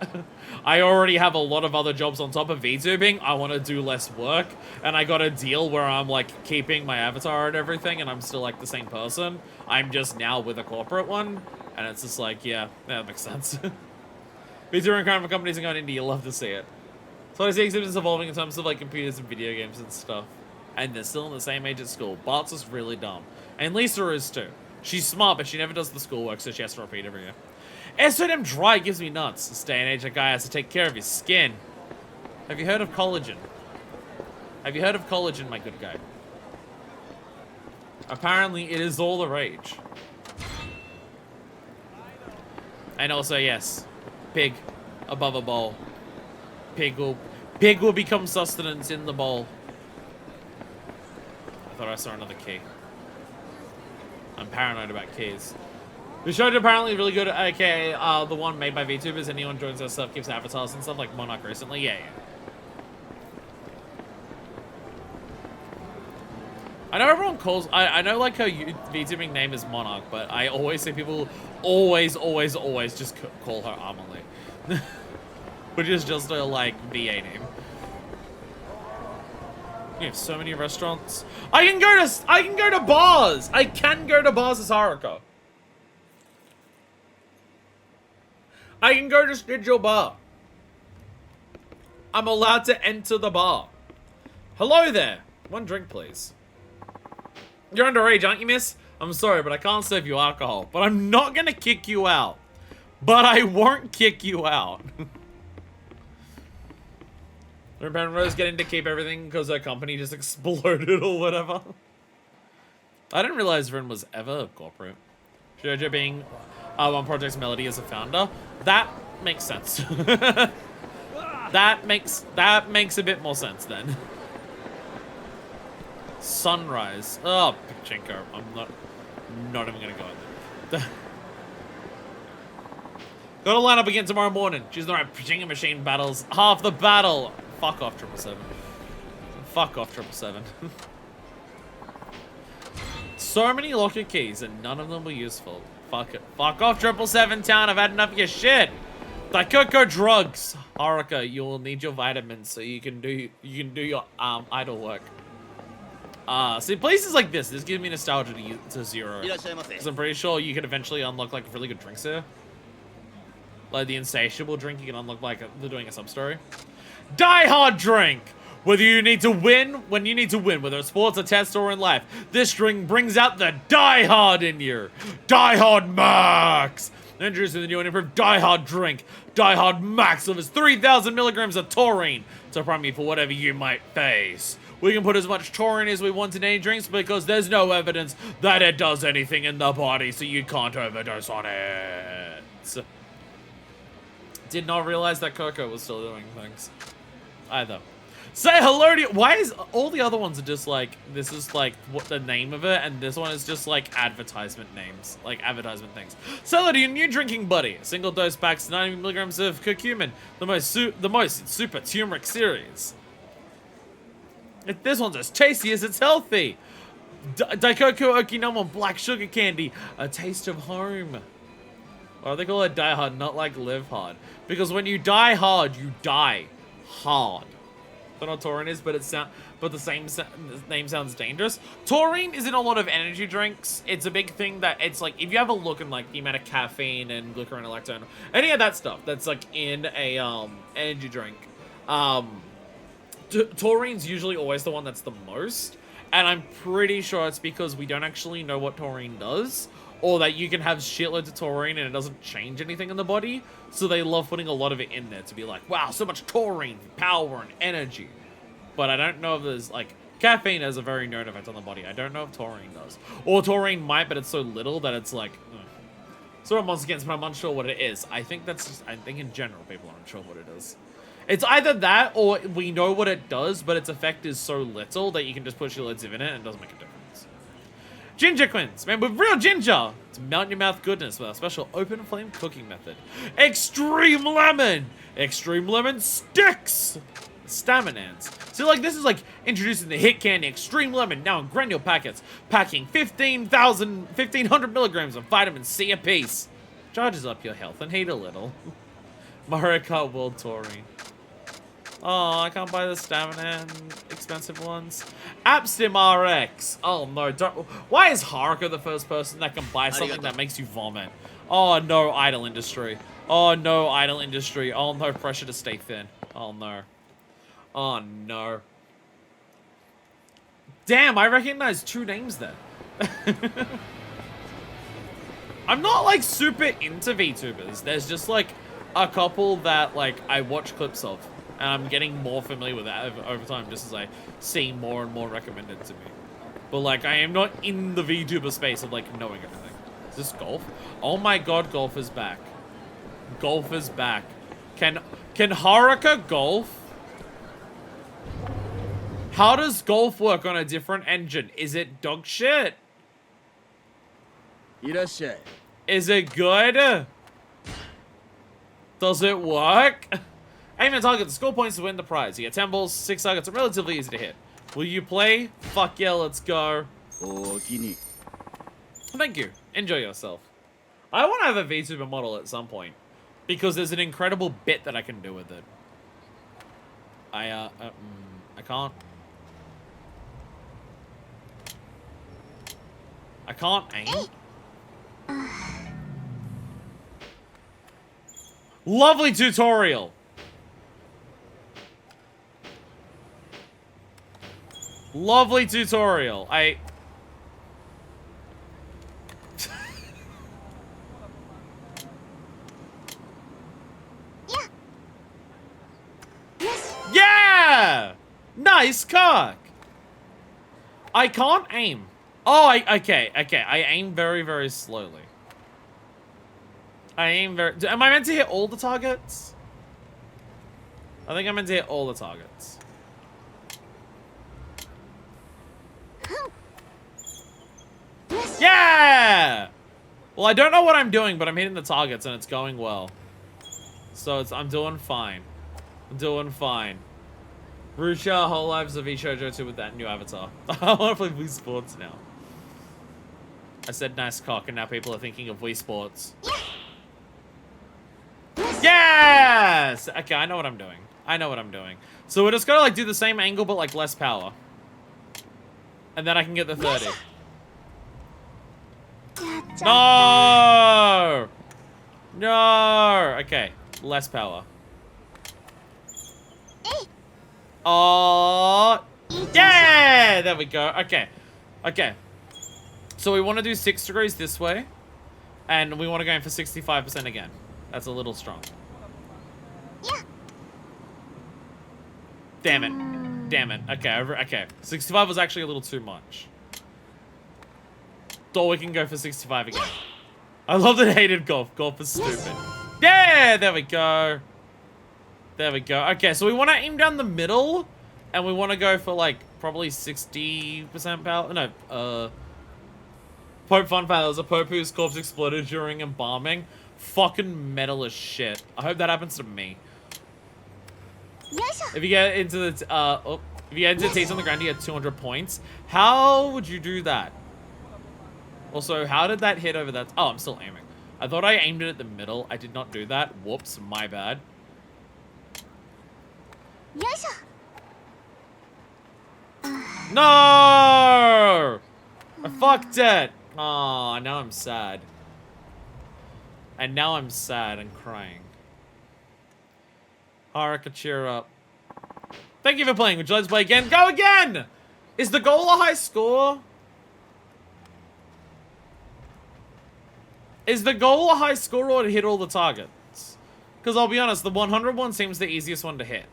I already have a lot of other jobs on top of VTubing. I want to do less work. And I got a deal where I'm, like, keeping my avatar and everything, and I'm still, like, the same person. I'm just now with a corporate one. And it's just like, yeah, that makes sense. VTuber and crime companies are going indie. You'll love to see it. So I see exhibits evolving in terms of, like, computers and video games and stuff. And they're still in the same age at school. Bart's is really dumb. And Lisa is too. She's smart, but she never does the schoolwork, so she has to repeat every year. SODM dry gives me nuts. This day and age, a guy has to take care of his skin. Have you heard of collagen? Have you heard of collagen, my good guy? Apparently, it is all the rage. And also, yes, pig above a bowl. Pig will become sustenance in the bowl. I thought I saw another key. I'm paranoid about keys. The show apparently really good. Okay, the one made by VTubers. Anyone joins our stuff keeps avatars and stuff like Monarch recently. Yeah. I know everyone calls. I know like her VTubing name is Monarch, but I always see people always just call her Amelie, which is just a like VA name. You have so many restaurants. I can go to bars. I can go to bars as Haruka. I can go to Schedule Bar. I'm allowed to enter the bar. Hello there. One drink, please. You're underage, aren't you, miss? I'm sorry, but I can't serve you alcohol. But I'm not gonna kick you out. But I won't kick you out. Remember Rose getting to keep everything because her company just exploded or whatever. I didn't realize Rin was ever corporate. Jojo being on Project's Melody as a founder. That makes sense. that makes a bit more sense then. Sunrise. Oh, Pachinko. I'm not even gonna go in there. Gotta line up again tomorrow morning. She's the right Pachinko machine battles. Half the battle. Fuck off, 777. Fuck off, 777. So many locker keys and none of them were useful. Fuck it. Fuck off, 777 town. I've had enough of your shit. Daikoko drugs. Haruka, you will need your vitamins so you can do your idol work. See, places like this gives me nostalgia to Zero. Because I'm pretty sure you could eventually unlock like really good drinks here. Like the insatiable drink you can unlock like they're doing a sub-story. Die Hard drink! When you need to win, whether it's sports, a test, or in life, this drink brings out the Die Hard in you. Die Hard Max! Introducing the new and improved Die Hard drink. Die Hard Max delivers 3,000 milligrams of taurine to prime you for whatever you might face. We can put as much taurine as we want in any drinks because there's no evidence that it does anything in the body, so you can't overdose on it. Did not realize that Coco was still doing things. Either. Say hello to you. Why is all the other ones are just like, this is like what the name of it, and this one is just like advertisement names, like advertisement things. Say hello to your new drinking buddy. Single dose packs, 90 milligrams of curcumin, the most super turmeric series. This one's as tasty as it's healthy. Daikoko Okinawa black sugar candy, a taste of home. Or they call it die hard, not like live hard. Because when you die hard, you die hard. I don't know what taurine is, but the name sounds dangerous. Taurine is in a lot of energy drinks. It's a big thing that it's like, if you have a look in like the amount of caffeine and glycerin, lactone, any of that stuff that's like in a energy drink, taurine's usually always the one that's the most. And I'm pretty sure it's because we don't actually know what taurine does. Or that you can have shitloads of taurine and it doesn't change anything in the body. So they love putting a lot of it in there to be like, wow, so much taurine, power, and energy. But I don't know if there's like, caffeine has a very known effect on the body. I don't know if taurine does. Or taurine might, but it's so little that it's like, sort of once again, but I'm unsure what it is. I think that's just, I think in general people are unsure what it is. It's either that or we know what it does, but its effect is so little that you can just put shitloads of it in it and it doesn't make a difference. Ginger Quins, man, with real ginger to melt in your mouth goodness with our special open flame cooking method. Extreme lemon sticks, staminans. So like this is like introducing the hit candy Extreme Lemon now in granule packets, packing 1,500 milligrams of vitamin C apiece. Charges up your health and heat a little. Mario Kart World Touring. Oh, I can't buy the stamina expensive ones. Abstim RX. Oh no, why is Haruka the first person that can buy something that makes you vomit? Oh no, idle industry. Oh no, idle industry. Oh no, pressure to stay thin. Oh no. Oh no. Damn, I recognize 2 names there. I'm not like super into VTubers. There's just like a couple that like I watch clips of. And I'm getting more familiar with that over time, just as I see more and more recommended to me. But like, I am not in the VTuber space of like knowing everything. Is this golf? Oh my god, golf is back. Golf is back. Can Haruka golf? How does golf work on a different engine? Is it dog shit? いらっしゃい。Is it good? Does it work? Aim at target, the score points to win the prize. You get 10 balls, 6 targets are relatively easy to hit. Will you play? Fuck yeah, let's go. Thank you. Enjoy yourself. I want to have a VTuber model at some point. Because there's an incredible bit that I can do with it. I can't. I can't aim. Lovely tutorial. Lovely tutorial. Yeah! Nice cock. I can't aim. Oh, okay. I aim very, very slowly. I aim very... Am I meant to hit all the targets? I think I'm meant to hit all the targets. Yeah! Well, I don't know what I'm doing, but I'm hitting the targets and it's going well. So I'm doing fine. I'm doing fine. Rusha, Whole Lives of Shoujo 2 with that new avatar. I want to play Wii Sports now. I said nice cock, and now people are thinking of Wii Sports. Yes! Okay, I know what I'm doing. I know what I'm doing. So we're just gonna like do the same angle, but like less power. And then I can get the 30. No! No! Okay, less power. Oh, yeah! There we go. Okay. Okay. So we want to do 6 degrees this way. And we want to go in for 65% again. That's a little strong. Damn it. Damn it. Okay, okay. 65 was actually a little too much. Or we can go for 65 again. I love that I hated golf. Golf is stupid. Yeah! There we go. There we go. Okay, so we want to aim down the middle, and we want to go for, like, probably 60% power. No, Pope Fun Fact. There was a Pope whose corpse exploded during embalming. Fucking metal as shit. I hope that happens to me. If you get into the, if you get into T's on the ground, you get 200 points. How would you do that? Also, how did that hit over that? Oh, I'm still aiming. I thought I aimed it at the middle. I did not do that. Whoops, my bad. No! I fucked it! Aw, now I'm sad. And now I'm sad and crying. Haruka, cheer up. Thank you for playing. Would you like to play again? Go again! Is the goal a high score? Is the goal a high score or to hit all the targets? Because I'll be honest, the 100 one seems the easiest one to hit.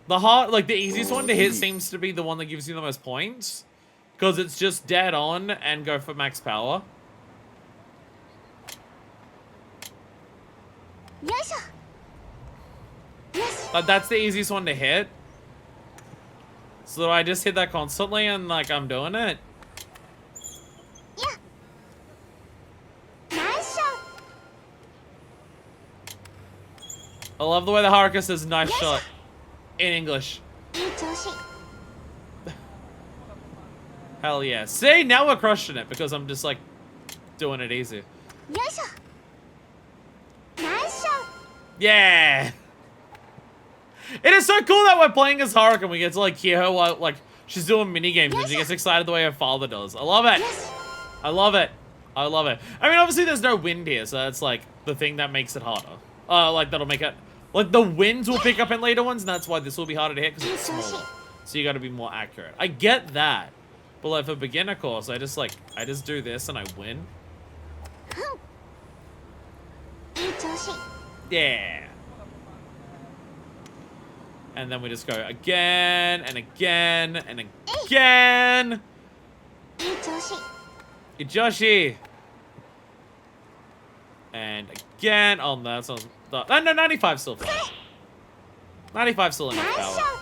The easiest one to hit seems to be the one that gives you the most points. Because it's just dead on and go for max power. But that's the easiest one to hit. So I just hit that constantly and like I'm doing it. I love the way the Haruka says nice shot in English. Hell yeah. See, now we're crushing it because I'm just like doing it easy. Yeah. It is so cool that we're playing as Haruka and we get to like hear her while like she's doing mini games and she gets excited the way her father does. I love it. I love it. I love it. I mean, obviously there's no wind here, so that's like the thing that makes it harder. Like that'll make it like the winds will pick up in later ones, and that's why this will be harder to hit because it's smaller. So you got to be more accurate. I get that, but like for beginner course, I just do this and I win. Yeah. And then we just go again and again and again. Ijoshi. And again. Oh no, that's not. No, 95 still fine. 95 still enough power.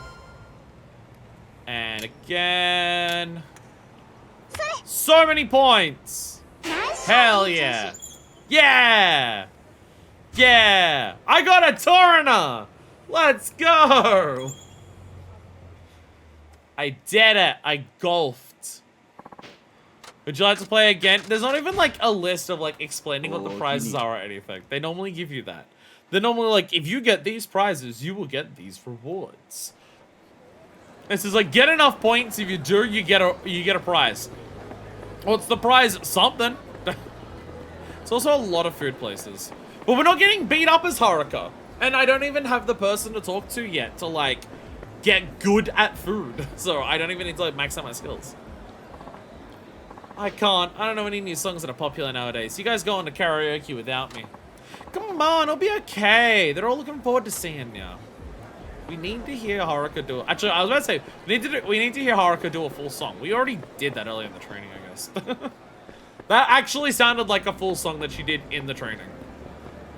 And again. So many points. Hell yeah. Yeah. Yeah. I got a Torrenter. Let's go. I did it. I golfed. Would you like to play again? There's not even like a list of like explaining what the prizes are or anything. They normally give you that. They're normally like, if you get these prizes, you will get these rewards. This is like, get enough points. If you do, you get a prize. What's the prize? Something. It's also a lot of food places. But we're not getting beat up as Haruka. And I don't even have the person to talk to yet to like get good at food. So I don't even need to like max out my skills. I can't. I don't know any new songs that are popular nowadays. You guys go on to karaoke without me. Come on, it'll be okay. They're all looking forward to seeing you. We need to hear Haruka do. Actually, I was about to say we need to hear Haruka do a full song. We already did that earlier in the training, I guess. That actually sounded like a full song that she did in the training.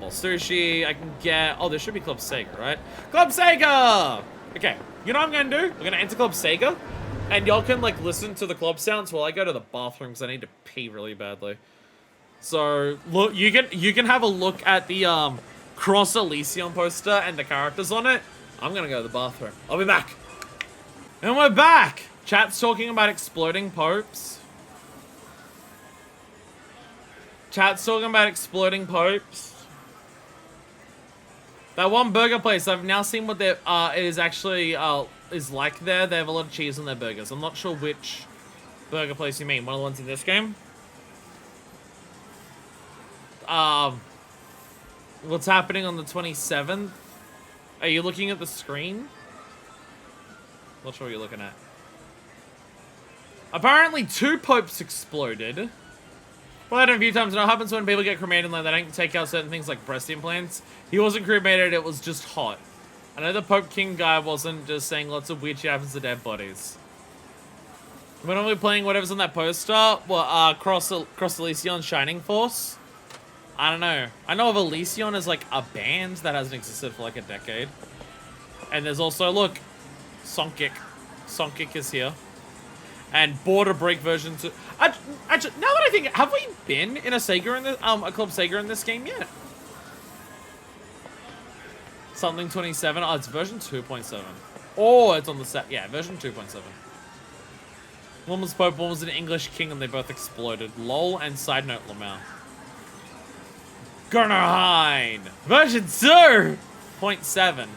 Well, sushi, I can get. Oh, there should be Club Sega, right? Club Sega. Okay, you know what I'm gonna do? We're gonna enter Club Sega, and y'all can like listen to the club sounds while I go to the bathroom because I need to pee really badly. So look, you can have a look at the Cross Elysium poster and the characters on it. I'm gonna go to the bathroom. I'll be back. And we're back. Chat's talking about exploding popes. Chat's talking about exploding popes. That one burger place, I've now seen what it is actually is like there. They have a lot of cheese on their burgers. I'm not sure which burger place you mean. One of the ones in this game? What's happening on the 27th? Are you looking at the screen? Not sure what you're looking at. Apparently 2 popes exploded. Played it a few times, and it happens when people get cremated and they don't take out certain things like breast implants. He wasn't cremated, it was just hot. I know the Pope King guy wasn't just saying lots of weird shit happens to dead bodies. We're normally playing whatever's on that poster. Well, Cross Elysium Shining Force. I don't know. I know of Elysium as like a band that hasn't existed for like a decade. And there's also, look, Songkick. Songkick is here. And Border Break version 2. Actually, now that I think, have we been in a Sega in this, a Club Sega in this game yet? Something 27. Oh, it's version 2.7. Oh, it's on the set. Yeah, version 2.7. One was Pope, one was an English king, and they both exploded. LOL and side note, Lamau. Gurnerheim! Version 2.7.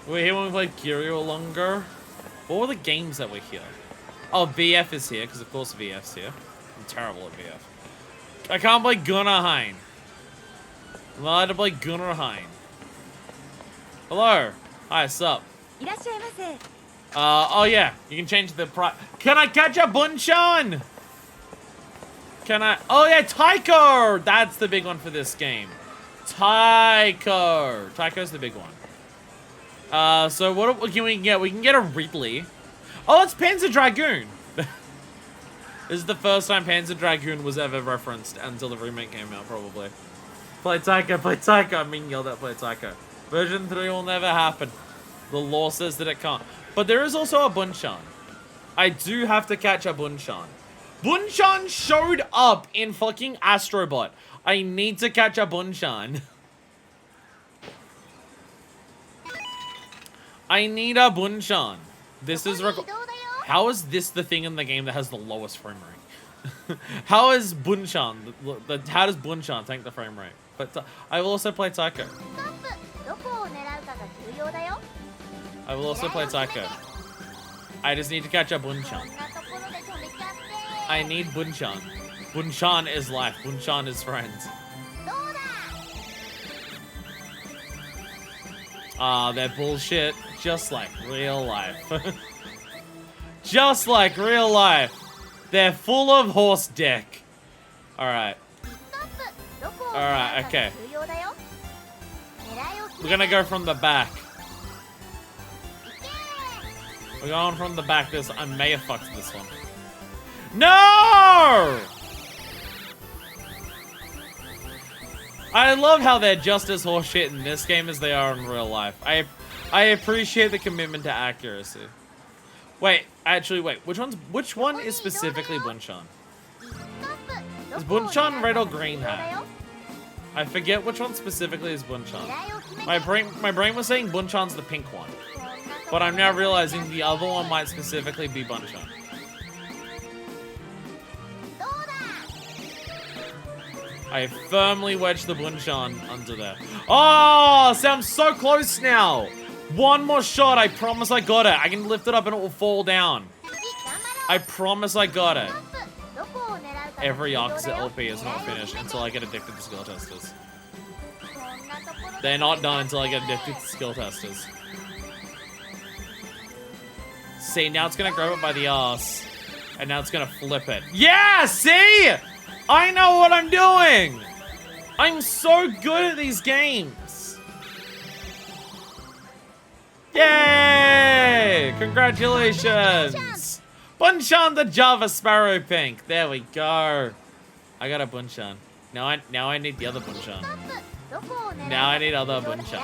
We're here when we played Kiryu longer. What were the games that were here? Oh, VF is here, because of course VF's here. I'm terrible at VF. I can't play Gurnerheim. I'm allowed to play Gurnerheim. Hello. Hi, sup? Oh yeah, you can change the price. Can I catch a Bunshan? Can I? Oh yeah, Taiko! That's the big one for this game. Taiko. Taiko's the big one. So what can we get? We can get a Ridley. Oh, it's Panzer Dragoon. This is the first time Panzer Dragoon was ever referenced until the remake came out, probably. Play Taiko, play Taiko. I'm being yelled at, play Taiko. Version 3 will never happen. The law says that it can't. But there is also a Bunshan. I do have to catch a Bunshan. Bunshan showed up in fucking Astrobot. I need to catch a Bunshan. I need a Bunshan. This is how is this the thing in the game that has the lowest frame rate? How is Bunshan? How does Bunshan tank the frame rate? But I will also play Taiko. I will also play Taiko. I just need to catch up Bunshan. I need Bunshan. Bunshan is life. Bunshan is friends. They're bullshit. Just like real life. Just like real life. They're full of horse dick. Alright. Alright, okay. We're gonna go from the back. We're going from the back. I may have fucked this one. No! I love how they're just as horseshit in this game as they are in real life. I appreciate the commitment to accuracy. Wait, actually, wait. Which one is specifically Bunchan? Is Bunchan red or green hat? I forget which one specifically is Bunchan. My brain was saying Bunchan's the pink one, but I'm now realizing the other one might specifically be Bunchan. I firmly wedged the Bunchan under there. Oh, so I'm so close now. One more shot. I promise I got it. I can lift it up and it will fall down. I promise I got it. Every Yakuza LP is not finished until I get addicted to skill testers. They're not done until I get addicted to skill testers. See, now it's gonna grab it by the ass. And now it's gonna flip it. Yeah, see? I know what I'm doing! I'm so good at these games. Yay! Congratulations! Bunchan the Java Sparrow Pink. There we go. I got a Bunchan. Now I need the other Bunchan. Now I need other Bunchan.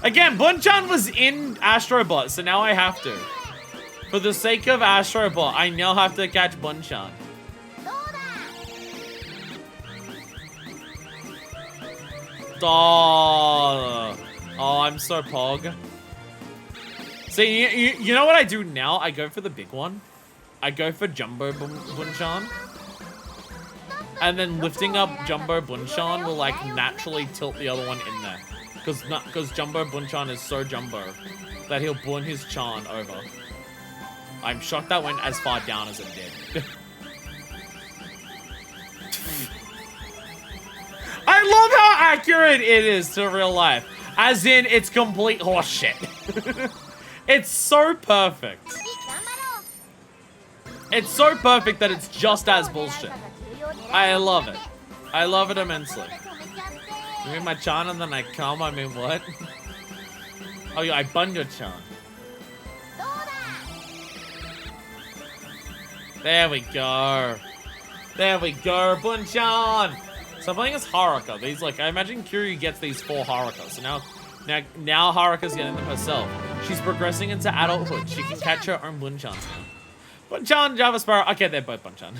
Again, Bunchan was in Astrobot, so now I have to. For the sake of Astrobot, I now have to catch Bunchan. Oh, I'm so pog. See, you know what I do now? I go for the big one. I go for Jumbo Bunchan. And then lifting up Jumbo Bunchan will like naturally tilt the other one in there. Because Jumbo Bunchan is so jumbo that he'll bun his Chan over. I'm shocked that went as far down as it did. I love how accurate it is to real life. As in, it's complete horseshit. It's so perfect. It's so perfect that it's just as bullshit. I love it. I love it immensely. You mean my Chan and then I come? I mean what? Oh yeah, I bun your Chan. There we go. There we go, Bunchan! So I'm playing as Haruka. These, like, I imagine Kiryu gets these 4 Haruka. So now Haruka's getting them herself. She's progressing into adulthood. She can catch her own Bunchans now. Bunchan, Java Sparrow. Okay, they're both Bunchan.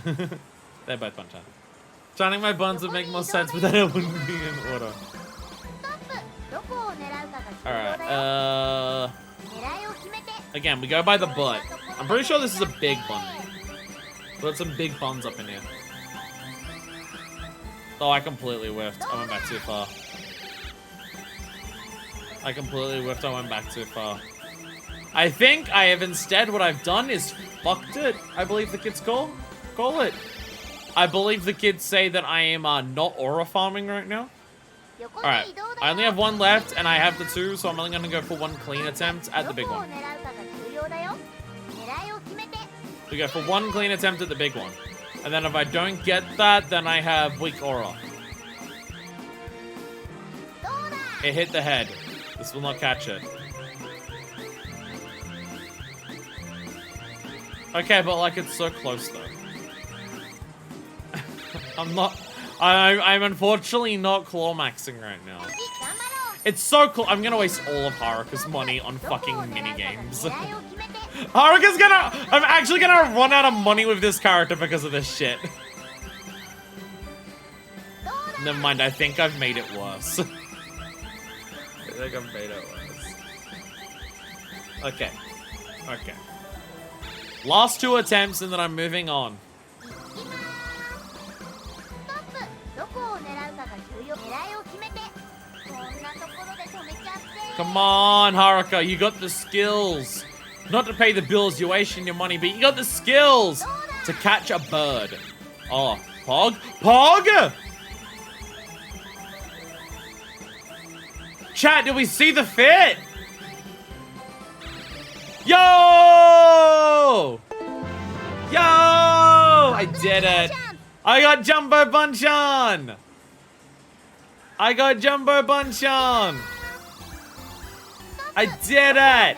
They're both Bunchan. Chanting my buns would make more sense, but then it wouldn't be in order. Alright, again, we go by the butt. I'm pretty sure this is a big bun. Put some big buns up in here. Oh, I completely whiffed. I went back too far. I completely whiffed. I went back too far. I think I have instead, what I've done is fucked it. I believe the kids call it. I believe the kids say that I am not aura farming right now. Alright, I only have 1 left and I have the 2, so I'm only going to go for 1 clean attempt at the big one. We go for 1 clean attempt at the big one. And then if I don't get that, then I have weak aura. It hit the head. This will not catch it. Okay, but like it's so close though. I'm unfortunately not claw maxing right now. It's so cool. I'm gonna waste all of Haruka's money on fucking minigames. I'm actually gonna run out of money with this character because of this shit. Never mind, I think I've made it worse. I think I've made it worse. Okay. Okay. Last 2 attempts and then I'm moving on. Come on, Haruka, you got the skills. Not to pay the bills, you're wasting your money, but you got the skills to catch a bird. Oh, Pog? Pog! Chat, did we see the fit? Yo! Yo! I did it. I got Jumbo Bunchan! I got Jumbo Bunchan! I did it!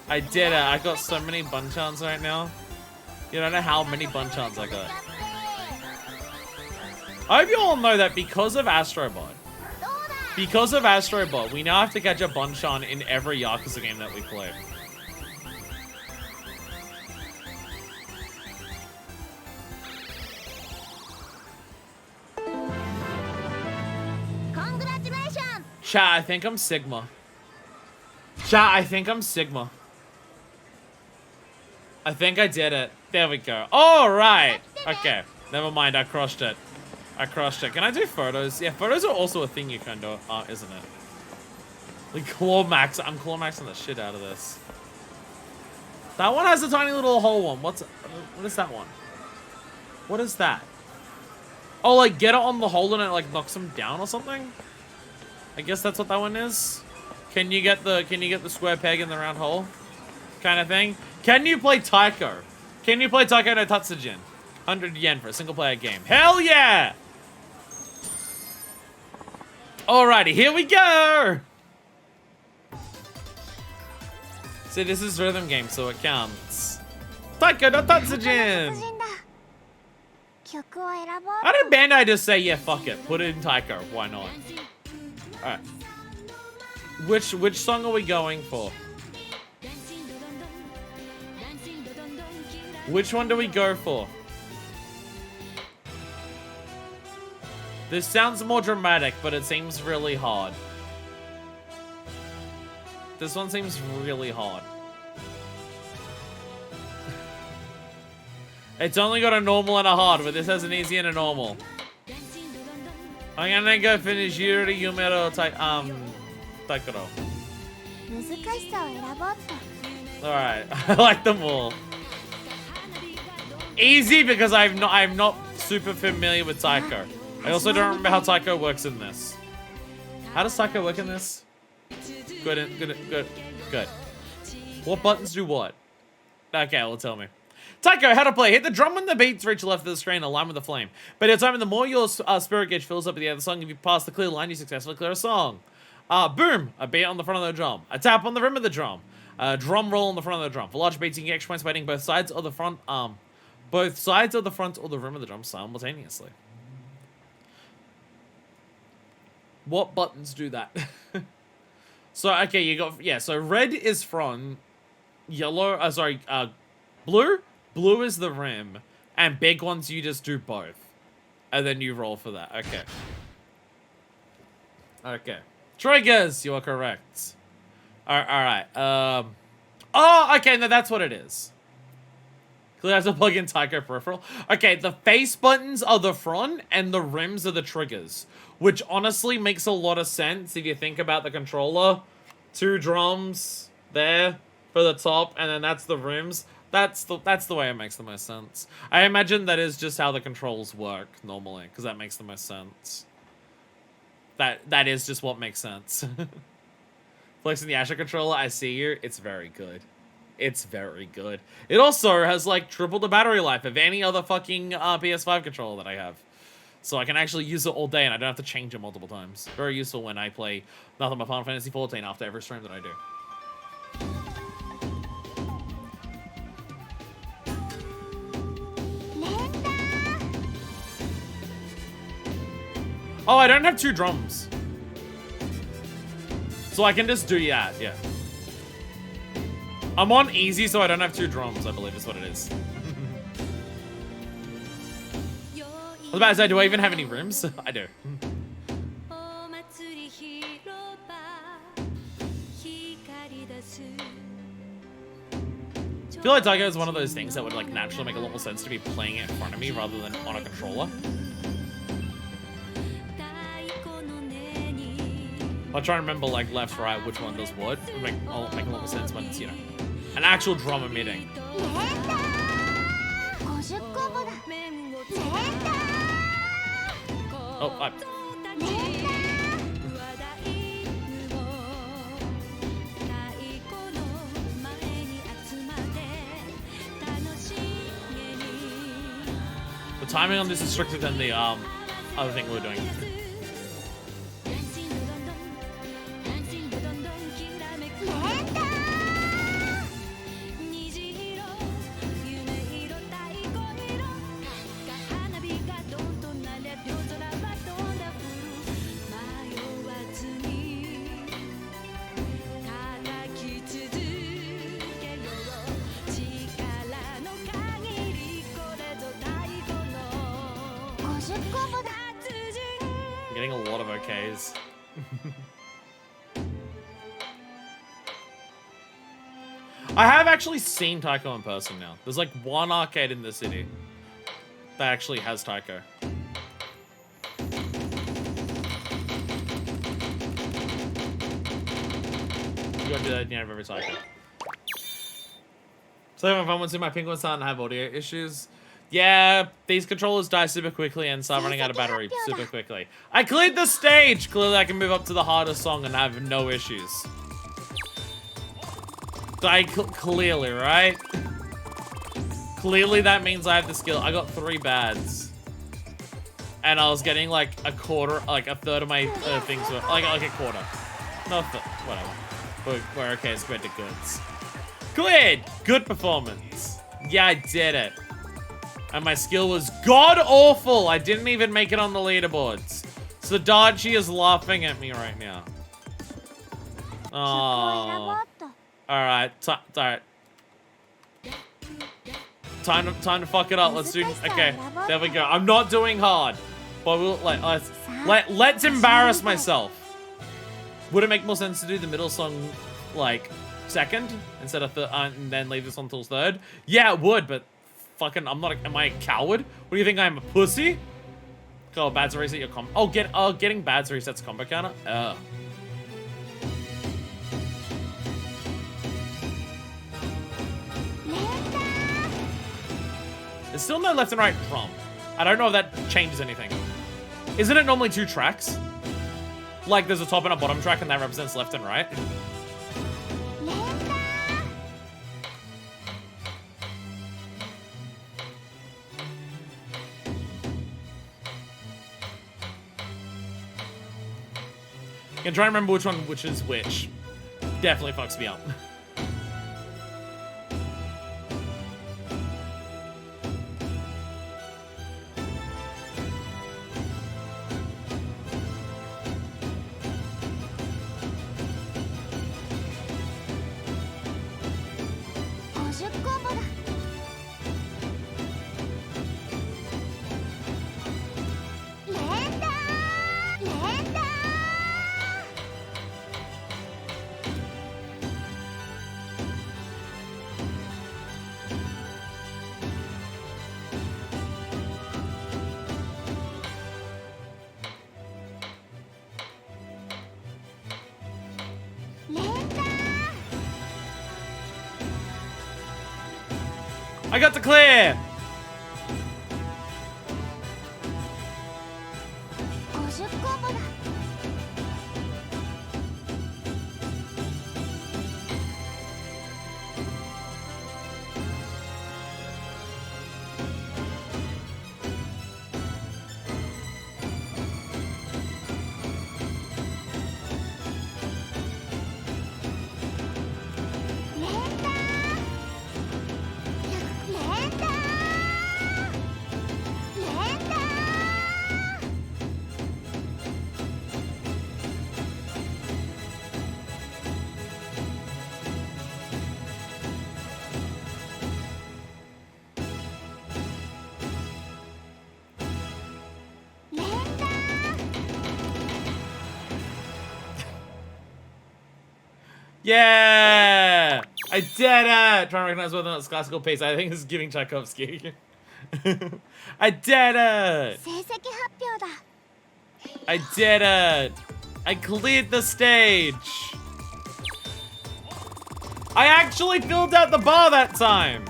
I did it. I got so many Bunchans right now. You don't know how many Bunchans I got. I hope you all know that because of Astrobot, we now have to catch a Bunchan in every Yakuza game that we play. Chat, I think I'm Sigma. Chat, I think I'm Sigma. I think I did it. There we go. All right. Okay. Never mind. I crushed it. I crushed it. Can I do photos? Yeah, photos are also a thing you can do, isn't it? Like claw-max. I'm claw-maxing the shit out of this. That one has a tiny little hole one. What is that one? What is that? Oh, like get it on the hole and it like knocks them down or something? I guess that's what that one is. Can you get the square peg in the round hole? Kind of thing. Can you play Taiko? Can you play Taiko no Tatsujin? 100 yen for a single player game. Hell yeah! Alrighty, here we go! See, this is rhythm game, so it counts. Taiko no Tatsujin! How did Bandai just say, yeah, fuck it, put it in Taiko, why not? Alright. Which song are we going for? Which one do we go for? This sounds more dramatic, but it seems really hard. This one seems really hard. It's only got a normal and a hard, but this has an easy and a normal. I'm gonna go finish Yuri Yumero Taikoro. Alright, I like them all. Easy because I'm not super familiar with Taiko. I also don't remember how Taiko works in this. How does Taiko work in this? Good. What buttons do what? Okay, well, tell me. Taiko, how to play. Hit the drum when the beats reach the left of the screen, align with the flame. By the time, the more your spirit gauge fills up at the end of the song, if you pass the clear line, you successfully clear a song. Boom, a beat on the front of the drum. A tap on the rim of the drum. A drum roll on the front of the drum. For large beats, you can get extra points by hitting both sides of the front, both sides of the front or the rim of the drum simultaneously. What buttons do that? So, okay, you got, yeah, so red is front, yellow, blue? Blue is the rim, and big ones you just do both. And then you roll for that, okay. Okay. Triggers, you are correct. Alright, oh, okay, no, that's what it is. Clearly I have to plug in Taiko peripheral. Okay, the face buttons are the front, and the rims are the triggers. Which honestly makes a lot of sense if you think about the controller. 2 drums there for the top, and then that's the rims. That's the way it makes the most sense. I imagine that is just how the controls work normally, because that makes the most sense. That is just what makes sense. Flexing the Asher controller, I see you. It's very good. It's very good. It also has like triple the battery life of any other fucking PS5 controller that I have. So I can actually use it all day and I don't have to change it multiple times. Very useful when I play nothing but Final Fantasy XIV after every stream that I do. Oh, I don't have 2 drums. So I can just do that, yeah. I'm on easy, so I don't have 2 drums, I believe is what it is. I was about to say, do I even have any rims? I do. I feel like Taiko is one of those things that would like naturally make a lot more sense to be playing it in front of me rather than on a controller. I'll try and remember like left, right, which one does what. It'll make a lot more sense when it's, you know, an actual drum emitting. Oh, I... The timing on this is stricter than the other thing we were doing. I'm getting a lot of OKs. I have actually seen Taiko in person now. There's like one arcade in the city that actually has Taiko. You gotta do that near every Taiko. So if I want to, my penguin's starting to have audio issues. Yeah, these controllers die super quickly and start running out of battery super quickly. I cleared the stage! Clearly I can move up to the hardest song and have no issues. Clearly, right? Clearly that means I have the skill. I got 3 bads. And I was getting like a quarter, like a third of my things were, like a quarter. Not whatever. But we're okay compared to goods. Cleared! Good performance. Yeah, I did it. And my skill was god-awful. I didn't even make it on the leaderboards. Sadachi is laughing at me right now. Oh. Alright, alright. Time to fuck it up. Let's do, okay, there we go. I'm not doing hard. But let's embarrass myself. Would it make more sense to do the middle song, like, second instead of and then leave this on till third? Yeah, it would, but fucking, am I a coward? What do you think, I'm a pussy? Oh, bads reset your combo. Oh, getting bads resets combo counter? There's still no left and right drum. I don't know if that changes anything. Isn't it normally 2 tracks? Like there's a top and a bottom track and that represents left and right? I can try and remember which is which. Definitely fucks me up. I got the clear! Yeah! I did it! Trying to recognize whether or not it's classical piece. I think this is giving Tchaikovsky. I did it! I did it! I cleared the stage! I actually filled out the bar that time!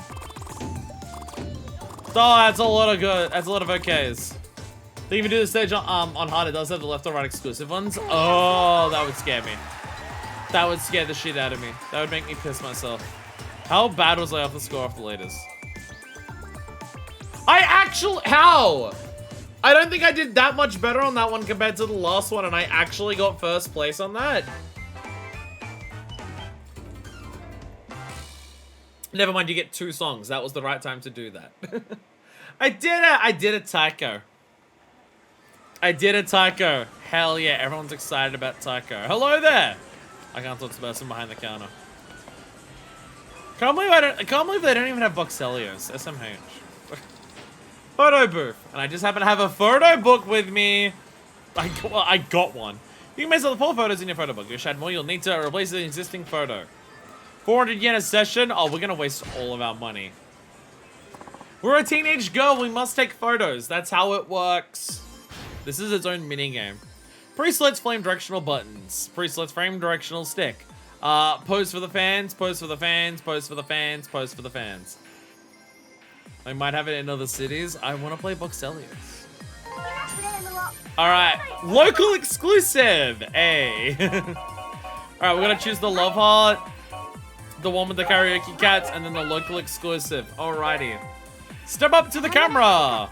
Oh, that's a lot of good. That's a lot of OKs. They even do the stage on hard. It does have the left or right exclusive ones. Oh, that would scare me. That would scare the shit out of me. That would make me piss myself. How bad was I off the score off the leaders? How? I don't think I did that much better on that one compared to the last one, and I actually got first place on that. Never mind, you get 2 songs. That was the right time to do that. I did it! I did a Taiko. I did a Taiko. Hell yeah, everyone's excited about Taiko. Hello there! I can't talk to the person behind the counter. I can't believe they don't even have Voxelios. SMH. Photo booth. And I just happen to have a photo book with me. I got one. You can make the 4 photos in your photo book. If you add more, you'll need to replace the existing photo. 400 yen a session. Oh, we're gonna waste all of our money. We're a teenage girl. We must take photos. That's how it works. This is its own minigame. Pre-selects flame directional buttons. Pre-selects frame directional stick. Pose for the fans. Pose for the fans. Pose for the fans. Pose for the fans. I might have it in other cities. I want to play Boxelius. Alright. Local exclusive. Hey. Alright, we're gonna choose the Love Heart, the one with the karaoke cats, and then the local exclusive. Alrighty. Step up to the camera.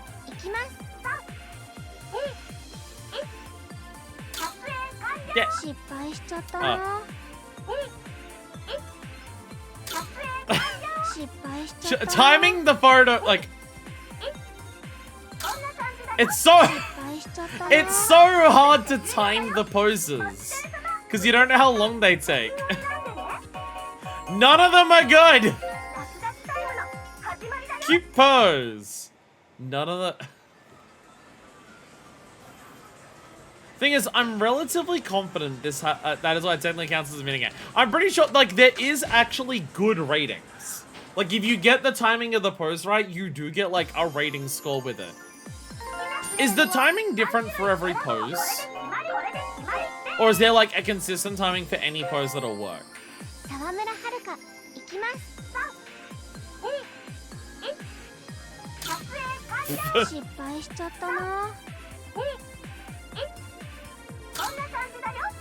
Yeah. Timing the photo, like, it's so hard to time the poses because you don't know how long they take. None of them are good. Cute pose. None of the. Thing is, I'm relatively confident this that is why it technically counts as a minigame. I'm pretty sure, like, there is actually good ratings. Like, if you get the timing of the pose right, you do get, like, a rating score with it. Is the timing different for every pose? Or is there, like, a consistent timing for any pose that'll work?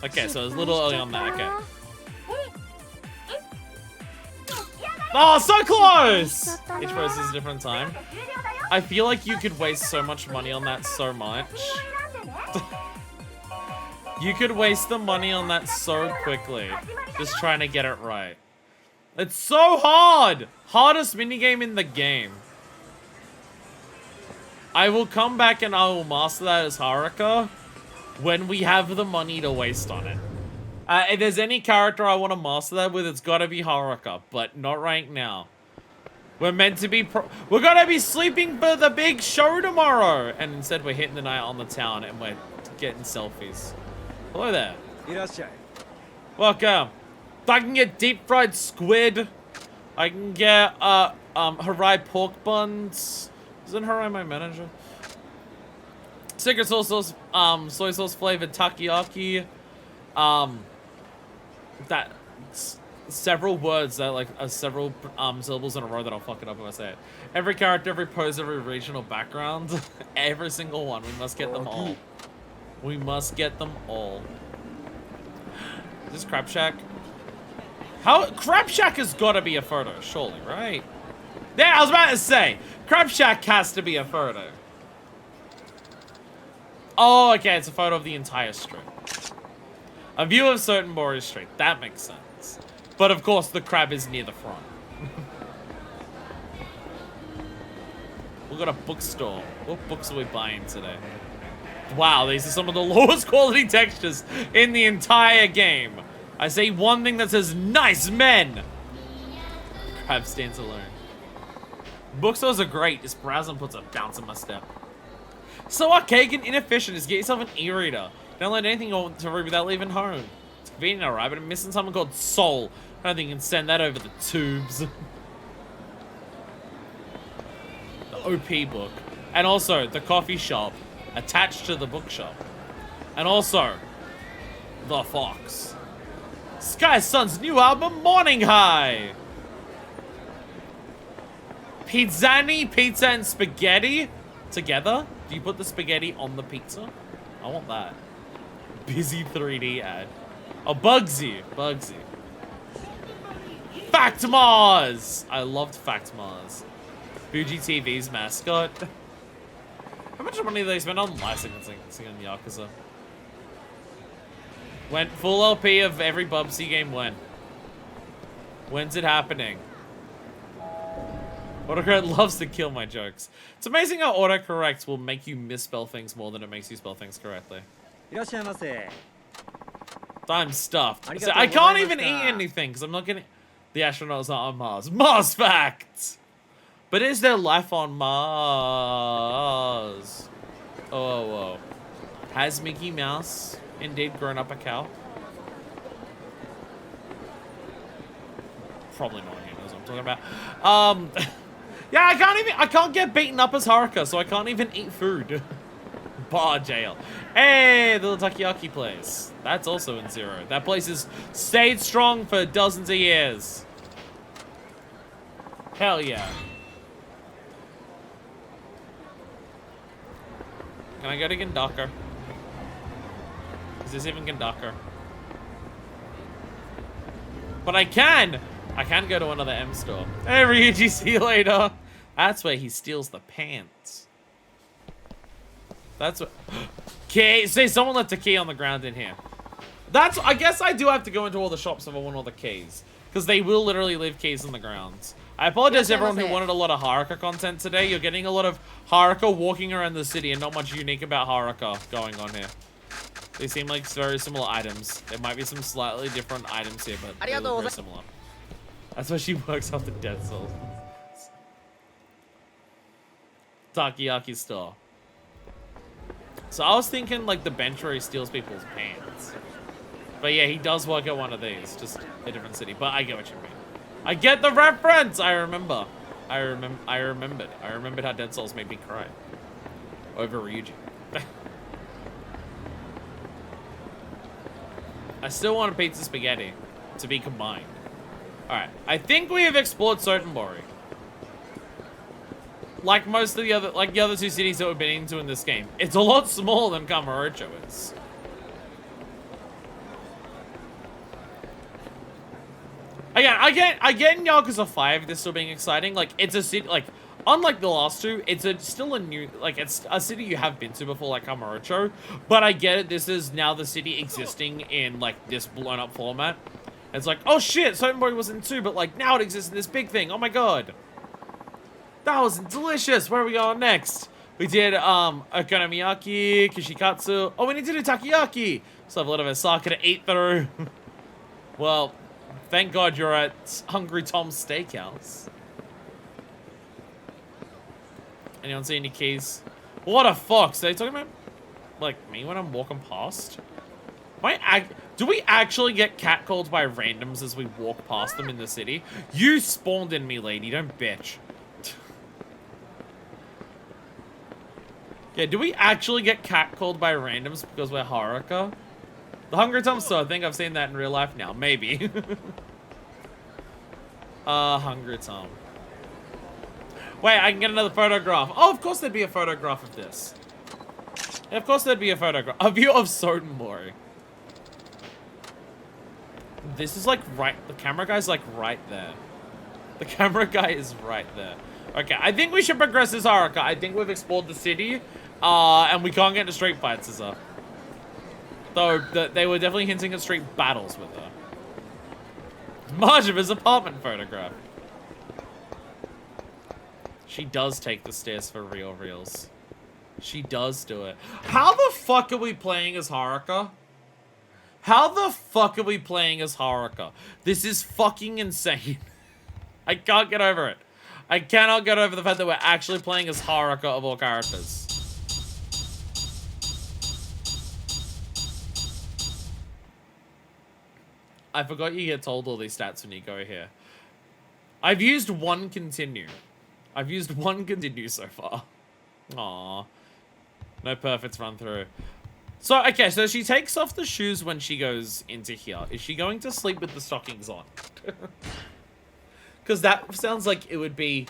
Okay, so it's a little early on that, okay. Oh, so close! Each pose is a different time. I feel like you could waste so much money on that so much. You could waste the money on that so quickly. Just trying to get it right. It's so hard! Hardest minigame in the game. I will come back and I will master that as Haruka when we have the money to waste on it. If there's any character I want to master that with, it's gotta be Haruka, but not right now. We're meant to be we're gonna be sleeping for the big show tomorrow! And instead we're hitting the night on the town and we're getting selfies. Hello there. Welcome. I can get deep fried squid. I can get Harai pork buns. Isn't Harai my manager? Secret soy sauce flavored takoyaki. That several words that like several syllables in a row that I'll fuck it up if I say it. Every character, every pose, every regional background, every single one. We must get them all. We must get them all. Is this Crab Shack? How Crab Shack has got to be a photo, surely, right? Yeah, I was about to say Crab Shack has to be a photo. Oh, okay, it's a photo of the entire strip. A view of certain Mori Street. That makes sense. But of course, the crab is near the front. We've got a bookstore. What books are we buying today? Wow, these are some of the lowest quality textures in the entire game. I say one thing that says, nice men! Crab stands alone. Bookstores are great. This browser puts a bounce in my step. So archaic and inefficient is get yourself an e-reader. Don't let anything go to read without leaving home. It's convenient, alright, but I'm missing something called Soul. I don't think you can send that over the tubes. The OP book. And also, the coffee shop attached to the bookshop. And also, the Fox. Sky Sun's new album, Morning High. Pizzani, pizza, and spaghetti together? Do you put the spaghetti on the pizza? I want that. Busy 3D ad. Oh, Bugsy. Bugsy. Fact Mars! I loved Fact Mars. Fuji TV's mascot. How much money do they spend on licensing in Yakuza? When full LP of every Bubsy game when? When's it happening? Autocorrect loves to kill my jokes. It's amazing how autocorrect will make you misspell things more than it makes you spell things correctly. I'm stuffed. So I can't even eat anything because I'm not getting... The astronauts are on Mars. Mars fact! But is there life on Mars? Oh, whoa. Has Mickey Mouse indeed grown up a cow? probably not him, that's what I'm talking about. Yeah, I can't get beaten up as Haruka, so I can't even eat food. Bar jail. Hey, the little takoyaki place. That's also in Zero. That place has stayed strong for dozens of years. Hell yeah. Can I go to Gendaka? Is this even Gendaka? But I can go to another M store. Hey, Ryuji, see you later. That's where he steals the pants. That's what... Key. Say, someone left a key on the ground in here. That's... I guess I do have to go into all the shops if I want all the keys. Because they will literally leave keys on the ground. I apologize to everyone who wanted a lot of Haruka content today. You're getting a lot of Haruka walking around the city and not much unique about Haruka going on here. They seem like very similar items. There might be some slightly different items here, but they look very similar. That's why she works off the Dead Souls. Takoyaki store. So I was thinking like the bench where he steals people's pants. But yeah, he does work at one of these, just a different city. But I get what you mean. I get the reference! I remember. I remembered how Dead Souls made me cry. Over Ryuji. I still want a pizza spaghetti to be combined. Alright, I think we have explored Sotenbori. Like most of the other two cities that we've been into in this game. It's a lot smaller than Kamurocho is. Again, I get in Yakuza 5 this still being exciting. Like, it's a city, like, unlike the last two, it's still a new, like, it's a city you have been to before, like Kamurocho. But I get it, this is now the city existing in, like, this blown up format. It's like, oh shit, Sotenbori was in 2, but, like, now it exists in this big thing. Oh my god. That was delicious. Where are we going next? We did, okonomiyaki, kishikatsu. Oh, we need to do takoyaki. So I have a lot of osaka to eat through. Well, thank God you're at Hungry Tom's Steakhouse. Anyone see any keys? What a fox. Are they talking about, like, me when I'm walking past? Do we actually get catcalled by randoms as we walk past them in the city? You spawned in me, lady. Don't bitch. Yeah, do we actually get catcalled by randoms because we're Haruka? The Hungry Tom store, I think I've seen that in real life now. Maybe. Hungry Tom. Wait, I can get another photograph. Oh, of course there'd be a photograph of this. Yeah, of course there'd be a photograph. A view of Sotenbori. This is like right... The camera guy's like right there. The camera guy is right there. Okay, I think we should progress as Haruka. I think we've explored the city. And we can't get into street fights as her. Though, they were definitely hinting at street battles with her. Marjaba's apartment photograph. She does take the stairs for reals. She does do it. How the fuck are we playing as Haruka? How the fuck are we playing as Haruka? This is fucking insane. I can't get over it. I cannot get over the fact that we're actually playing as Haruka of all characters. I forgot you get told all these stats when you go here. I've used one continue. I've used one continue so far. Aww. No perfects run through. So, okay, so she takes off the shoes when she goes into here. Is she going to sleep with the stockings on? Because that sounds like it would be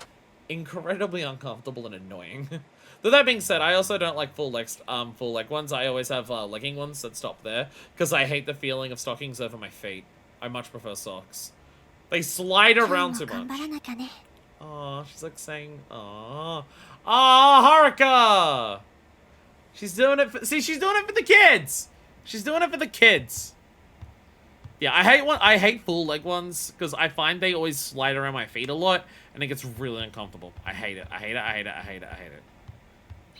incredibly uncomfortable and annoying. Though that being said, I also don't like full leg ones. I always have legging ones that stop there. Because I hate the feeling of stockings over my feet. I much prefer socks. They slide around too much. Aw, she's like saying, aw. Aw, Haruka! She's doing it for, see, she's doing it for the kids! She's doing it for the kids. Yeah, I hate full leg ones, because I find they always slide around my feet a lot, and it gets really uncomfortable. I hate it. I hate it.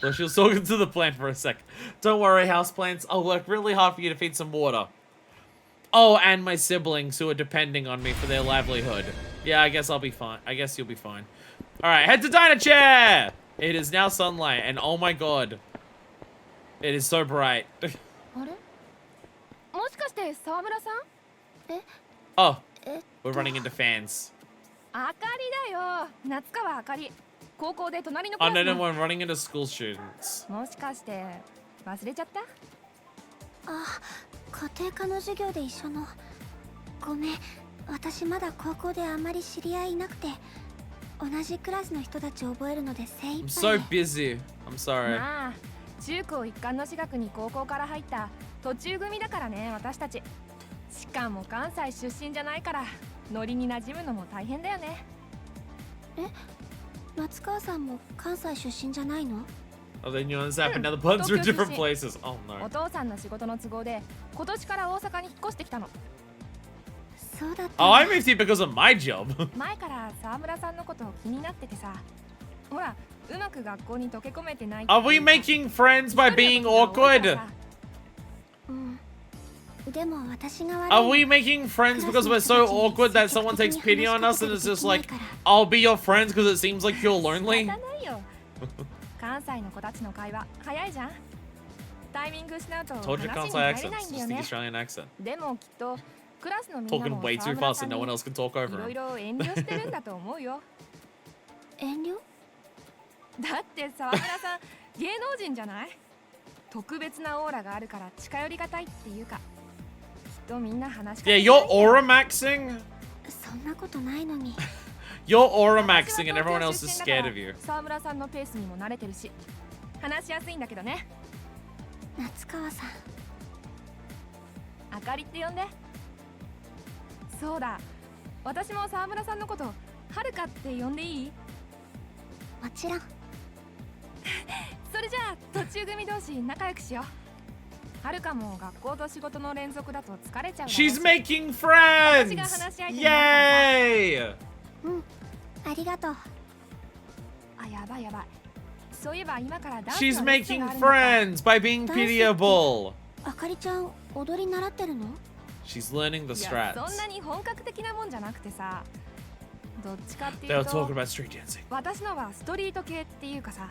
So she was talking to the plant for a sec. Don't worry, houseplants. I'll work really hard for you to feed some water. Oh, and my siblings who are depending on me for their livelihood. Yeah, I guess I'll be fine. I guess you'll be fine. Alright, head to Diner Chair! It is now sunlight, and oh my god. It is so bright. Oh, we're running into fans. あかりだよ。夏川あかり。高校で隣のクラ Oh, ス no, の。 no, when running into school students. もしかして忘れちゃった？あ、家庭科の授業で一緒の。ごめん、私まだ高校であんまり知り合いいなくて、同じクラスの人たちを覚えるので精一 I'm 杯 so busy. I'm sorry. まあ中高一貫の私学に高校から入った途中組だからね、私たち。しかも関西出身じゃないからノリに馴染むのも大変だよね。松川さんも関西出身じゃないの？ Oh, then you know this happened. Now the puns are in different Tokyo places. Oh お no. 父さんの仕事の都合で今年から大阪に引っ越してきたの。そうだった。 Oh, I moved here because of my job. 前から沢村さんのこと気になっててさ、ほらうまく学校に溶け込めてないっていう Are か we making friends by being awkward? うん。でも私が悪い。 Are we making friends because we're so awkward that someone takes pity on us and it's just like, I'll be your friends because it seems like you're 仕 lonely? 方ないよ。関西の子たちの会話早いじゃん。タイミング失うと Told you 話に Kansai 入れ accent. ない It's んだ just よ the ね。 Australian accent. でもきっとクラスのみんな Talking も way 沢 too 村 fast さ and ん no に one else can talk い over ろ him. いろ遠慮してるんだと思うよ。遠慮？だって沢村さん芸能人じゃない？特別なオーラがあるから近寄りがたいっていうか、きっとみんな話しか Yeah, け you're ないよ。 aura maxing. そんなことないのに。 You're aura 私 maxing は and everyone 東 else 京 is 出身だ scared から of you. 沢村さんのペースにも慣れてるし、話しやすいんだけどね。夏川さん。あかりって呼んで。そうだ、私も沢村さんのことはるかって呼んでいい？もちろん。それじゃあ途中組同士仲良くしよう。はるかも学校と仕事の連続だと疲れちゃうだろうし。 She's making friends! Yay! うん、ありがとう。あ、やばいやばい。そういえば今からダンス She's のレッスン making があるんだ。 friends by being pitiable. あかりちゃん、踊り習ってるの？ She's learning the いや、 strats. そんなに本格的なもんじゃなくてさ、どっちかってい They'll う talk と about street dancing. 私のはストリート系っていうかさ、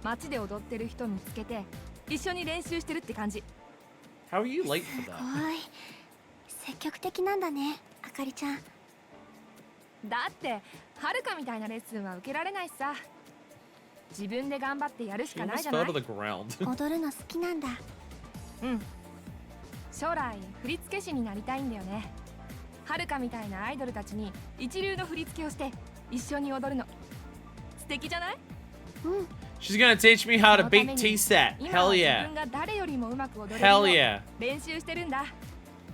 街で踊ってる人見つけて一緒に練習してるって感じ。 How are you late for す that? ごい。積極的なんだね、あかりちゃん。だってはるかみたいなレッスンは受けられないしさ、自分で頑張ってやるし She かない almost じゃな fell い。 to the ground. 踊るの好きなんだ。うん。将来振付師になりたいんだよね。はるかみたいなアイドルたちに一流の振り付けをして一緒に踊るの素敵じゃない？うん。 She's gonna teach me how to そのため beat に T-set. 今 Hell は自 yeah. 分が誰よりもうまく踊れる Hell よう yeah. 練習してるんだ。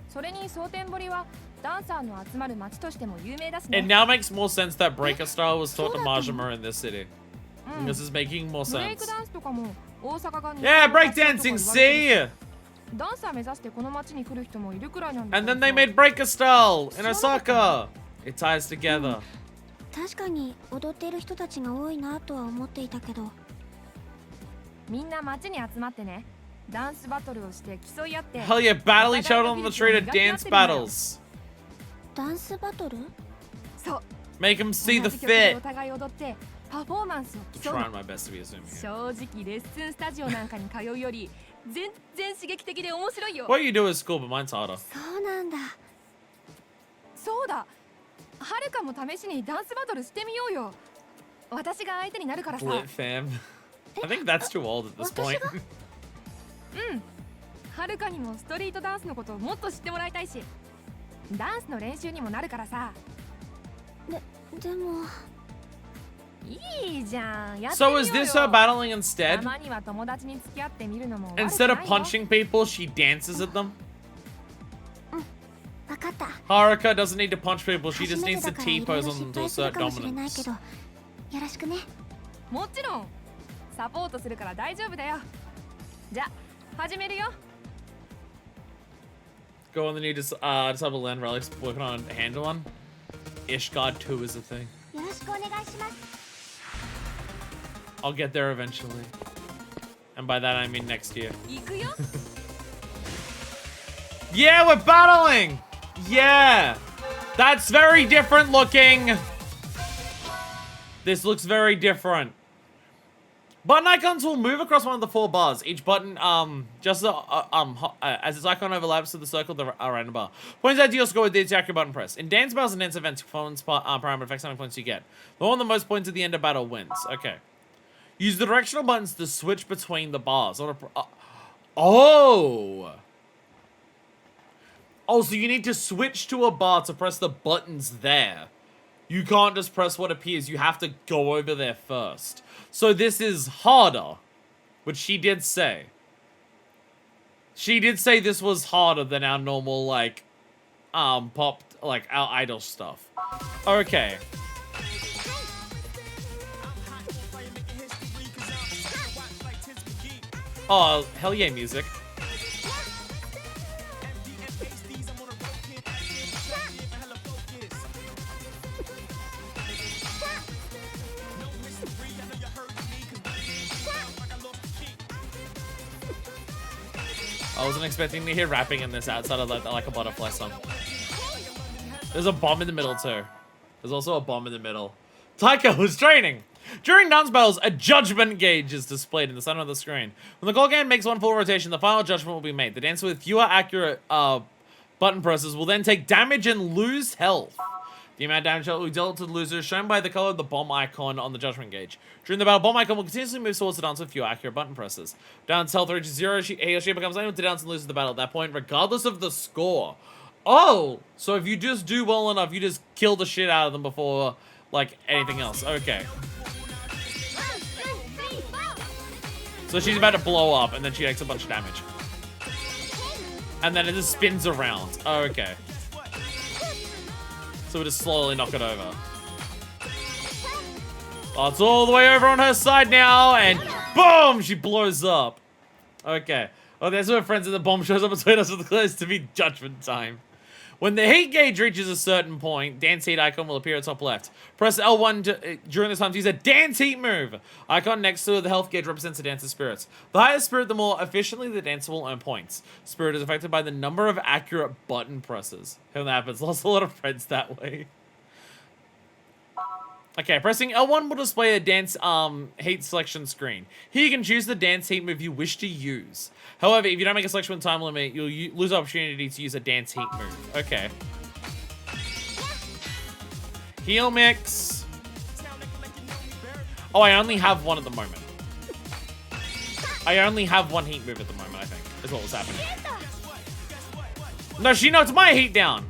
それに蒼天堀はダンサーの集まる街としても有名だしね。 It now makes more sense that breaker style was taught to Majima in this city. うん、 This is making more ブレイ sense. クダンスとかも大阪が Yeah, breakdancing, see? ダンサー目指してこの街に来る人もいるくらいなんだ And から then they さ made breaker style in Osaka. It ties together. 確かに踊っている人たちが多いなとは思っていたけど。みんな街に集まってね、ダンスバトルをして競い合って Hell yeah, battle each other on the street at dance battles. ダンスバトル？そう Make them see 同 the じ曲で fit. お互い踊ってパフォーマンスを競う Trying の。 my best to be assuming. 正直レッスンスタジオなんかに通うより全然刺激的で面白いよ。 What you do is cool, but mine's harder. そうなんだ。そうだ、はるかも試しにダンスバトルしてみようよ。私が相手になるからさ。 Blit fam. I think that's too old at this point. うん。はるかにもストリートダンスのことをもっと知ってもらいたいし、ダンスの練習にもなるからさ。でも。いいじゃん。やってみよ So うよ。 is this her battling た instead? まには友達に付き合ってみるのも悪くないよ。 Instead of punching people, she dances at them? わかった。 Haruka doesn't need to punch people, she 初 just め needs て to だから T いろい pose ろ on 失 them to 敗する assert かもしれないけ dominance. ど、よろしくね。もちろんサポートするから大丈夫だよ。じゃあ始めるよ。 Go on the new disable land relics working on a handle on. Ishgard 2 is a thing. よろしくお願いします。 I'll get there eventually. And by that I mean next year. 行くよ。 Yeah, we're battling! Yeah! That's very different looking! This looks very different. Button icons will move across one of the 4 bars. Each button, as its icon overlaps with the circle of the random bar. Points out to your score with the accurate button press. In dance battles and dance events, performance parameter affects how many points you get. The one with the most points at the end of battle wins. Okay. Use the directional buttons to switch between the bars. Oh! Oh, so you need to switch to a bar to press the buttons there. You can't just press what appears. You have to go over there first. So this is harder, which she did say. She did say this was harder than our normal, like, pop, like, our idol stuff. Okay. Oh, hell yeah, music. I wasn't expecting to hear rapping in this outside of like a butterfly song. There's a bomb in the middle too. There's also a bomb in the middle. Taika was training. During dance battles, a judgment gauge is displayed in the center of the screen. When the goal game makes one full rotation, the final judgment will be made. The dancer with fewer accurate button presses will then take damage and lose health. The amount of damage that will be dealt to the loser is shown by the color of the bomb icon on the judgment gauge. During the battle, bomb icon will continuously move towards the dancer with fewer accurate button presses. Dance's health reaches 0, he or she becomes unable to dance and loses the battle at that point, regardless of the score. Oh! So if you just do well enough, you just kill the shit out of them before, like, anything else. Okay. So she's about to blow up, and then she takes a bunch of damage. And then it just spins around. Oh, okay. So we just slowly knock it over. Oh, it's all the way over on her side now, and boom! She blows up. Okay. Oh, there's her friends, and the bomb shows up between us with the close to be judgment time. When the heat gauge reaches a certain point, dance heat icon will appear at top left. Press L1 during this time to use a dance heat move. Icon next to the health gauge represents the dancer's spirits. The higher spirit, the more efficiently the dancer will earn points. Spirit is affected by the number of accurate button presses. How that happens. Lost a lot of friends that way. Okay, pressing L1 will display a dance heat selection screen. Here you can choose the dance heat move you wish to use. However, if you don't make a selection with time limit, you'll lose the opportunity to use a dance heat move. Okay. Heal mix. Oh, I only have one at the moment. I only have one heat move at the moment, I think, is what was happening. No, she knows my heat down.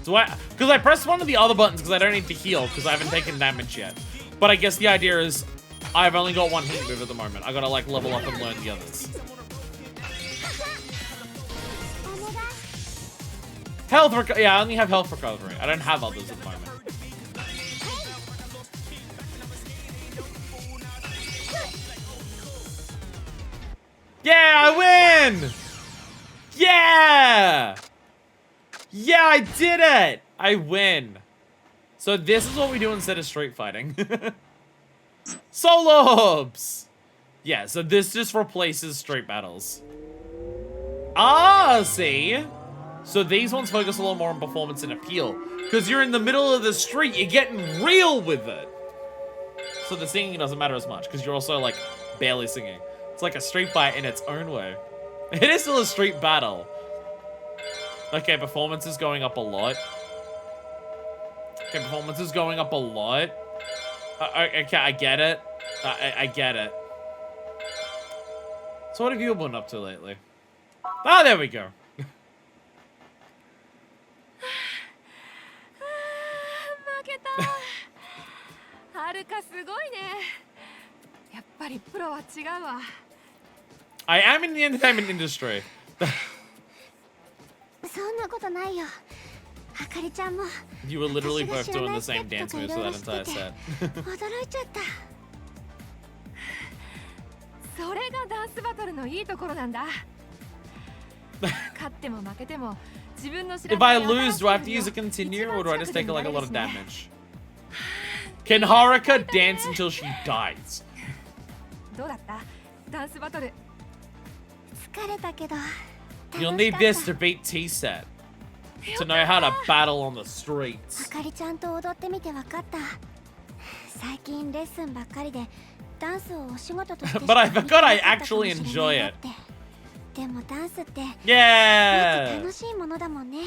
Do I? Because I pressed one of the other buttons because I don't need to heal because I haven't taken damage yet. But I guess the idea is I've only got one heat move at the moment. I gotta like level up and learn the others. Yeah, I only have health recovery. I don't have others at the moment. Yeah, I win! Yeah! Yeah, I did it! I win. So this is what we do instead of street fighting. Solobs! Yeah, so this just replaces street battles. Ah, see? So these ones focus a lot more on performance and appeal. Because you're in the middle of the street, you're getting real with it. So the singing doesn't matter as much, because you're also, like, barely singing. It's like a street fight in its own way. It is still a street battle. Okay, performance is going up a lot. Okay, performance is going up a lot. Okay, I get it. I get it. So what have you been up to lately? Ah, there we go. 負けた。はるかすごいね。やっぱりプロは違うわ。I am in the entertainment industry. そんなことないよ。あかりちゃんも You were literally both doing the same dance moves for that entire set. 驚いちゃった。それがダンスバトルのいいところなんだ。勝っても負けても自分の知ら If な I い lose, do I have to use a continue or do I just take like a lot of damage? Can Haruka dance until she dies? どうだったダンスバトル。疲れたけど。 You'll need this to beat T-Set. To know how to battle on the streets. あかりちゃんと踊ってみて分かった。最近レッスンばっかりでダンスをお仕事として But I forgot I actually enjoy it. でもダンスって Yeah. 楽しいものだもんね。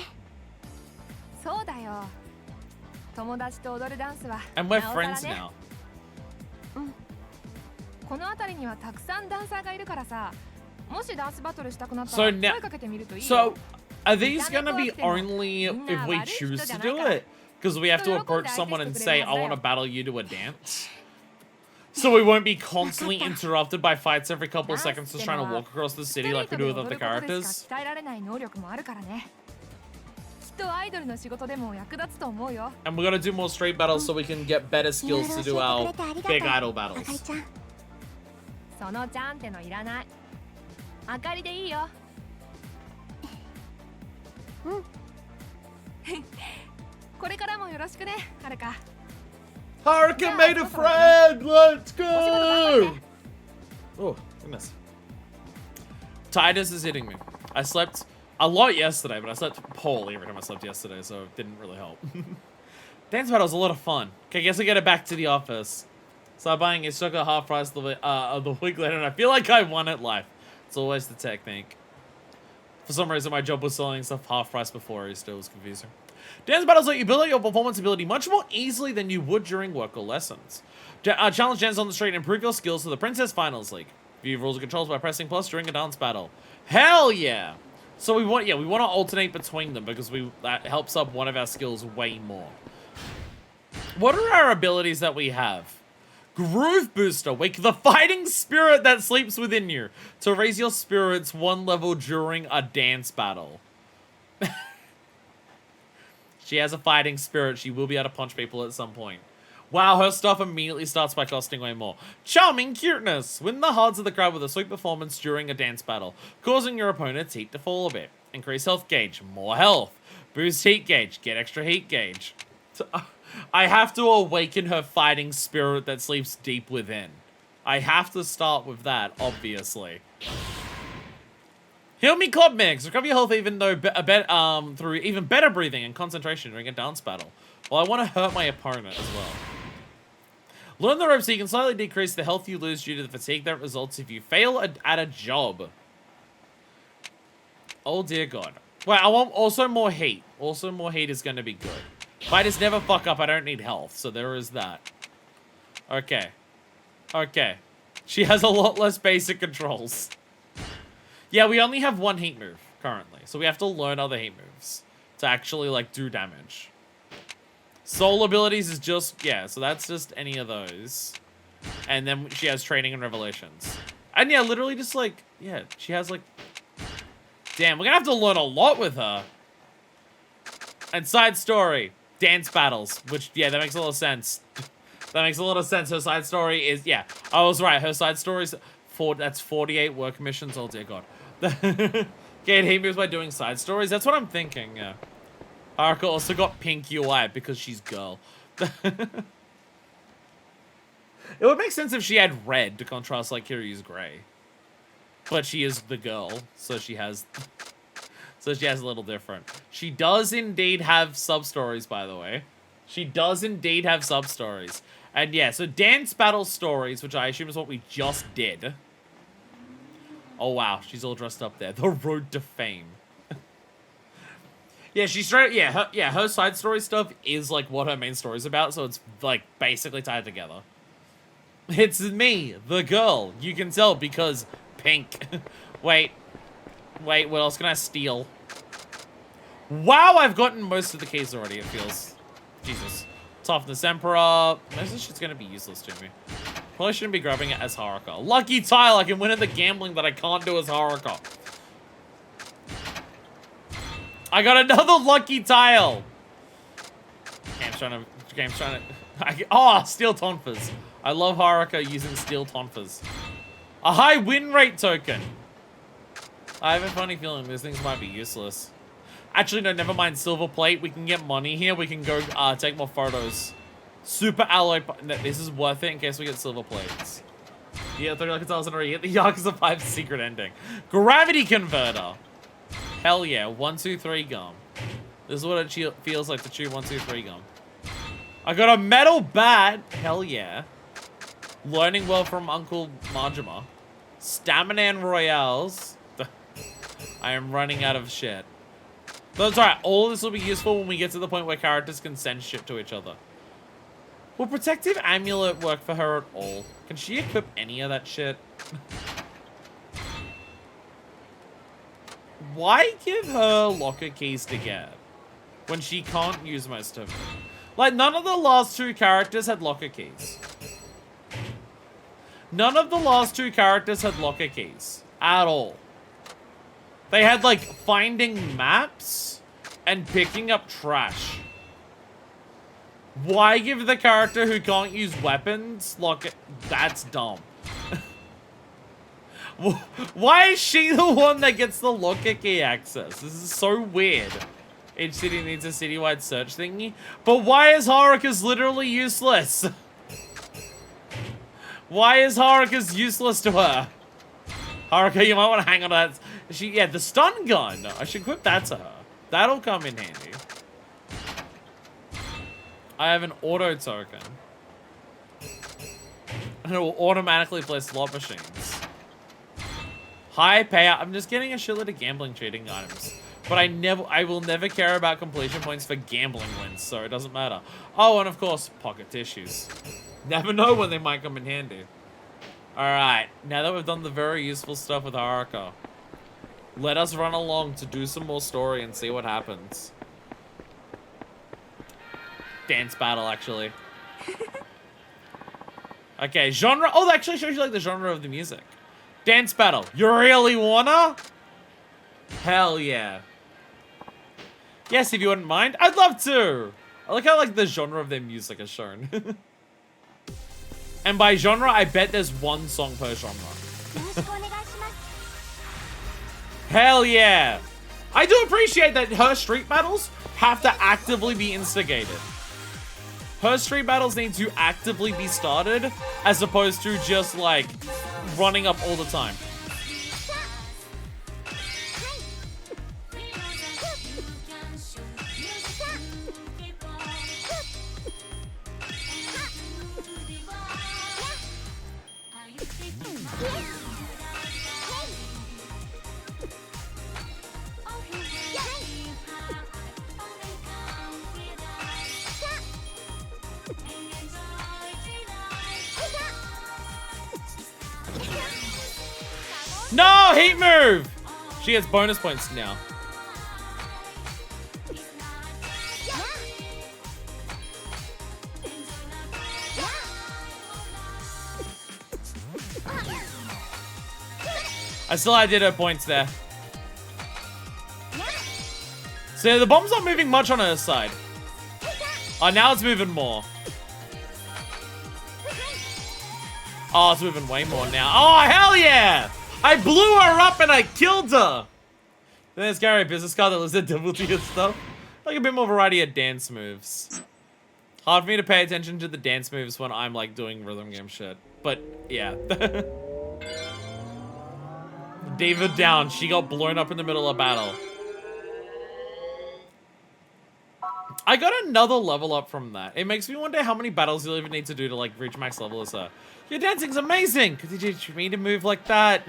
そうだよ。友達と踊るダンスは And we're なおさら friends ね。 now. この辺りにはたくさんダンサーがいるからさ、もしダンスバトルしたくなった So ら now- 声かけてみるといい So, よ。 are these gonna be only if we choose to do it? Because we have to approach someone and say, I want to battle you to a dance? So we won't be constantly interrupted by fights every couple of seconds just trying to walk across the city like we do with other characters? 鍛えられない能力もあるからね。きっとアイドルの仕事でも役立つと思うよ。 And we're gonna do more straight battles so we can get better skills to do our big idol あかり battles. ちゃん。そのちゃんってのいらない。あかりでいいよ。これからもよろしくね、はるか。 Haruka made a friend! Let's go! Oh, goodness. Titus is hitting me. I slept a lot yesterday, but I slept poorly every time I slept yesterday, so it didn't really help. Dance battle was a lot of fun. Okay, I guess I get it back to the office. So I'm buying a sugar half price of the week later, and I feel like I won at life. It's always the technique. For some reason, my job was selling stuff half price before Easter. It was confusing. Dance battles let you build up your performance ability much more easily than you would during work or lessons. Challenge dance on the street and improve your skills to the Princess Finals League. View rules and controls by pressing plus during a dance battle. Hell yeah! So we want to alternate between them because that helps up one of our skills way more. What are our abilities that we have? Groove Booster. Wake the fighting spirit that sleeps within you to raise your spirits one level during a dance battle. She has a fighting spirit. She will be able to punch people at some point. Wow, her stuff immediately starts by costing way more. Charming cuteness. Win the hearts of the crowd with a sweet performance during a dance battle, causing your opponent's heat to fall a bit. Increase health gauge. More health. Boost heat gauge. Get extra heat gauge. I have to awaken her fighting spirit that sleeps deep within. I have to start with that, obviously. Heal me club mix. Recover your health even though through even better breathing and concentration during a dance battle. Well, I want to hurt my opponent as well. Learn the ropes so you can slightly decrease the health you lose due to the fatigue that results if you fail at a job. Oh dear God. Wait, I want also more heat. Also more heat is going to be good. If I just never fuck up, I don't need health. So there is that. Okay. Okay. She has a lot less basic controls. Yeah, we only have one heat move currently. So we have to learn other heat moves to actually, like, do damage. Soul abilities is just, yeah, so that's just any of those. And then she has training and revelations. And yeah, literally just, like, yeah, she has, like... Damn, we're gonna have to learn a lot with her. And side story. Dance battles. Which, yeah, that makes a lot of sense. That makes a lot of sense. Her side story is, yeah. I was right. Her side story is... That's 48 work missions. Oh, dear God. Gain heat moves by doing side stories. That's what I'm thinking, yeah. Haruka also got pink UI because she's girl. It would make sense if she had red to contrast like Kiryu's gray. But she is the girl, so she has a little different. She does indeed have sub-stories, by the way. She does indeed have sub-stories. And yeah, so dance battle stories, which I assume is what we just did. Oh wow, she's all dressed up there. The road to fame. Yeah, she's straight. Yeah, her side story stuff is like what her main story's about, so it's like basically tied together. It's me, the girl. You can tell because pink. Wait, what else can I steal? Wow, I've gotten most of the keys already. It feels. Jesus. Toughness Emperor. Most of this shit's gonna be useless to me. Probably shouldn't be grabbing it as Haruka. Lucky tile, I can win at the gambling that I can't do as Haruka. I got another lucky tile. Game's trying to. Oh, steel tonfas. I love Haruka using steel tonfas. A high win rate token. I have a funny feeling these things might be useless. Actually, no, never mind. Silver plate. We can get money here. We can go take more photos. Super alloy. This is worth it in case we get silver plates. Yeah, 30 like it's already hit the Yakuza 5 secret ending. Gravity converter. Hell yeah. 1, 2, 3 gum. This is what it feels like to chew 1, 2, 3 gum. I got a metal bat. Hell yeah. Learning well from Uncle Majima. Stamina and Royales. I am running out of shit. That's alright. All of this will be useful when we get to the point where characters can send shit to each other. Will Protective Amulet work for her at all? Can she equip any of that shit? Why give her locker keys to get when she can't use most of them? Like, none of the last two characters had locker keys. None of the last two characters had locker keys at all. They had, like, finding maps and picking up trash. Why give the character who can't use weapons locker? That's dumb. Why is she the one that gets the locker key access? This is so weird. Each city needs a citywide search thingy. But why is Haruka's literally useless? Why is Haruka's useless to her? Haruka, you might want to hang on to that. Yeah, the stun gun. I should equip that to her. That'll come in handy. I have an auto token. And it will automatically play slot machines. High payout. I'm just getting a shitload of gambling trading items. But I will never care about completion points for gambling wins, so it doesn't matter. Oh, and of course, pocket tissues. Never know when they might come in handy. Alright, now that we've done the very useful stuff with Haruka, let us run along to do some more story and see what happens. Dance battle, actually. Okay, genre. Oh, that actually shows you like the genre of the music. Dance battle. You really wanna? Hell yeah. Yes, if you wouldn't mind. I'd love to. I like how like the genre of their music is shown. And by genre, I bet there's one song per genre. Hell yeah. I do appreciate that her street battles have to actively be instigated. Her street battles need to actively be started as opposed to just like running up all the time. No, heat move! She gets bonus points now. I still did her points there. So the bomb's not moving much on her side. Oh, now it's moving more. Oh, it's moving way more now. Oh, hell yeah! I blew her up and I killed her! Then there's Gary, business card that lives at difficulty and stuff. Like a bit more variety of dance moves. Hard for me to pay attention to the dance moves when I'm like doing rhythm game shit. But yeah. Diva down. She got blown up in the middle of battle. I got another level up from that. It makes me wonder how many battles you'll even need to do to like reach max level as her. Your dancing's amazing! Could you teach me to move like that?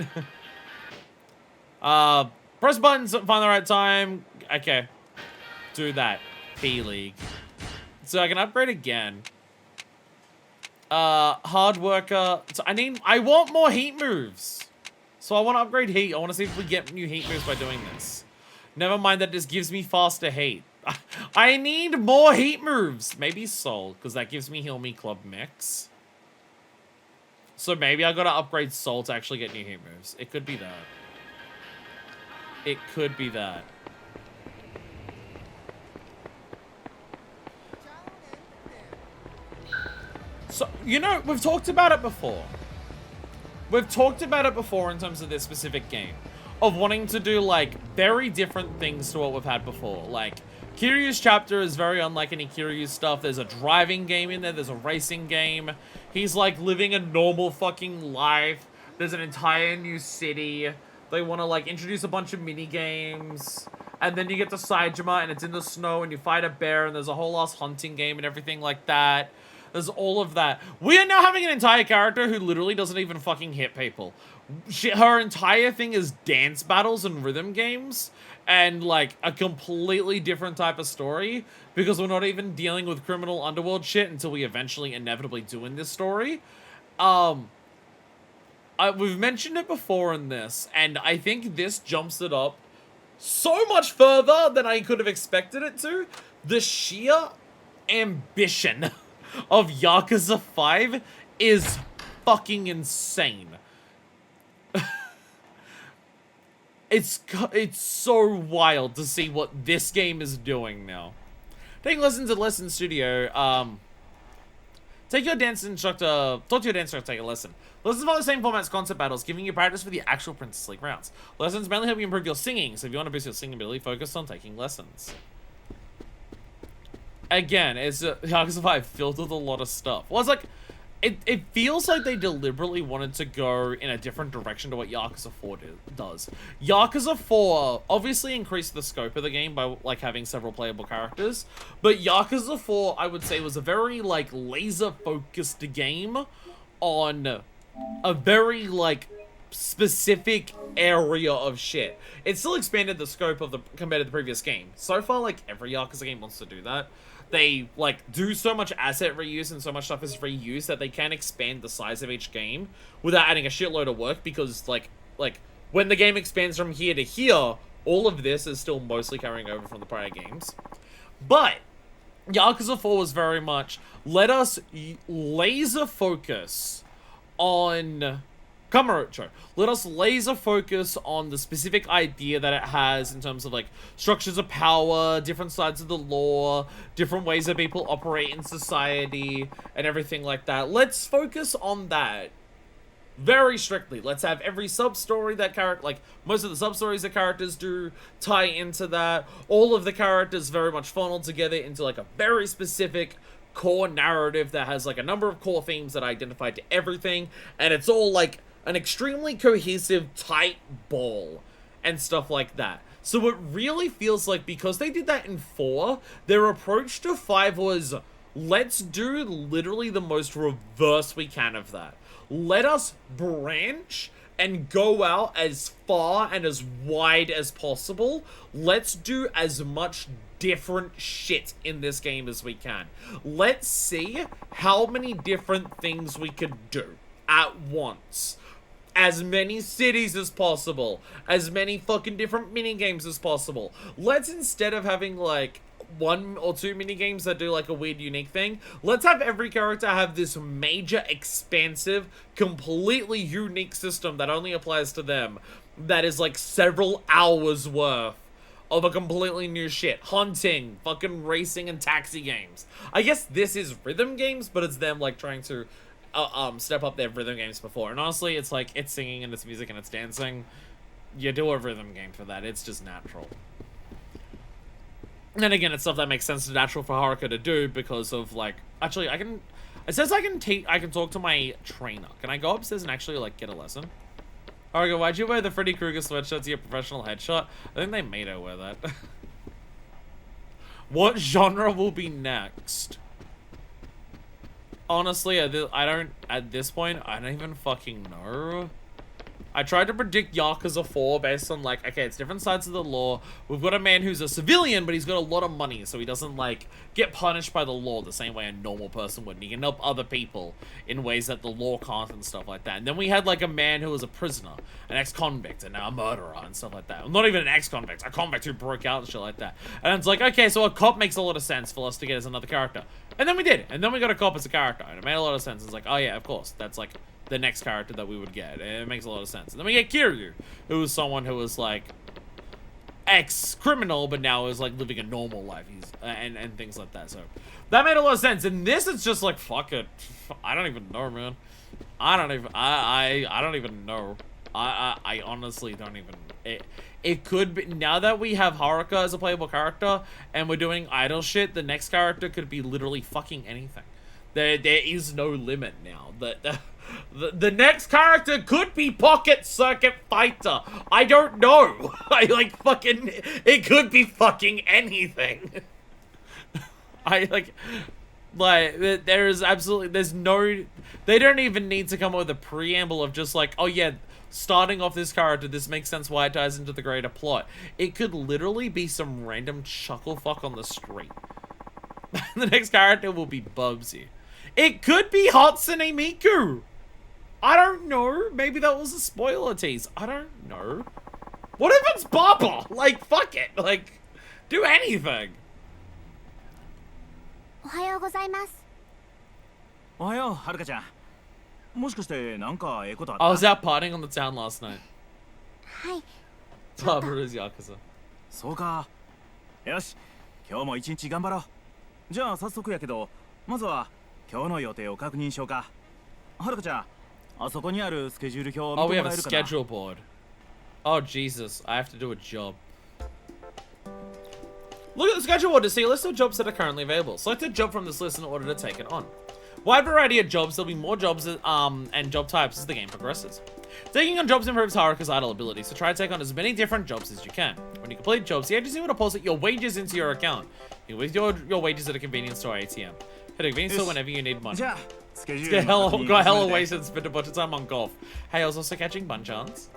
Press buttons, find the right time. Okay. Do that. B-League. So I can upgrade again. Hard worker. So I want more heat moves. So I want to upgrade heat. I want to see if we get new heat moves by doing this. Never mind that this gives me faster heat. I need more heat moves. Maybe Soul, because that gives me Heal Me Club mix. So maybe I gotta upgrade Soul to actually get new heat moves. It could be that. It could be that. So, you know, we've talked about it before. We've talked about it before in terms of this specific game. Of wanting to do, like, very different things to what we've had before. Like, Kiryu's chapter is very unlike any Kiryu stuff. There's a driving game in there. There's a racing game. He's, like, living a normal fucking life. There's an entire new city. They want to, like, introduce a bunch of mini-games. And then you get to Saijima, and it's in the snow, and you fight a bear, and there's a whole ass hunting game and everything like that. There's all of that. We are now having an entire character who literally doesn't even fucking hit people. Her entire thing is dance battles and rhythm games, and like a completely different type of story, because we're not even dealing with criminal underworld shit until we eventually inevitably do in this story. We've mentioned it before in this, and I think this jumps it up so much further than I could have expected it to. The sheer ambition of Yakuza 5 is fucking insane. It's so wild to see what this game is doing now. Taking lessons at Lesson Studio. Talk to your dance instructor, take a lesson. Lessons follow the same format as concept battles, giving you practice for the actual Princess League rounds. Lessons mainly help you improve your singing, so if you want to boost your singing ability, focus on taking lessons. Again, it's Yakuza 5 filled with a lot of stuff. Well, it's like, it feels like they deliberately wanted to go in a different direction to what Yakuza 4 does. Yakuza 4 obviously increased the scope of the game by, like, having several playable characters, but Yakuza 4, I would say, was a very, like, laser-focused game on a very, like, specific area of shit. It still expanded the scope of the compared to the previous game. So far, like, every Yakuza game wants to do that. They, like, do so much asset reuse and so much stuff is reused that they can expand the size of each game without adding a shitload of work, because, like, when the game expands from here to here, all of this is still mostly carrying over from the prior games. But Yakuza 4 was very much, let us laser focus on Kamurocho. Let us laser focus on the specific idea that it has in terms of, like, structures of power, different sides of the law, different ways that people operate in society, and everything like that. Let's focus on that very strictly. Let's have every sub-story that most of the sub-stories that characters do tie into that. All of the characters very much funneled together into, like, a very specific core narrative that has, like, a number of core themes that are identified to everything, and it's all, like, an extremely cohesive, tight ball, and stuff like that. So it really feels like, because they did that in 4, their approach to 5 was, let's do literally the most reverse we can of that. Let us branch and go out as far and as wide as possible. Let's do as much different shit in this game as we can. Let's see how many different things we could do at once. As many cities as possible. As many fucking different minigames as possible. Let's, instead of having, like, 1 or 2 minigames that do, like, a weird, unique thing, let's have every character have this major, expansive, completely unique system that only applies to them, that is, like, several hours worth of a completely new shit. Hunting, fucking racing, and taxi games. I guess this is rhythm games, but it's them, like, trying to step up their rhythm games before. And honestly, it's like, it's singing and it's music and it's dancing. You do a rhythm game for that. It's just natural. And then again, it's stuff that makes sense to natural for Haruka to do because of, like, actually, it says I can talk to my trainer. Can I go upstairs and actually, like, get a lesson? Haruka, why'd you wear the Freddy Krueger sweatshirt to your professional headshot? I think they made her wear that. What genre will be next? Honestly, at this point, I don't even fucking know. I tried to predict Yakuza 4 based on, like, okay, it's different sides of the law. We've got a man who's a civilian, but he's got a lot of money, so he doesn't, like, get punished by the law the same way a normal person would. And he can help other people in ways that the law can't and stuff like that. And then we had, like, a man who was a prisoner, an ex-convict, and now a murderer and stuff like that. Well, not even an ex-convict, a convict who broke out and shit like that. And it's like, okay, so a cop makes a lot of sense for us to get as another character. And then we did. And then we got a cop as a character, and it made a lot of sense. It's like, oh yeah, of course, that's, like, the next character that we would get. It makes a lot of sense. And then we get Kiryu, who was someone who was, like, ex-criminal, but now is, like, living a normal life. And things like that. So that made a lot of sense. And this is just like, fuck it. I don't even know, man. I don't even know. I honestly don't even. It could be, now that we have Haruka as a playable character and we're doing idol shit, the next character could be literally fucking anything. There is no limit now. The next character could be Pocket Circuit Fighter. I don't know. It could be fucking anything. Like, there is absolutely, there's no, they don't even need to come up with a preamble of just like, oh yeah, starting off this character, this makes sense why it ties into the greater plot. It could literally be some random chuckle fuck on the street. The next character will be Bubsy. It could be Hatsune Miku. I don't know. Maybe that was a spoiler tease. I don't know. What if it's Baba? Like, fuck it. Like, do anything. おはようございます。おはよう、はるかちゃん。もしかしてなんかええことあった？ I was out partying on the town last night. はい。 Barbara's Yakuza. そうか。よし、今日も一日頑張ろう。じゃあ早速やけど、まずは今日の予定を確認しようか。はるかちゃん、あそこにあるスケジュール表を Oh, 見 we ても have a らえるかな。 schedule board. Oh, Jesus. I have to do a job. Look at the schedule board to see a list of jobs that are currently available. Select a job from this list in order to take it on. Wide variety of jobs. There'll be more jobs and job types as the game progresses. Taking on jobs improves Haruka's idle ability, so try to take on as many different jobs as you can. When you complete jobs, the agency will deposit your wages into your account. You with your wages at a convenience store ATM. Hit a convenience store whenever you need money. じゃあスケジュー Get ルの確認 got 始 hella めて。 wasted, spent a bunch of time on golf. Hey, I was also catching bunchans.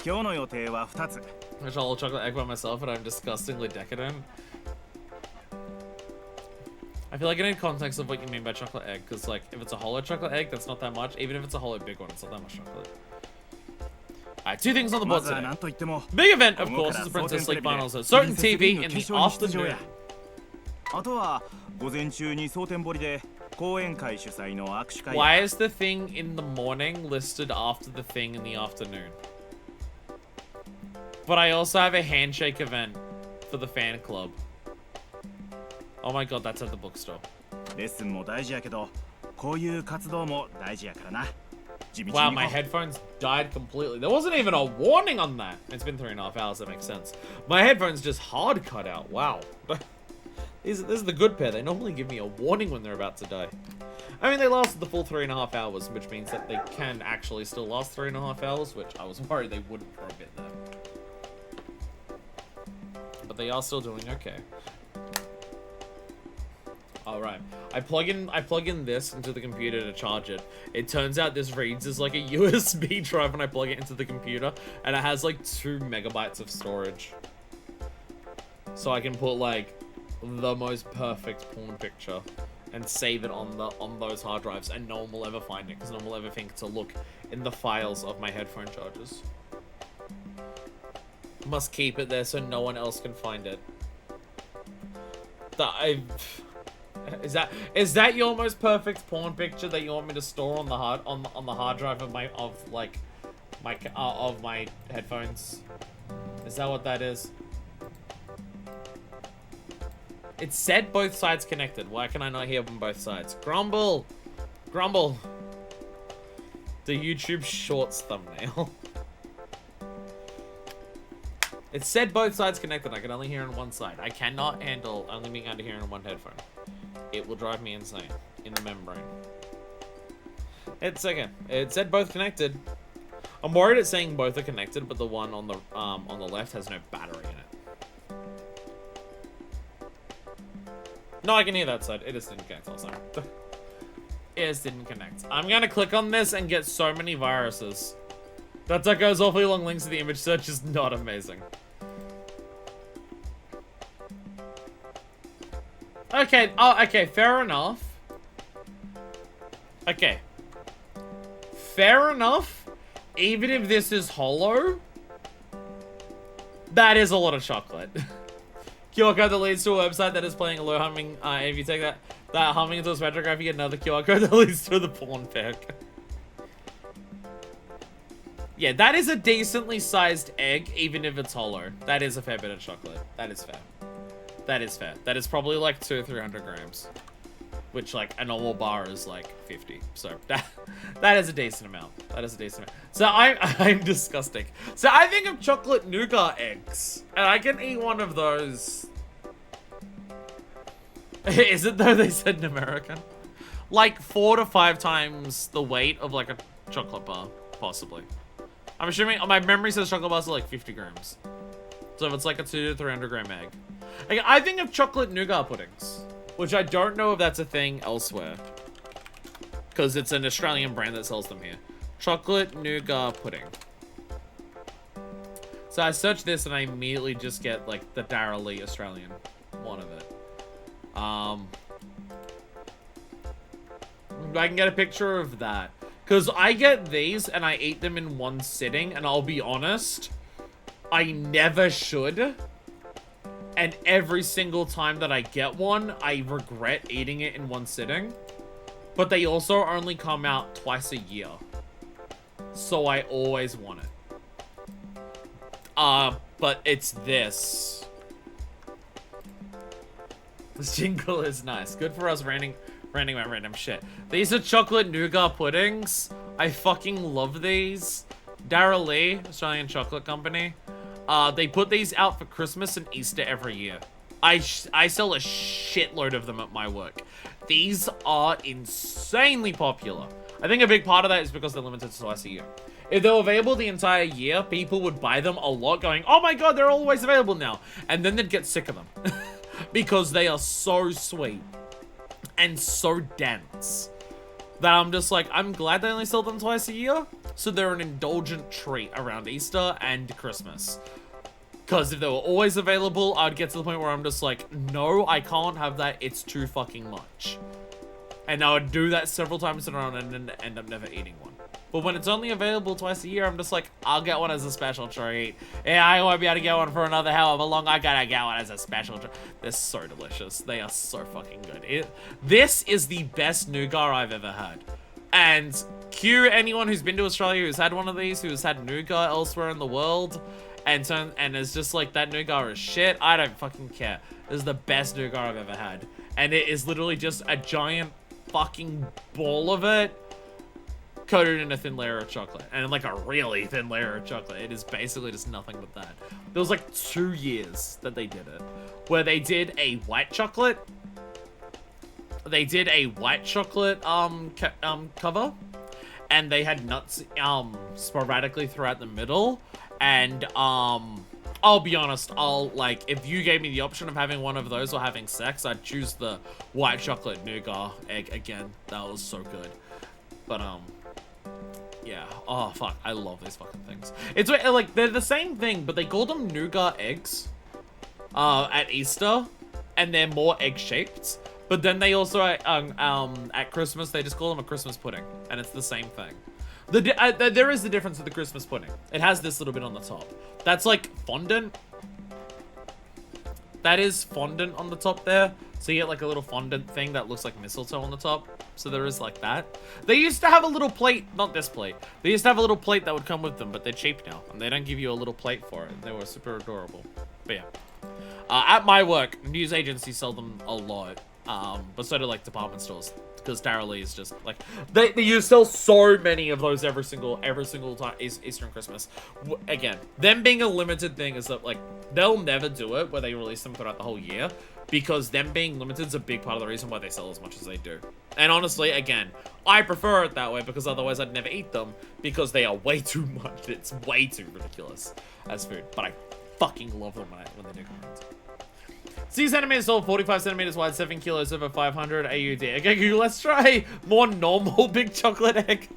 今日の予定は2つ。 I shot a little chocolate egg by myself, and I'm disgustingly decadent. I feel like I need context of what you mean by chocolate egg, because like, if it's a hollow chocolate egg, that's not that much. Even if it's a hollow big one, it's not that much chocolate. Alright, two things on the ま board ずは today. 何と言っても Big event, of 午後 course, から is the 蒼 Princess 天テレ League ビで Finals at certain プリンセスリー TV グ in 決 the 勝に出場 afternoon. や。あとは午前中に蒼天堀で講演会主催の握手会や。 Why is the thing in the morning listed after the thing in the afternoon? But I also have a handshake event for the fan club. Oh my god, that's at the bookstore. レッスンも大事やけど、こういう活動も大事やからな。地道に Wow, 行 my こう。 headphones died completely. There wasn't even a warning on that. It's been 3.5 hours, that makes sense. My headphones just hard cut out. Wow. This is the good pair. They normally give me a warning when they're about to die. I mean, they lasted the full 3.5 hours, which means that they can actually still last 3.5 hours, which I was worried they wouldn't for a bit there. But they are still doing okay. Alright. I plug in this into the computer to charge it. It turns out this reads as like a USB drive when I plug it into the computer, and it has like 2 megabytes of storage. So I can put like the most perfect porn picture and save it on those hard drives, and no one will ever find it because no one will ever think to look in the files of my headphone chargers. Must keep it there so no one else can find it. Is that your most perfect porn picture that you want me to store on the hard drive of my headphones? Is that what that is? It said both sides connected. Why can I not hear from both sides? Grumble! Grumble! The YouTube Shorts thumbnail. It said both sides connected. I can only hear on one side. I cannot handle only being able to hear on one headphone. It will drive me insane in the membrane. It's okay. It said both connected. I'm worried it's saying both are connected, but the one on the left has no battery in it. No, I can hear that side. It just didn't connect last time. It just didn't connect. I'm gonna click on this and get so many viruses. That goes awfully long links to the image search is not amazing. Okay, oh, okay, fair enough. Okay. Fair enough. Even if this is hollow, that is a lot of chocolate. QR code that leads to a website that is playing a low humming, if you take that humming into a spectrograph, you get another QR code that leads to the porn pic. Yeah, that is a decently sized egg, even if it's hollow. That is a fair bit of chocolate. That is fair. That is fair. That is probably like 200 or 300 grams. Which, like, a normal bar is like 50. So, that is a decent amount. That is a decent amount. So, I'm disgusting. So, I think of chocolate nougat eggs. And I can eat one of those. Is it though they said in American? Like 4 to 5 times the weight of like a chocolate bar, possibly. I'm assuming, my memory says chocolate bars are like 50 grams. So if it's like a 200 to 300 gram egg. Like, I think of chocolate nougat puddings. which I don't know if that's a thing elsewhere. Because it's an Australian brand that sells them here. Chocolate nougat pudding. So I search this and I immediately just get like the Dara Lee Australian one of it. I can get a picture of that. Because I get these and I eat them in one sitting, and I'll be honest, I never should. And every single time that I get one, I regret eating it in one sitting. But they also only come out twice a year. So I always want it. But it's this. This jingle is nice. Good for us ranting about random shit. These are chocolate nougat puddings. I fucking love these. Dara Lee, Australian chocolate company. They put these out for Christmas and Easter every year. I sell a shitload of them at my work. These are insanely popular. I think a big part of that is because they're limited to twice a year. If they were available the entire year, people would buy them a lot going, oh my god, they're always available now. And then they'd get sick of them. Because they are so sweet. And so dense. That I'm just like, I'm glad they only sell them twice a year. So they're an indulgent treat around Easter and Christmas. Because if they were always available, I'd get to the point where I'm just like, no, I can't have that. It's too fucking much. And I would do that several times in a row and then end up never eating one. But when it's only available twice a year, I'm just like, I'll get one as a special treat. Yeah, I won't be able to get one for another however long. I gotta get one as a special treat. They're so delicious. They are so fucking good. This is the best nougat I've ever had. And cue anyone who's been to Australia who's had one of these, who's had nougat elsewhere in the world, and it's just like, that nougat is shit. I don't fucking care. This is the best nougat I've ever had. And it is literally just a giant fucking ball of it, coated in a thin layer of chocolate, and like a really thin layer of chocolate. It is basically just nothing but that. There was like 2 years that they did it, where they did a white chocolate. They did a white chocolate cover, and they had nuts sporadically throughout the middle. And I'll be honest, if you gave me the option of having one of those or having sex, I'd choose the white chocolate nougat egg again. That was so good. But yeah. Oh, fuck. I love these fucking things. It's like, they're the same thing, but they call them nougat eggs at Easter, and they're more egg-shaped. But then they also, at Christmas, they just call them a Christmas pudding, and it's the same thing. There is the difference with the Christmas pudding. It has this little bit on the top. That's like fondant. That is fondant on the top there. So you get like a little fondant thing that looks like mistletoe on the top. So there is like that. They used to have a little plate, not this plate. They used to have a little plate that would come with them, but they're cheap now. And they don't give you a little plate for it. They were super adorable. But yeah. At my work, news agencies sell them a lot. But so do like department stores. Because Dara Lee is just like, you sell so many of those every single time Easter and Christmas. Again, them being a limited thing is that like, they'll never do it where they release them throughout the whole year, because them being limited is a big part of the reason why they sell as much as they do. And honestly, again, I prefer it that way, because otherwise I'd never eat them, because they are way too much. It's way too ridiculous as food, but I fucking love them when they do come around. 6 centimeters tall, 45 centimeters wide, 7 kilos, over 500 AUD. Okay, Google, let's try more normal big chocolate egg.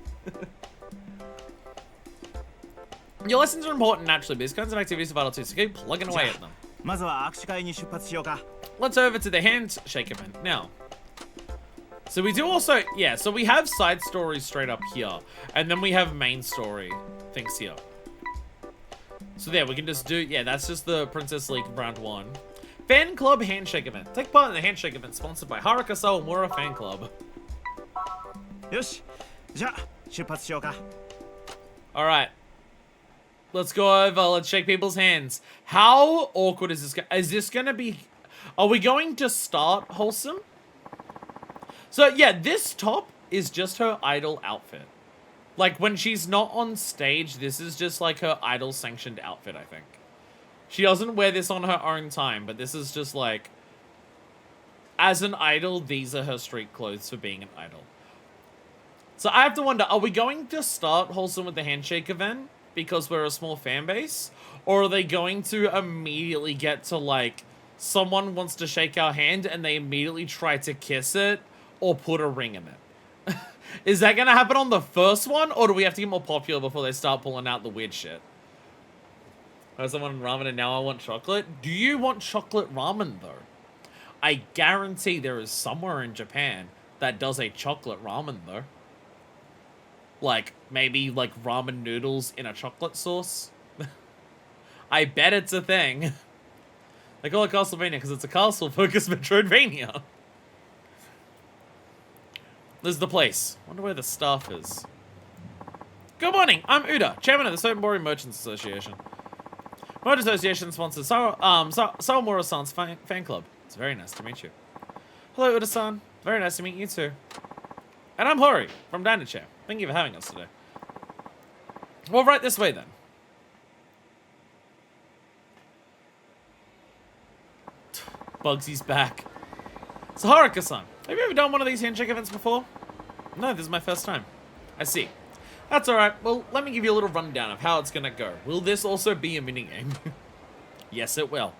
Your lessons are important naturally, but these kinds of activities are vital too, so keep plugging away at them. Let's over to the handshake event now. So we do also, yeah, so we have side stories straight up here, and then we have main story things here. So there, we can just do, yeah, that's just the Princess League round 1. Fan Club Handshake Event. Take part in the handshake event sponsored by Haruka Sawamura Fan Club. Alright. Let's go over. Let's shake people's hands. How awkward is this? Is this going to be... Are we going to start wholesome? So, yeah, this top is just her idol outfit. Like, when she's not on stage, this is just, like, her idol-sanctioned outfit, I think. She doesn't wear this on her own time, but this is just like, as an idol, these are her street clothes for being an idol. So I have to wonder, are we going to start wholesome with the handshake event because we're a small fan base? Or are they going to immediately get to like someone wants to shake our hand and they immediately try to kiss it or put a ring in it. Is that gonna happen on the first one, or do we have to get more popular before they start pulling out the weird shit? I was someone ramen and now I want chocolate. Do you want chocolate ramen though? I guarantee there is somewhere in Japan that does a chocolate ramen though. Like, maybe like ramen noodles in a chocolate sauce. I bet it's a thing. They call it Castlevania because it's a castle-focused Metroidvania. This is the place. Wonder where the staff is. Good morning, I'm Uda, chairman of the Sotenbori Merchants Association. Merchant Association sponsors Sawamura-san's fan club. It's very nice to meet you. Hello, Uda-san. Very nice to meet you too. And I'm Hori from Dynachair. Thank you for having us today. Well, right this way then. Bugsy's back. So Haruka-san, have you ever done one of these handshake events before? No, this is my first time. I see. That's alright. Well, let me give you a little rundown of how it's gonna go. Will this also be a minigame? Yes, it will.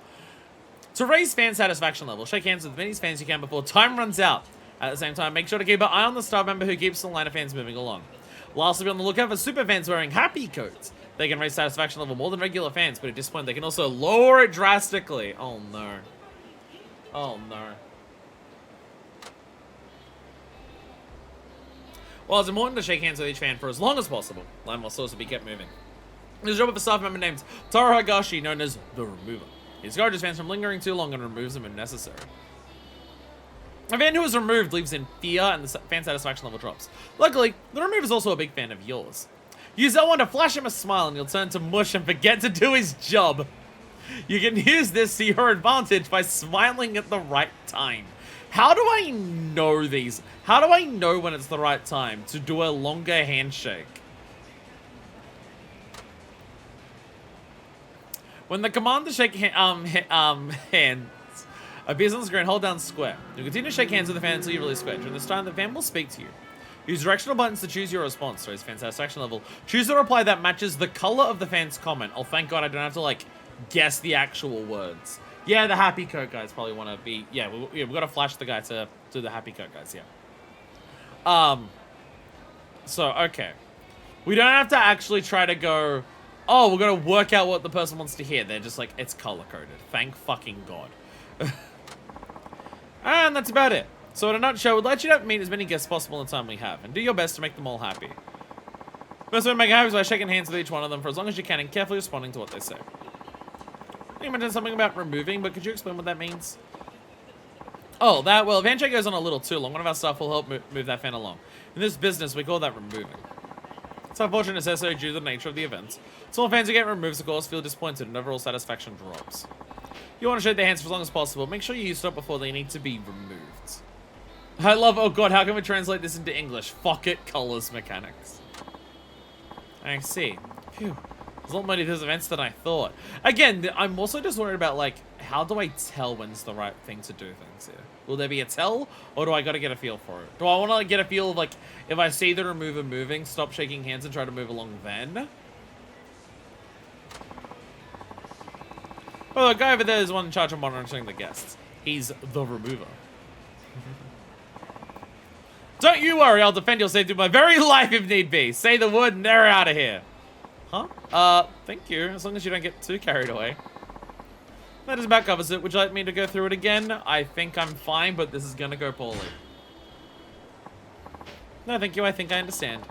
To raise fan satisfaction level, shake hands with as many fans you can before time runs out. At the same time, make sure to keep an eye on the staff member who keeps the line of fans moving along. Lastly, be on the lookout for super fans wearing happy coats. They can raise satisfaction level more than regular fans, but at this point, they can also lower it drastically. Oh no. Oh no. While it's important to shake hands with each fan for as long as possible, line must also be kept moving. There's a job of a staff member named Taro Hagashi, known as the Remover. He discourages fans from lingering too long and removes them when necessary. A fan who is removed leaves in fear and the fan satisfaction level drops. Luckily, the Remover is also a big fan of yours. Use that one to flash him a smile and he'll turn to mush and forget to do his job. You can use this to your advantage by smiling at the right time. How do I know these? How do I know when it's the right time to do a longer handshake? When the command to shake hands appears on the screen, hold down square. You continue to shake hands with the fan until you release square. During this time, the fan will speak to you. Use directional buttons to choose your response to raise fan satisfaction level. Choose a reply that matches the color of the fan's comment. Oh, thank God I don't have to, like, guess the actual words. Yeah, the happy coat guys probably want to be... Yeah, we've got to flash the guy to the happy coat guys, yeah. So, okay. We don't have to actually try to go... Oh, we're going to work out what the person wants to hear. They're just like, it's color-coded. Thank fucking God. And that's about it. So in a nutshell, we'd like you to meet as many guests possible in the time we have, and do your best to make them all happy. Best way to make it happy is by shaking hands with each one of them for as long as you can and carefully responding to what they say. You mentioned something about removing, but could you explain what that means? Oh, well, if handshake goes on a little too long, one of our staff will help move that fan along. In this business, we call that removing. It's unfortunate necessary due to the nature of the event. Small fans who get removed, of course, feel disappointed and overall satisfaction drops. You want to shake their hands for as long as possible. Make sure you stop before they need to be removed. I love, oh God, how can we translate this into English? Fuck it, colors mechanics. I see. Phew. There's a lot more to these events than I thought. Again, I'm also just worried about, like, how do I tell when's the right thing to do things here? Will there be a tell, or do I gotta get a feel for it? Do I want to, like, get a feel of, like, if I see the remover moving, stop shaking hands and try to move along then? Oh, the guy over there is the one in charge of monitoring the guests. He's the remover. Don't you worry, I'll defend your safety with my very life if need be. Say the word and they're out of here. Huh? Thank you. As long as you don't get too carried away. That just about covers it. Would you like me to go through it again? I think I'm fine, but this is gonna go poorly. No, thank you. I think I understand.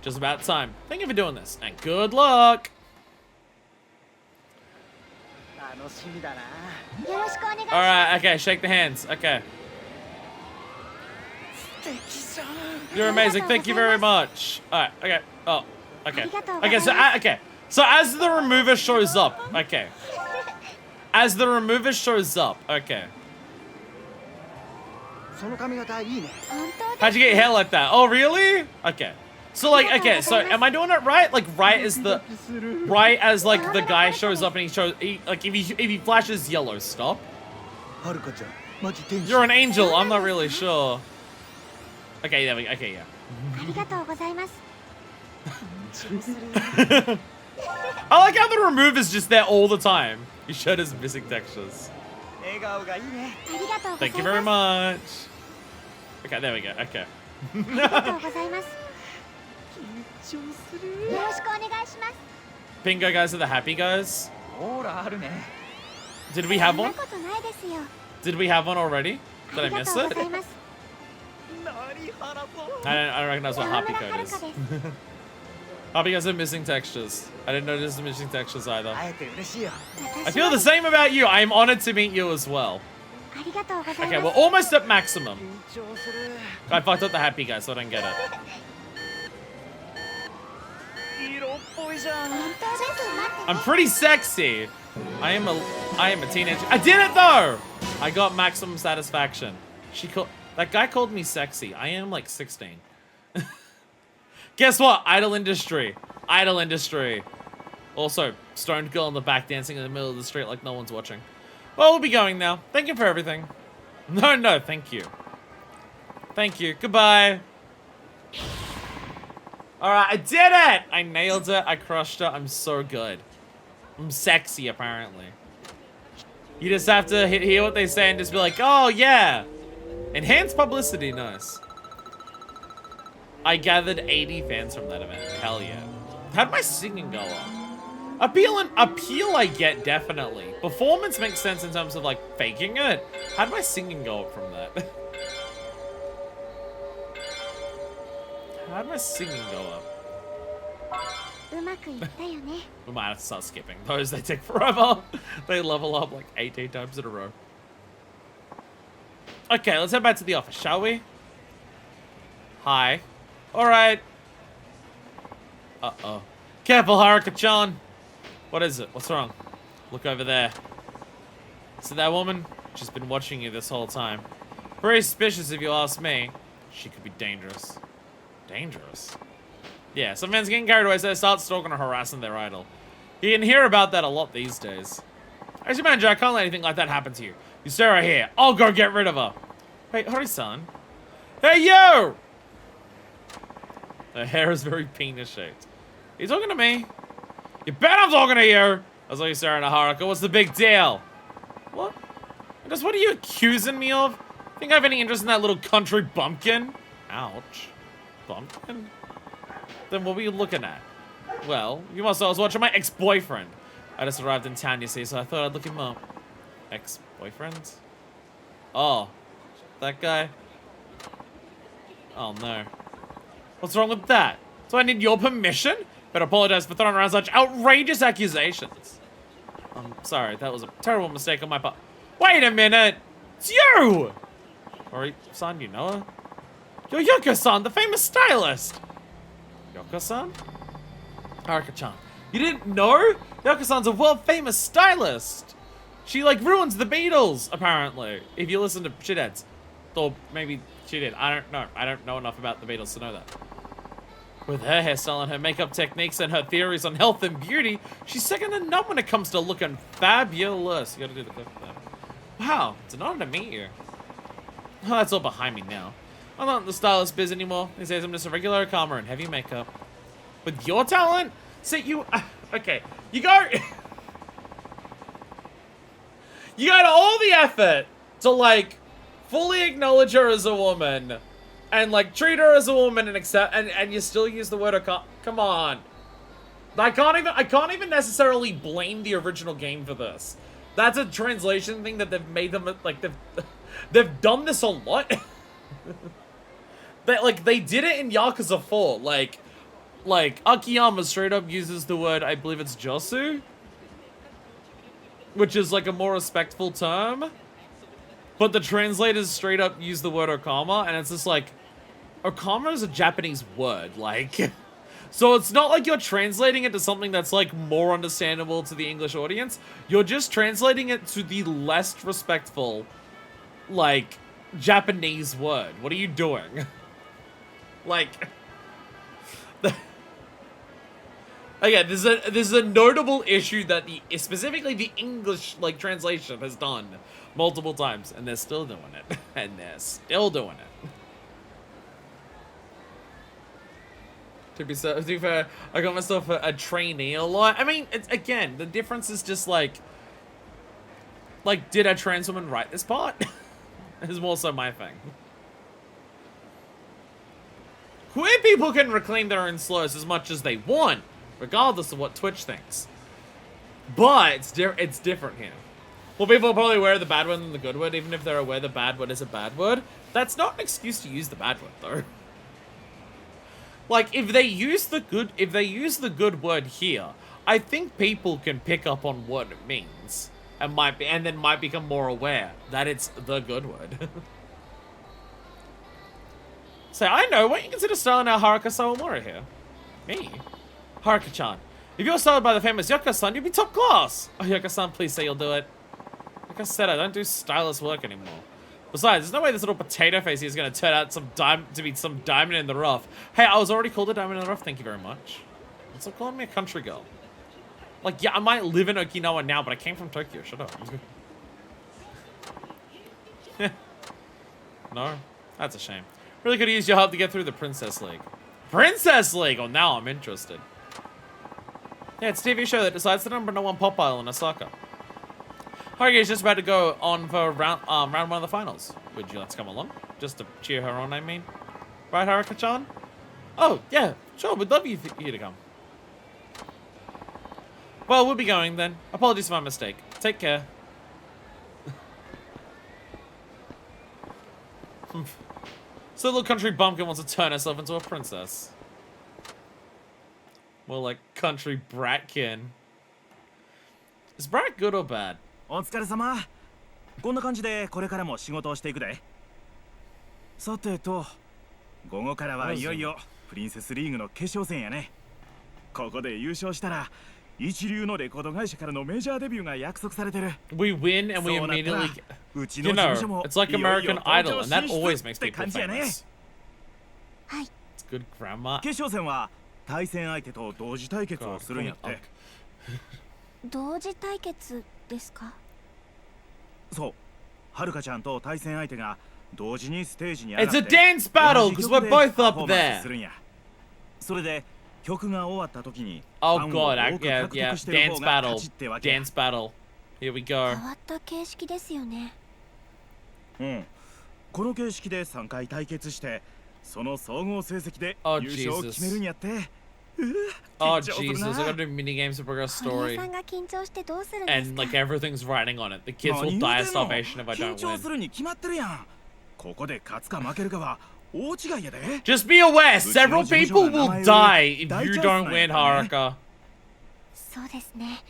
Just about time. Thank you for doing this, and good luck! Alright, okay, shake the hands. Okay. You're amazing. Thank you very much. Alright, okay. Oh, okay. Okay, so as the remover shows up, okay. As the remover shows up, okay. How'd you get your hair like that? Oh, really? Okay. So, like, okay, so am I doing it right? Like, right as like, the guy shows up and like, if he flashes yellow, stop? You're an angel. I'm not really sure. Okay, there we go. Okay, yeah. I like how the remove is just there all the time. Your shirt is missing textures. 笑顔がいいね。ありがとうござ Thank い you very ま much. Okay, there we go. Okay. す。ありがとうございます。緊張する。よろしくお願いします。 Bingo guys are the happy guys. オーラあるね。 Did we have そん one? なことないですよ。 Did we have one already? あ Did I りが miss とう it? ございます。何原さん。 I don't recognize what 山 happy 村 code 遥 is. です。 Happy guys are missing textures. I didn't notice the missing textures either. 会えて嬉しいよ。 I feel the same about you. I am honored to meet you as well. ありがとうござい Okay, ま we're す。 almost at maximum. 緊張する。 I fucked up the happy guy, so I don't get it. 色っぽいじゃん。本当です。待 I'm ってね。 pretty sexy. I am a teenager. I did it though. I got maximum satisfaction. That guy called me sexy. I am like 16. Guess what? Idol industry. Idol industry. Also, stoned girl in the back dancing in the middle of the street like no one's watching. Well, we'll be going now. Thank you for everything. No, thank you. Thank you. Goodbye. Alright, I did it! I nailed it. I crushed it. I'm so good. I'm sexy, apparently. You just have to hear what they say and just be like, oh, yeah. Enhanced publicity, nice. I gathered 80 fans from that event. Hell yeah. How'd my singing go up? Appeal I get, definitely. Performance makes sense in terms of, like, faking it. How'd my singing go up from that? How'd my singing go up? うまくいったよね。 We might have to start skipping those. They take forever. They level up like 18 times in a row. Okay, let's head back to the office, shall we? Hi. Alright. Uh-oh. Careful, Haruka-chan. What is it? What's wrong? Look over there. See that woman? She's been watching you this whole time. Very suspicious if you ask me. She could be dangerous. Dangerous? Yeah, some fans getting carried away, so they start stalking or harassing their idol. You can hear about that a lot these days. As you manager, I can't let anything like that happen to you. You stay right here. I'll go get rid of her. Hey, Hori-san. Hey, you! Her hair is very penis-shaped. Are you talking to me? You bet I'm talking to you! I saw you staring at Haruka. What's the big deal? What? Just what are you accusing me of? Think I have any interest in that little country bumpkin? Ouch. Bumpkin? Then what were you looking at? Well, you must have was watching my ex-boyfriend. I just arrived in town, you see, so I thought I'd look him up. Ex-boyfriend? Oh. That guy? Oh, no. What's wrong with that? So I need your permission? But apologize for throwing around such outrageous accusations. I'm sorry, that was a terrible mistake on my part. Wait a minute! It's you! Ori-san, you know her? You're Yoko-san, the famous stylist! Yoko-san? Haruka-chan. You didn't know? Yoko-san's a world-famous stylist! She, like, ruins the Beatles, apparently. If you listen to shitheads. Or maybe she did. I don't know. I don't know enough about the Beatles to know that. With her hairstyle and her makeup techniques and her theories on health and beauty, she's second to none when it comes to looking fabulous. You gotta do the clip for that. Wow, it's an honor to meet you. Oh, that's all behind me now. I'm not in the stylist biz anymore. These days I'm just a regular Okama in heavy makeup. With your talent? See, you... okay, you go... you go to all the effort to, like, fully acknowledge her as a woman. And, like, treat her as a woman and accept... And you still use the word Okama. Come on. I can't even necessarily blame the original game for this. That's a translation thing that they've made them, like, they've done this a lot. They did it in Yakuza 4. Like, Akiyama straight up uses the word, I believe it's Josu? Which is, like, a more respectful term. But the translators straight up use the word Okama, and it's just like, Okama is a Japanese word, like... So it's not like you're translating it to something that's, like, more understandable to the English audience. You're just translating it to the less respectful, like, Japanese word. What are you doing? Like... Again, this is a notable issue that specifically the English, like, translation has done multiple times. And they're still doing it. And they're still doing it. To be fair, I got myself a trainee a lot. I mean, again, the difference is just like Like, did a trans woman write this part? Is more so my thing. Queer people can reclaim their own slurs as much as they want, regardless of what Twitch thinks. But it's different here. Well, people probably aware the bad word and the good word, even if they're aware the bad word is a bad word. That's not an excuse to use the bad word, though. Like, if they use the good word here, I think people can pick up on what it means and then might become more aware that it's the good word. So I know what you consider styling our Haruka Sawamura here. Me, Haruka-chan. If you're styled by the famous Yakuza-san, you'd be top class. Oh, Yakuza-san, please say you'll do it. Like I said, I don't do stylist work anymore. Besides, there's no way this little potato face here is going to turn out to be some diamond in the rough. Hey, I was already called a diamond in the rough. Thank you very much. Stop calling me a country girl. Like, yeah, I might live in Okinawa now, but I came from Tokyo. Shut up. No, that's a shame. Really could use your help to get through the Princess League. Princess League! Oh, now I'm interested. Yeah, it's a TV show that decides the #1 pop idol in Osaka. Haruka is just about to go on for round 1 of the finals. Would you like to come along? Just to cheer her on, I mean. Right, Haruka-chan? Oh, yeah, sure, we'd love you to come. Well, we'll be going then. Apologies for my mistake. Take care. So little country bumpkin wants to turn herself into a princess. More like country bratkin. Is brat good or bad? お疲れ様。こんな感じでこれからも仕事をしていくで。さてと、午後からはいよいよプリンセスリーグの決勝戦やね。ここで優勝したら一流のレコード会社からのメジャーデビューが約束されてる。We win and we immediately, you know, it's like American Idol, and that always makes people famous. It's good grammar. 決勝戦は対戦相手と同時対決をするんやって。同時対決ですか？そう、はるかちゃんと対戦相手が同時にステージに上がって。It's a dance battle because we're both up there. それで曲が終わった時に Oh god, yeah, dance battle. Dance battle. Here we go. 変わった形式ですよね。うん。この形式で3回対決して、その総合成績で優勝を決めるんやって。Oh Jesus, I gotta do mini games to progress story. And like everything's riding on it. The kids will die of starvation if I don't win. Just be aware, several people will die if you don't win, Haruka. そうですね。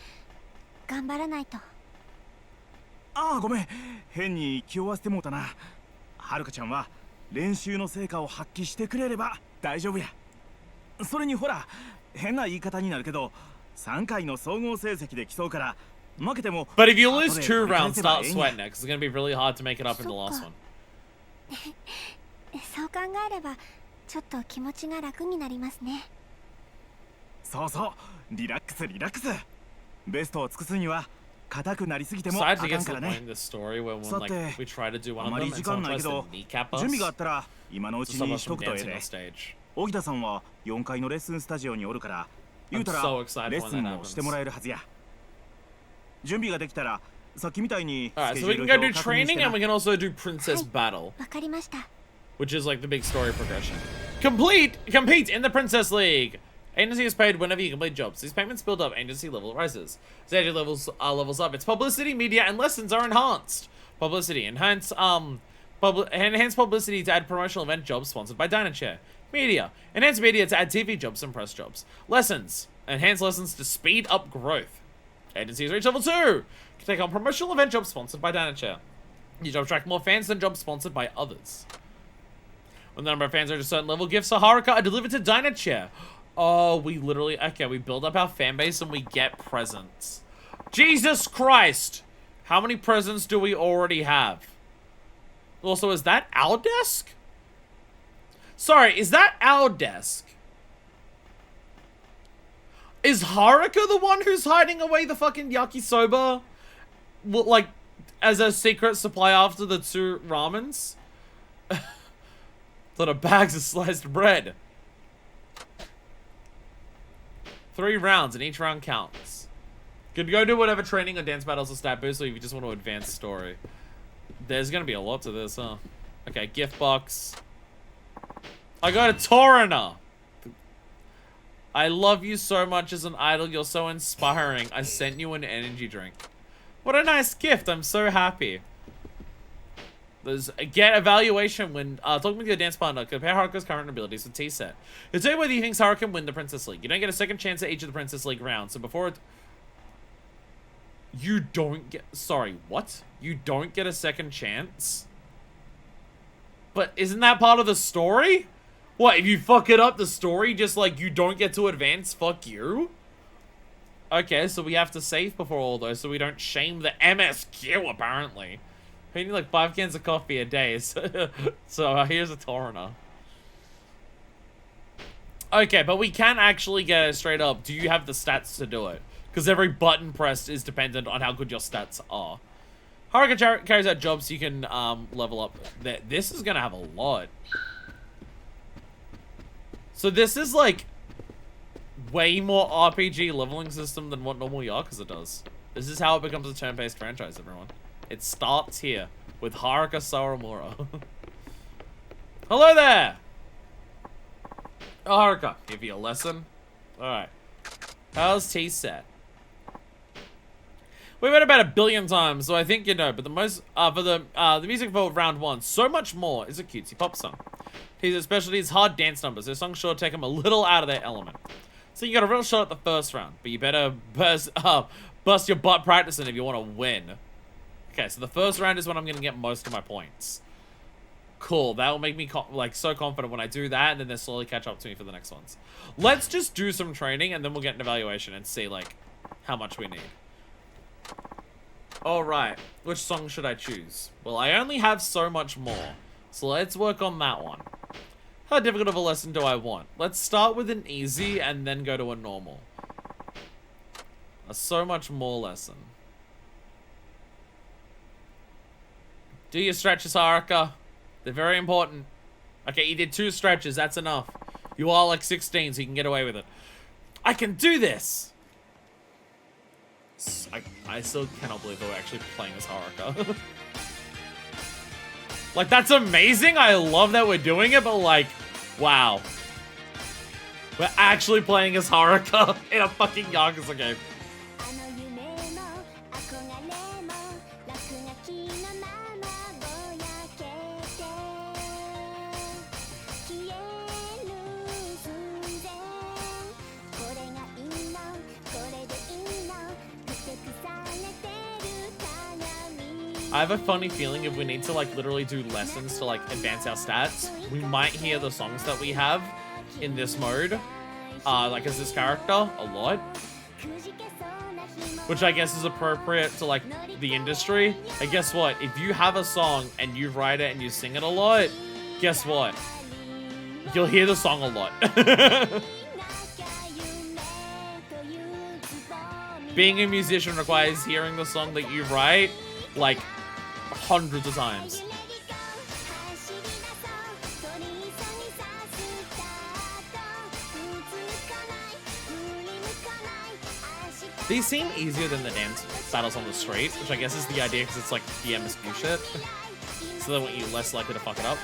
頑張らないと。ああ、ごめん。変に気負わせてもうたな。はるかちゃんは練習の成果を発揮してくれれば大丈夫や。それにほら、変な言い方になるけど、3回の総合成績で競うから負けても。But if you lose 2 rounds, start sweating it, because it's gonna be really hard to make it up in the last one. そう考えれば、ちょっと気持ちが楽になりますね。そうそう、リラックスリラックス。ベストを尽くすには硬くなりすぎても So あ I か had to ん get か to ら the ね。 point in this story where when さ like て、 we try to do あ one ま of り them 時 and 間 someone ないけ tries ど to kneecap 準備 us があったら今のう to ち stop に us しと from くとええ dancing で on。stage. 荻田さんは4階のレッスンスタジオにおるから言うたら I'm so excited レッスンもしてもらえるはずや。準備ができたらさっきみたいに Alright, スケ so ジ we ュー can ル go 表 do を確認し training て and な。 we can also do Princess Battle, わかりました。which is like the big story progression. Compete in the Princess League. Agency is paid whenever you complete jobs. These payments build up, agency level rises. As agency levels up, its publicity, media, and lessons are enhanced. Publicity, enhanced publicity to add promotional event jobs sponsored by Dynachair. Media, enhanced media to add TV jobs and press jobs. Lessons, enhanced lessons to speed up growth. Agencies reach level 2. Can take on promotional event jobs sponsored by Dynachair. Your job attract more fans than jobs sponsored by others. When the number of fans reach a certain level, gifts to Haruka are delivered to Dynachair. Oh, we literally... Okay, we build up our fan base and we get presents. Jesus Christ! How many presents do we already have? Also, is that our desk? Sorry, is that our desk? Is Haruka the one who's hiding away the fucking yakisoba? Well, like, as a secret supply after the 2 ramens? Lot of bags of sliced bread. 3 rounds and each round counts. Could go do whatever training or dance battles or stat boost, or if you just want to advance story. There's gonna be a lot to this, huh? Okay, gift box. I got a Torrenter. I love you so much as an idol. You're so inspiring. I sent you an energy drink. What a nice gift. I'm so happy. There's a get evaluation when talking with your dance partner. Compare Haruka's current abilities with T-set. It's tell you whether you think Haruka can win the Princess League. You don't get a second chance at each of the Princess League rounds. So before it... You don't get... Sorry, what? You don't get a second chance? But isn't that part of the story? What, if you fuck it up, the story just like you don't get to advance? Fuck you? Okay, so we have to save before all those so we don't shame the MSQ, apparently. We need like 5 cans of coffee a day, so here's a Torrenter. Okay, but we can actually get it straight up. Do you have the stats to do it? Because every button pressed is dependent on how good your stats are. Haruka carries out jobs so you can level up. This is going to have a lot. So this is like way more RPG leveling system than what normal Yakuza does. This is how it becomes a turn-based franchise, everyone. It starts here with Haruka Sawamura. Hello there! Oh, Haruka, give you a lesson. Alright. How's T-set? We've read about 1 billion times, so I think you know, but the most, for the music for round 1, so much more is a cutesy pop song. His specialty is hard dance numbers, so songs sure take him a little out of their element. So you got a real shot at the first round, but you better bust your butt practicing if you want to win. Okay, so the first round is when I'm going to get most of my points. Cool, that will make me like so confident when I do that, and then they'll slowly catch up to me for the next ones. Let's just do some training, and then we'll get an evaluation and see like how much we need. Alright, which song should I choose? Well, I only have so much more, so let's work on that one. How difficult of a lesson do I want? Let's start with an easy and then go to a normal. A so much more lesson. Do your stretches, Haruka. They're very important. Okay, you did 2 stretches, that's enough. You are like 16, so you can get away with it. I can do this! I still cannot believe that we're actually playing as Haruka. Like, that's amazing. I love that we're doing it, but like, wow. We're actually playing as Haruka in a fucking Yakuza game. I have a funny feeling if we need to like literally do lessons to like advance our stats, we might hear the songs that we have in this mode, like as this character, a lot. Which I guess is appropriate to like the industry. And guess what? If you have a song and you write it and you sing it a lot, guess what? You'll hear the song a lot. Being a musician requires hearing the song that you write like hundreds of times. These seem easier than the dance battles on the street, which I guess is the idea because it's like the MSQ shit. So they want you less likely to fuck it up.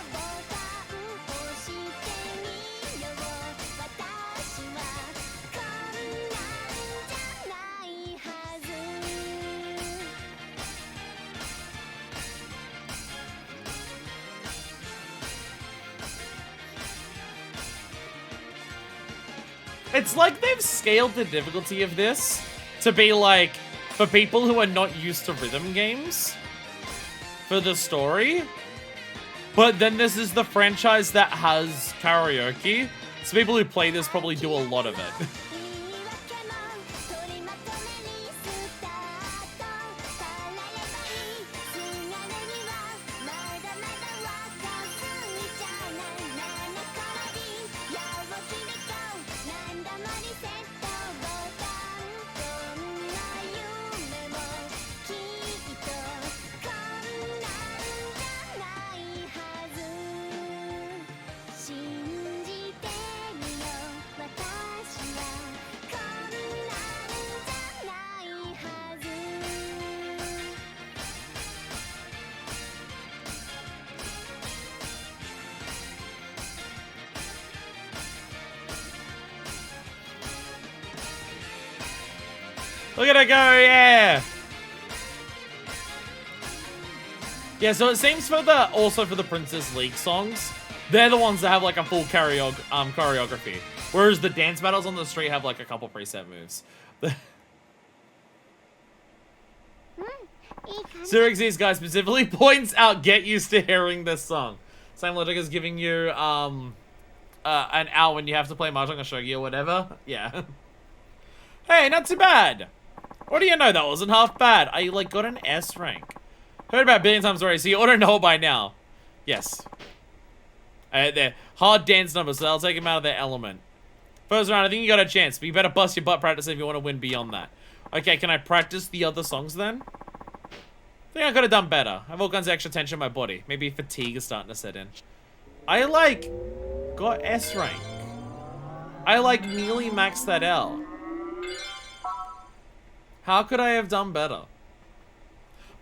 It's like they've scaled the difficulty of this to be like, for people who are not used to rhythm games, for the story. But then this is the franchise that has karaoke, so people who play this probably do a lot of it. Look at her go, yeah! Yeah, so it seems also for the Princess League songs, they're the ones that have like a full choreography. Whereas the dance battles on the street have like a couple preset moves. Sirix's guy specifically points out, get used to hearing this song. Same logic as giving you an hour when you have to play Mahjong or Shogi or whatever. Yeah. Hey, not too bad. What do you know, that wasn't half bad. I like got an S rank. Heard about it a billion times already, so you ought to know it by now. Yes. They're hard dance numbers, so I'll take them out of their element. First round, I think you got a chance, but you better bust your butt practice if you want to win beyond that. Okay, can I practice the other songs then? I think I could have done better. I have all kinds of extra tension in my body. Maybe fatigue is starting to set in. I like got S rank. I like nearly maxed that L. How could I have done better?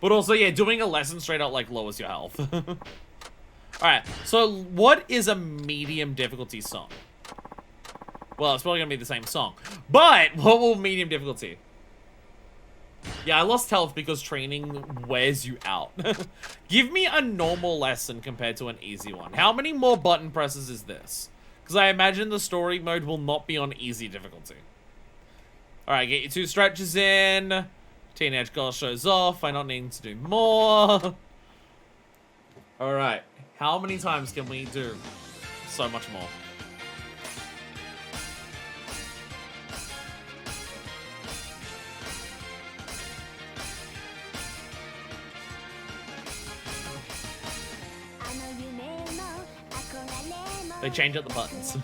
But also, yeah, doing a lesson straight out, like, lowers your health. Alright, so what is a medium difficulty song? Well, it's probably gonna be the same song. But, what will medium difficulty? Yeah, I lost health because training wears you out. Give me a normal lesson compared to an easy one. How many more button presses is this? Because I imagine the story mode will not be on easy difficulty. Alright, get your 2 stretches in. Teenage girl shows off. I not needing to do more. Alright. How many times can we do so much more? They change up the buttons.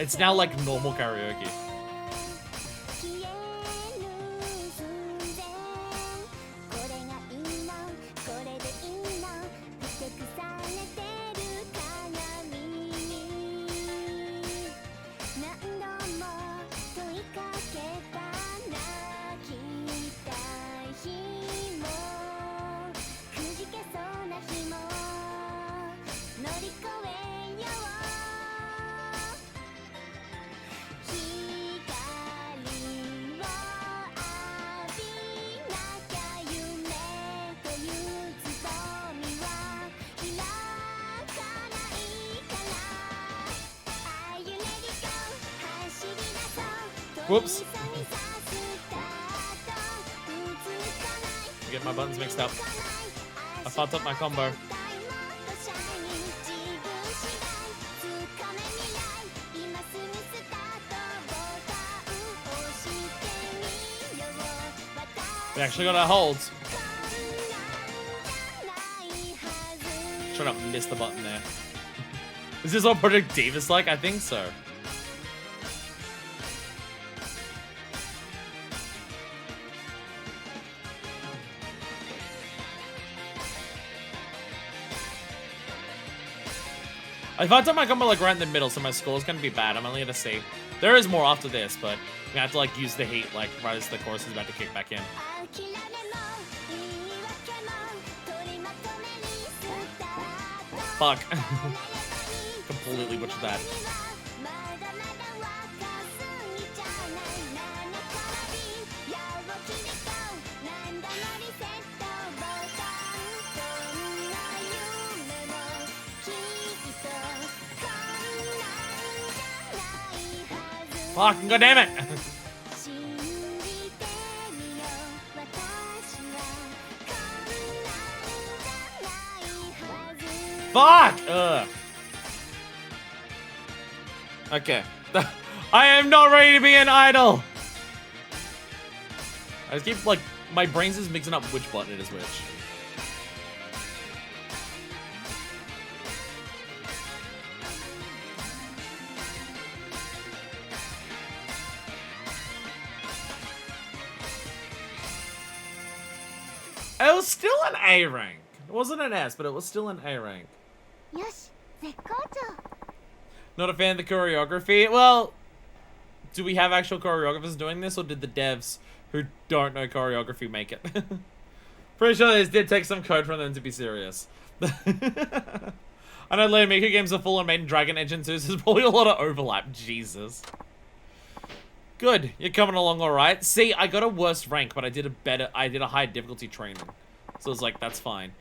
It's now like normal karaoke. Whoops. Get my buttons mixed up. I fucked up my combo. We actually got our holds. Trying to miss the button there. Is this what Project Diva's like? I think so. I fucked up my combo like right in the middle, so my score's gonna be bad. I'm only gonna say there is more after this, but I'm gonna have to like use the heat like right as the chorus is about to kick back in. Fuck. Completely butchered that. Fucking goddamn it! Fuck! Ugh. Okay. I am not ready to be an idol! I just keep, like, my brain's just mixing up which button it is which. It was still an A rank. It wasn't an S, but it was still an A rank. Not a fan of the choreography? Well, do we have actual choreographers doing this, or did the devs who don't know choreography make it? Pretty sure this did take some code from them to be serious. I know Lady Mika games are full on Maiden Dragon Engine too, so there's probably a lot of overlap. Jesus. Good, you're coming along all right. See, I got a worse rank, but I did a high difficulty training. So it's like, that's fine.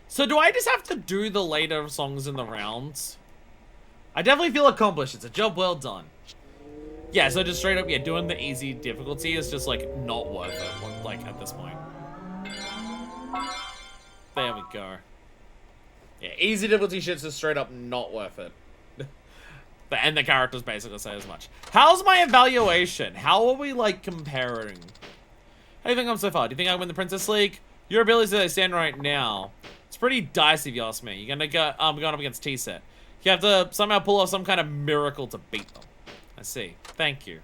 So do I just have to do the later songs in the rounds? I definitely feel accomplished. It's a job well done. Yeah, so just straight up, yeah, doing the easy difficulty is just, like, not worth it, like, at this point. There we go. Yeah, easy difficulty shit's just straight up not worth it. And the characters basically say as much. How's my evaluation? How are we, like, comparing? How do you think I'm so far? Do you think I win the Princess League? Your abilities as they stand right now. It's pretty dicey if you ask me. You're gonna go, going up against T-Set. You have to somehow pull off some kind of miracle to beat them. I see. Thank you.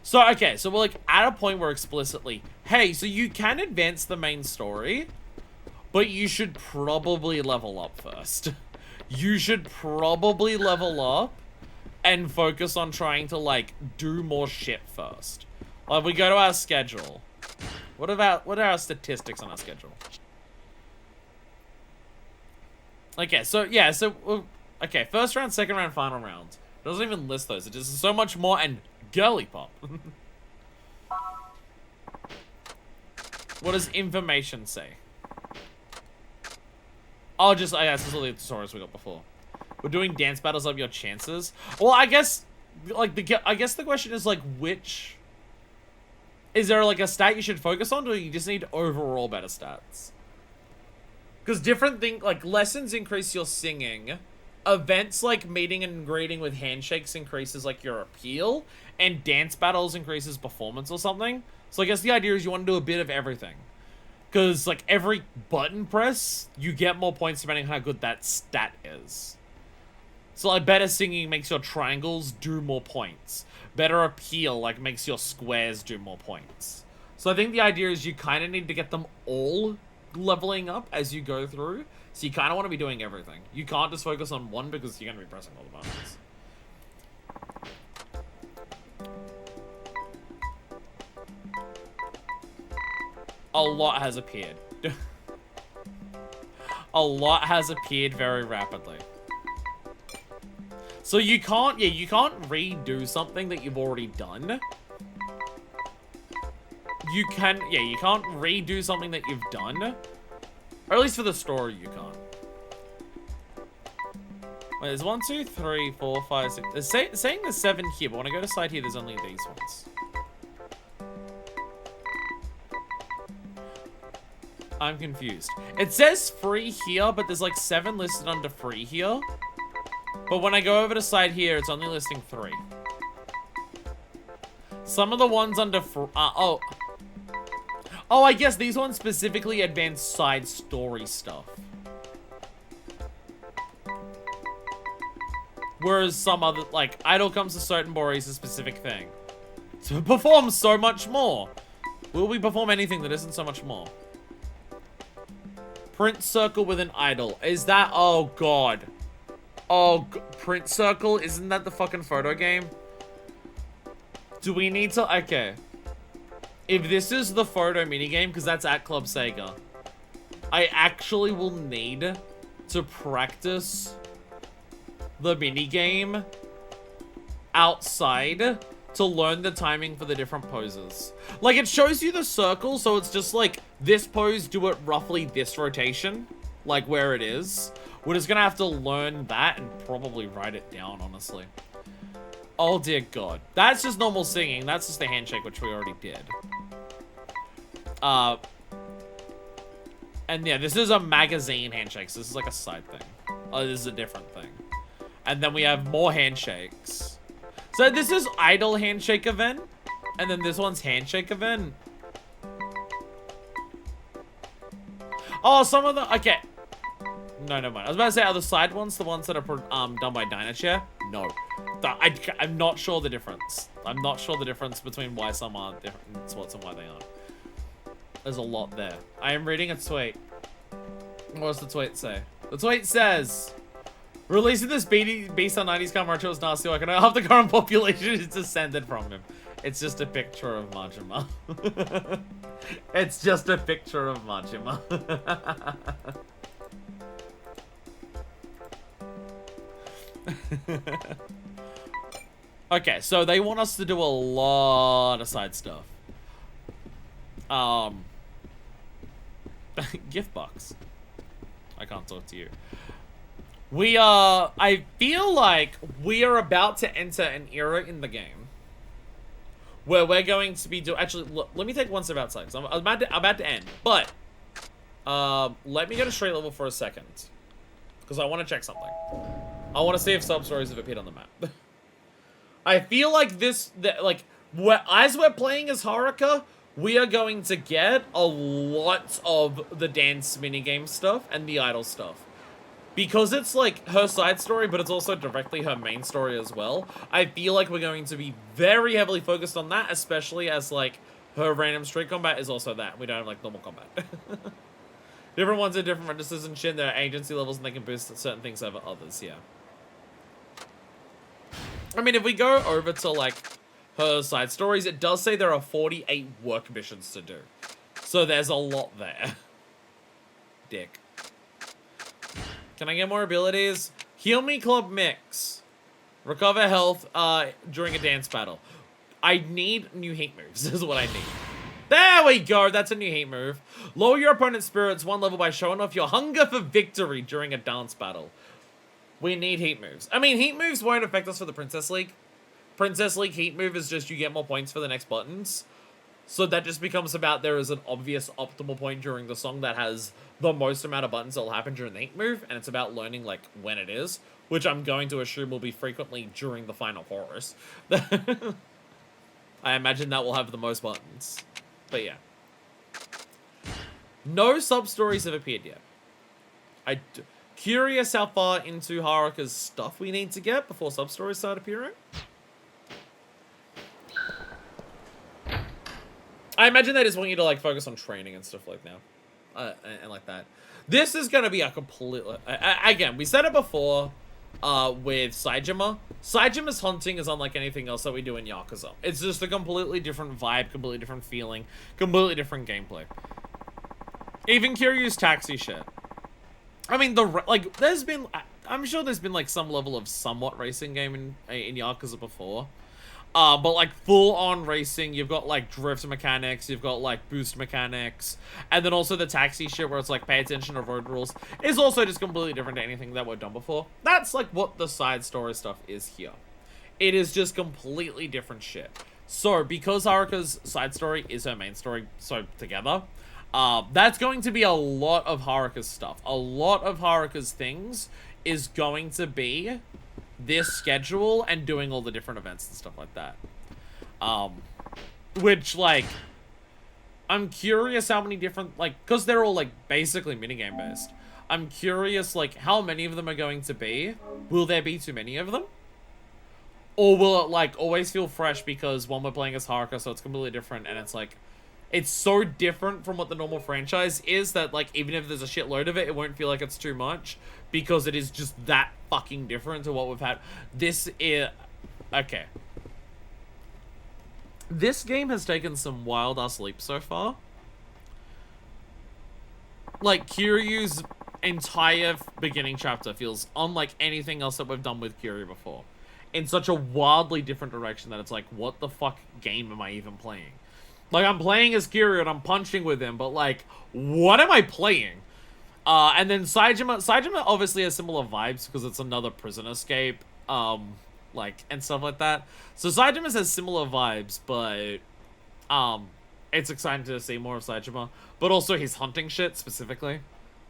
So, okay, so we're, like, at a point where explicitly, hey, so you can advance the main story, but you should probably level up first. You should probably level up and focus on trying to, like, do more shit first. Like, we go to our schedule. What are our statistics on our schedule? Okay, so, yeah, so, okay, first round, second round, final round. It doesn't even list those. It just is so much more and girly pop. What does information say? Oh, just, I guess this is all the tutorials we got before. We're doing dance battles of your chances. Well, I guess, like, I guess the question is, like, which... Is there, like, a stat you should focus on, or you just need overall better stats? Because different things, like, lessons increase your singing. Events like meeting and greeting with handshakes increases, like, your appeal. And dance battles increases performance or something. So I guess the idea is you want to do a bit of everything. Because, like, every button press, you get more points depending on how good that stat is. So, like, better singing makes your triangles do more points. Better appeal, like, makes your squares do more points. So I think the idea is you kind of need to get them all leveling up as you go through. So you kind of want to be doing everything. You can't just focus on one because you're going to be pressing all the buttons. A lot has appeared. A lot has appeared very rapidly. So you can't, yeah, you can't redo something that you've already done. You can, yeah, you can't redo something that you've done. Or at least for the story, you can't. Wait, there's 1, 2, 3, 4, 5, 6. It's saying there's 7 here, but when I go to side here, there's only these ones. I'm confused. It says free here, but there's like 7 listed under free here. But when I go over to side here, it's only listing 3. Some of the ones under oh, I guess these ones specifically advance side story stuff. Whereas some other, like, Idol Comes to Certain Bori is a specific thing. So perform so much more. Will we perform anything that isn't so much more? Print circle with an idol. Is that, oh god. Oh, print circle? Isn't that the fucking photo game? Do we need to, okay. If this is the photo minigame, because that's at Club Sega, I actually will need to practice the minigame outside to learn the timing for the different poses. Like, it shows you the circle, so it's just like, this pose, do it roughly this rotation, like where it is. We're just gonna have to learn that and probably write it down, honestly. Oh dear god. That's just normal singing. That's just the handshake, which we already did. And yeah, this is a magazine handshake, so this is like a side thing. Oh, this is a different thing. And then we have more handshakes. So this is idol handshake event, and then this one's handshake event. Oh, some of the, okay. No, never mind. I was about to say, are the side ones the ones that are done by Dynachair? No. I'm not sure the difference. I'm not sure the difference between why some are different spots and why they aren't. There's a lot there. I am reading a tweet. What does the tweet say? The tweet says, releasing this beast on 90s Kamurocho is nasty work, and half the current population is descended from him. It's just a picture of Majima. It's just a picture of Majima. Okay, so they want us to do a lot of side stuff. Gift box. I can't talk to you. We are... I feel like we are about to enter an era in the game where we're going to be actually, look, let me take one step outside, because I'm about to end. But, let me go to straight level for a second, because I want to check something. I want to see if sub-stories have appeared on the map. I feel like as we're playing as Haruka, we are going to get a lot of the dance minigame stuff and the idol stuff. Because it's like her side story, but it's also directly her main story as well. I feel like we're going to be very heavily focused on that, especially as like her random street combat is also that. We don't have like normal combat. Different ones are different registers and shit. There are agency levels and they can boost certain things over others, yeah. I mean, if we go over to like her side stories, it does say there are 48 work missions to do. So there's a lot there. Dick. Can I get more abilities? Heal me club mix. Recover health during a dance battle. I need new heat moves, is what I need. There we go, that's a new heat move. Lower your opponent's spirits 1 level by showing off your hunger for victory during a dance battle. We need heat moves. I mean, heat moves won't affect us for the Princess League. Princess League heat move is just you get more points for the next buttons. So that just becomes about there is an obvious optimal point during the song that has the most amount of buttons that will happen during the heat move, and it's about learning like when it is, which I'm going to assume will be frequently during the final chorus. I imagine that will have the most buttons. But yeah. No sub-stories have appeared yet. Curious how far into Haruka's stuff we need to get before sub-stories start appearing. I imagine they just want you to like focus on training and stuff like now. And like that. This is going to be a complete... again, we said it before with Saejima. Saijima's hunting is unlike anything else that we do in Yakuza. It's just a completely different vibe, completely different feeling, completely different gameplay. Even Kiryu's taxi shit. I mean, there's been... I'm sure there's been like some level of somewhat racing game in Yakuza before. But like full-on racing, you've got like drift mechanics, you've got like boost mechanics, and then also the taxi shit where it's like pay attention to road rules is also just completely different to anything that we've done before. That's like what the side story stuff is here. It is just completely different shit. So because Haruka's side story is her main story, so together, that's going to be a lot of Haruka's stuff. A lot of Haruka's things is going to be this schedule and doing all the different events and stuff like that. Which, like, I'm curious how many different, like, because they're all, like, basically minigame based. I'm curious, like, how many of them are going to be. Will there be too many of them? Or will it, like, always feel fresh because one we're playing as Haruka, so it's completely different, and it's, like, it's so different from what the normal franchise is that, like, even if there's a shitload of it, it won't feel like it's too much because it is just that fucking different to what we've had. This is... Okay. This game has taken some wild-ass leaps so far. Like, Kiryu's entire beginning chapter feels unlike anything else that we've done with Kiryu before. In such a wildly different direction that it's like, what the fuck game am I even playing? Like, I'm playing as Kiryu and I'm punching with him, but, like, what am I playing? And then Saejima obviously has similar vibes because it's another prison escape, like, and stuff like that. So Saejima has similar vibes, but, it's exciting to see more of Saejima. But also his hunting shit, specifically.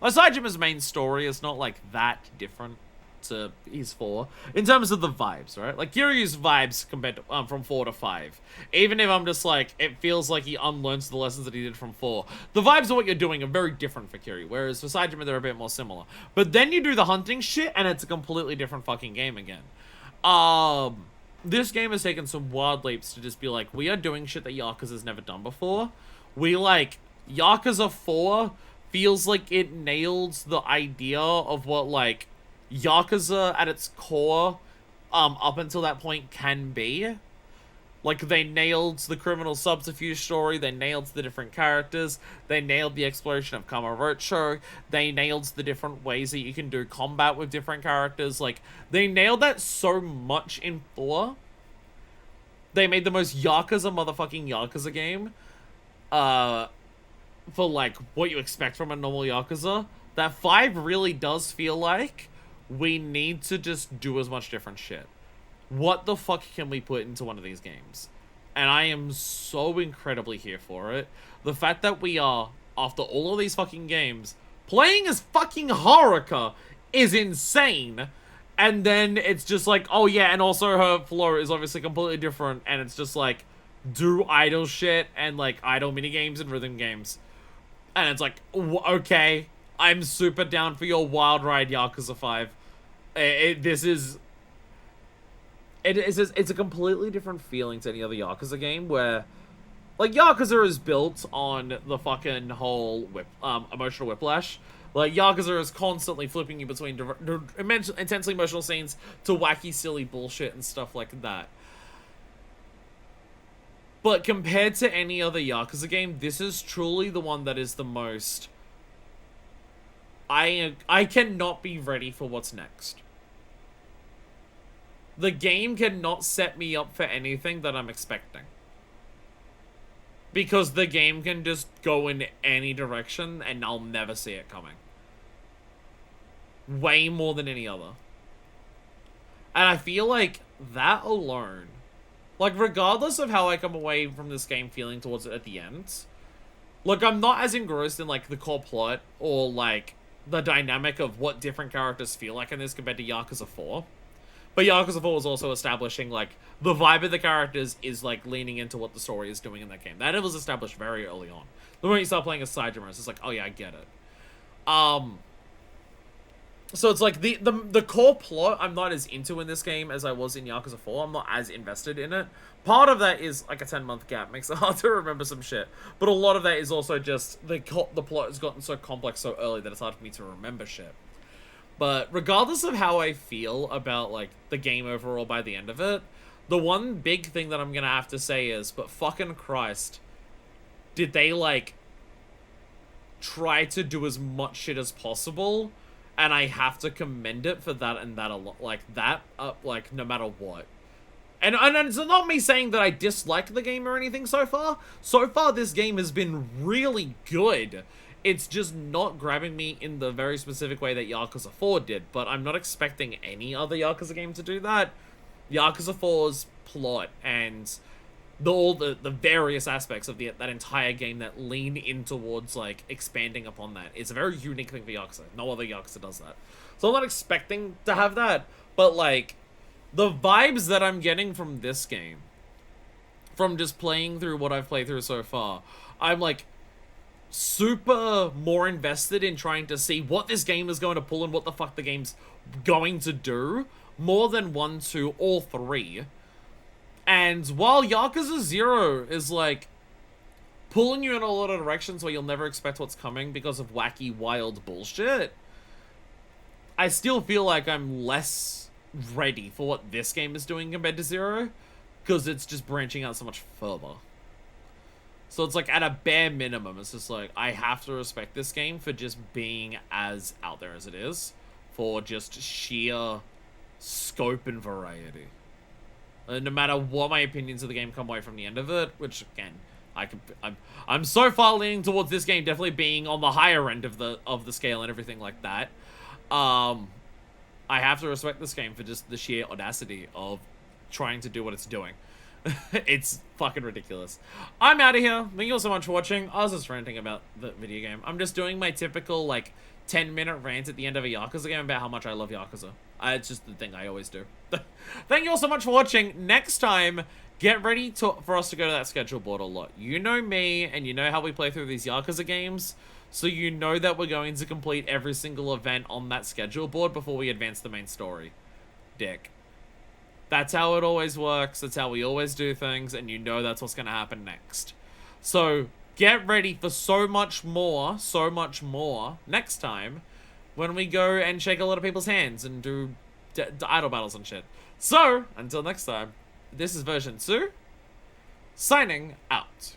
Like, Saijima's main story is not, like, that different to his 4 in terms of the vibes, right? Like Kiryu's vibes compared to, from 4 to 5. Even if I'm just like, it feels like he unlearns the lessons that he did from 4. The vibes of what you're doing are very different for Kiryu, whereas for Saejima they're a bit more similar. But then you do the hunting shit and it's a completely different fucking game again. This game has taken some wild leaps to just be like, we are doing shit that Yakuza's never done before. We like, Yakuza 4 feels like it nailed the idea of what like Yakuza at its core, up until that point can be. Like, they nailed the criminal subterfuge story, they nailed the different characters, they nailed the exploration of Kamurocho, they nailed the different ways that you can do combat with different characters. Like, they nailed that so much in 4 they made the most Yakuza motherfucking Yakuza game, for like what you expect from a normal Yakuza, that 5 really does feel like we need to just do as much different shit. What the fuck can we put into one of these games? And I am so incredibly here for it. The fact that we are, after all of these fucking games, playing as fucking Haruka is insane. And then it's just like, oh yeah, and also her flow is obviously completely different, and it's just like, do idle shit and like idle minigames and rhythm games. And it's like, okay, I'm super down for your wild ride, Yakuza 5. It's a completely different feeling to any other Yakuza game, where, like, Yakuza is built on the fucking whole emotional whiplash. Like, Yakuza is constantly flipping you between intensely emotional scenes to wacky, silly bullshit and stuff like that. But compared to any other Yakuza game, this is truly the one that is the most... I cannot be ready for what's next. The game cannot set me up for anything that I'm expecting. Because the game can just go in any direction and I'll never see it coming. Way more than any other. And I feel like that alone, like, regardless of how I come away from this game feeling towards it at the end, like, I'm not as engrossed in, like, the core plot or, like, the dynamic of what different characters feel like in this compared to Yakuza 4. But Yakuza 4 was also establishing, like, the vibe of the characters is, like, leaning into what the story is doing in that game. That it was established very early on. The moment you start playing as Saijima, it's just like, oh yeah, I get it. So it's like, the core plot I'm not as into in this game as I was in Yakuza 4. I'm not as invested in it. Part of that is, like, a 10-month gap makes it hard to remember some shit. But a lot of that is also just, the plot has gotten so complex so early that it's hard for me to remember shit. But regardless of how I feel about, like, the game overall by the end of it, the one big thing that I'm gonna have to say is, but fucking Christ, did they, like, try to do as much shit as possible? And I have to commend it for that and that a lot, like, that, like, no matter what. And it's not me saying that I dislike the game or anything so far. So far, this game has been really good. It's just not grabbing me in the very specific way that Yakuza 4 did, but I'm not expecting any other Yakuza game to do that. Yakuza 4's plot and all the various aspects of that entire game that lean in towards, like, expanding upon that. It's a very unique thing for Yakuza. No other Yakuza does that. So I'm not expecting to have that, but, like, the vibes that I'm getting from this game, from just playing through what I've played through so far, I'm, like, super more invested in trying to see what this game is going to pull and what the fuck the game's going to do, more than 1, 2, or 3. And while Yakuza 0 is, like, pulling you in a lot of directions where you'll never expect what's coming because of wacky, wild bullshit, I still feel like I'm less ready for what this game is doing compared to 0, because it's just branching out so much further. So it's like, at a bare minimum, it's just like, I have to respect this game for just being as out there as it is, for just sheer scope and variety. No matter what my opinions of the game come away from the end of it, which, again, I'm so far leaning towards this game definitely being on the higher end of the scale and everything like that. I have to respect this game for just the sheer audacity of trying to do what it's doing. It's fucking ridiculous. I'm out of here. Thank you all so much for watching. I was just ranting about the video game. I'm just doing my typical, like, 10-minute rant at the end of a Yakuza game about how much I love Yakuza. It's just the thing I always do. Thank you all so much for watching. Next time, get ready for us to go to that schedule board a lot. You know me, and you know how we play through these Yakuza games, so you know that we're going to complete every single event on that schedule board before we advance the main story. Dick. That's how it always works. That's how we always do things, and you know that's what's going to happen next. So, get ready for so much more next time when we go and shake a lot of people's hands and do idol battles and shit. So, until next time, this is version 2, signing out.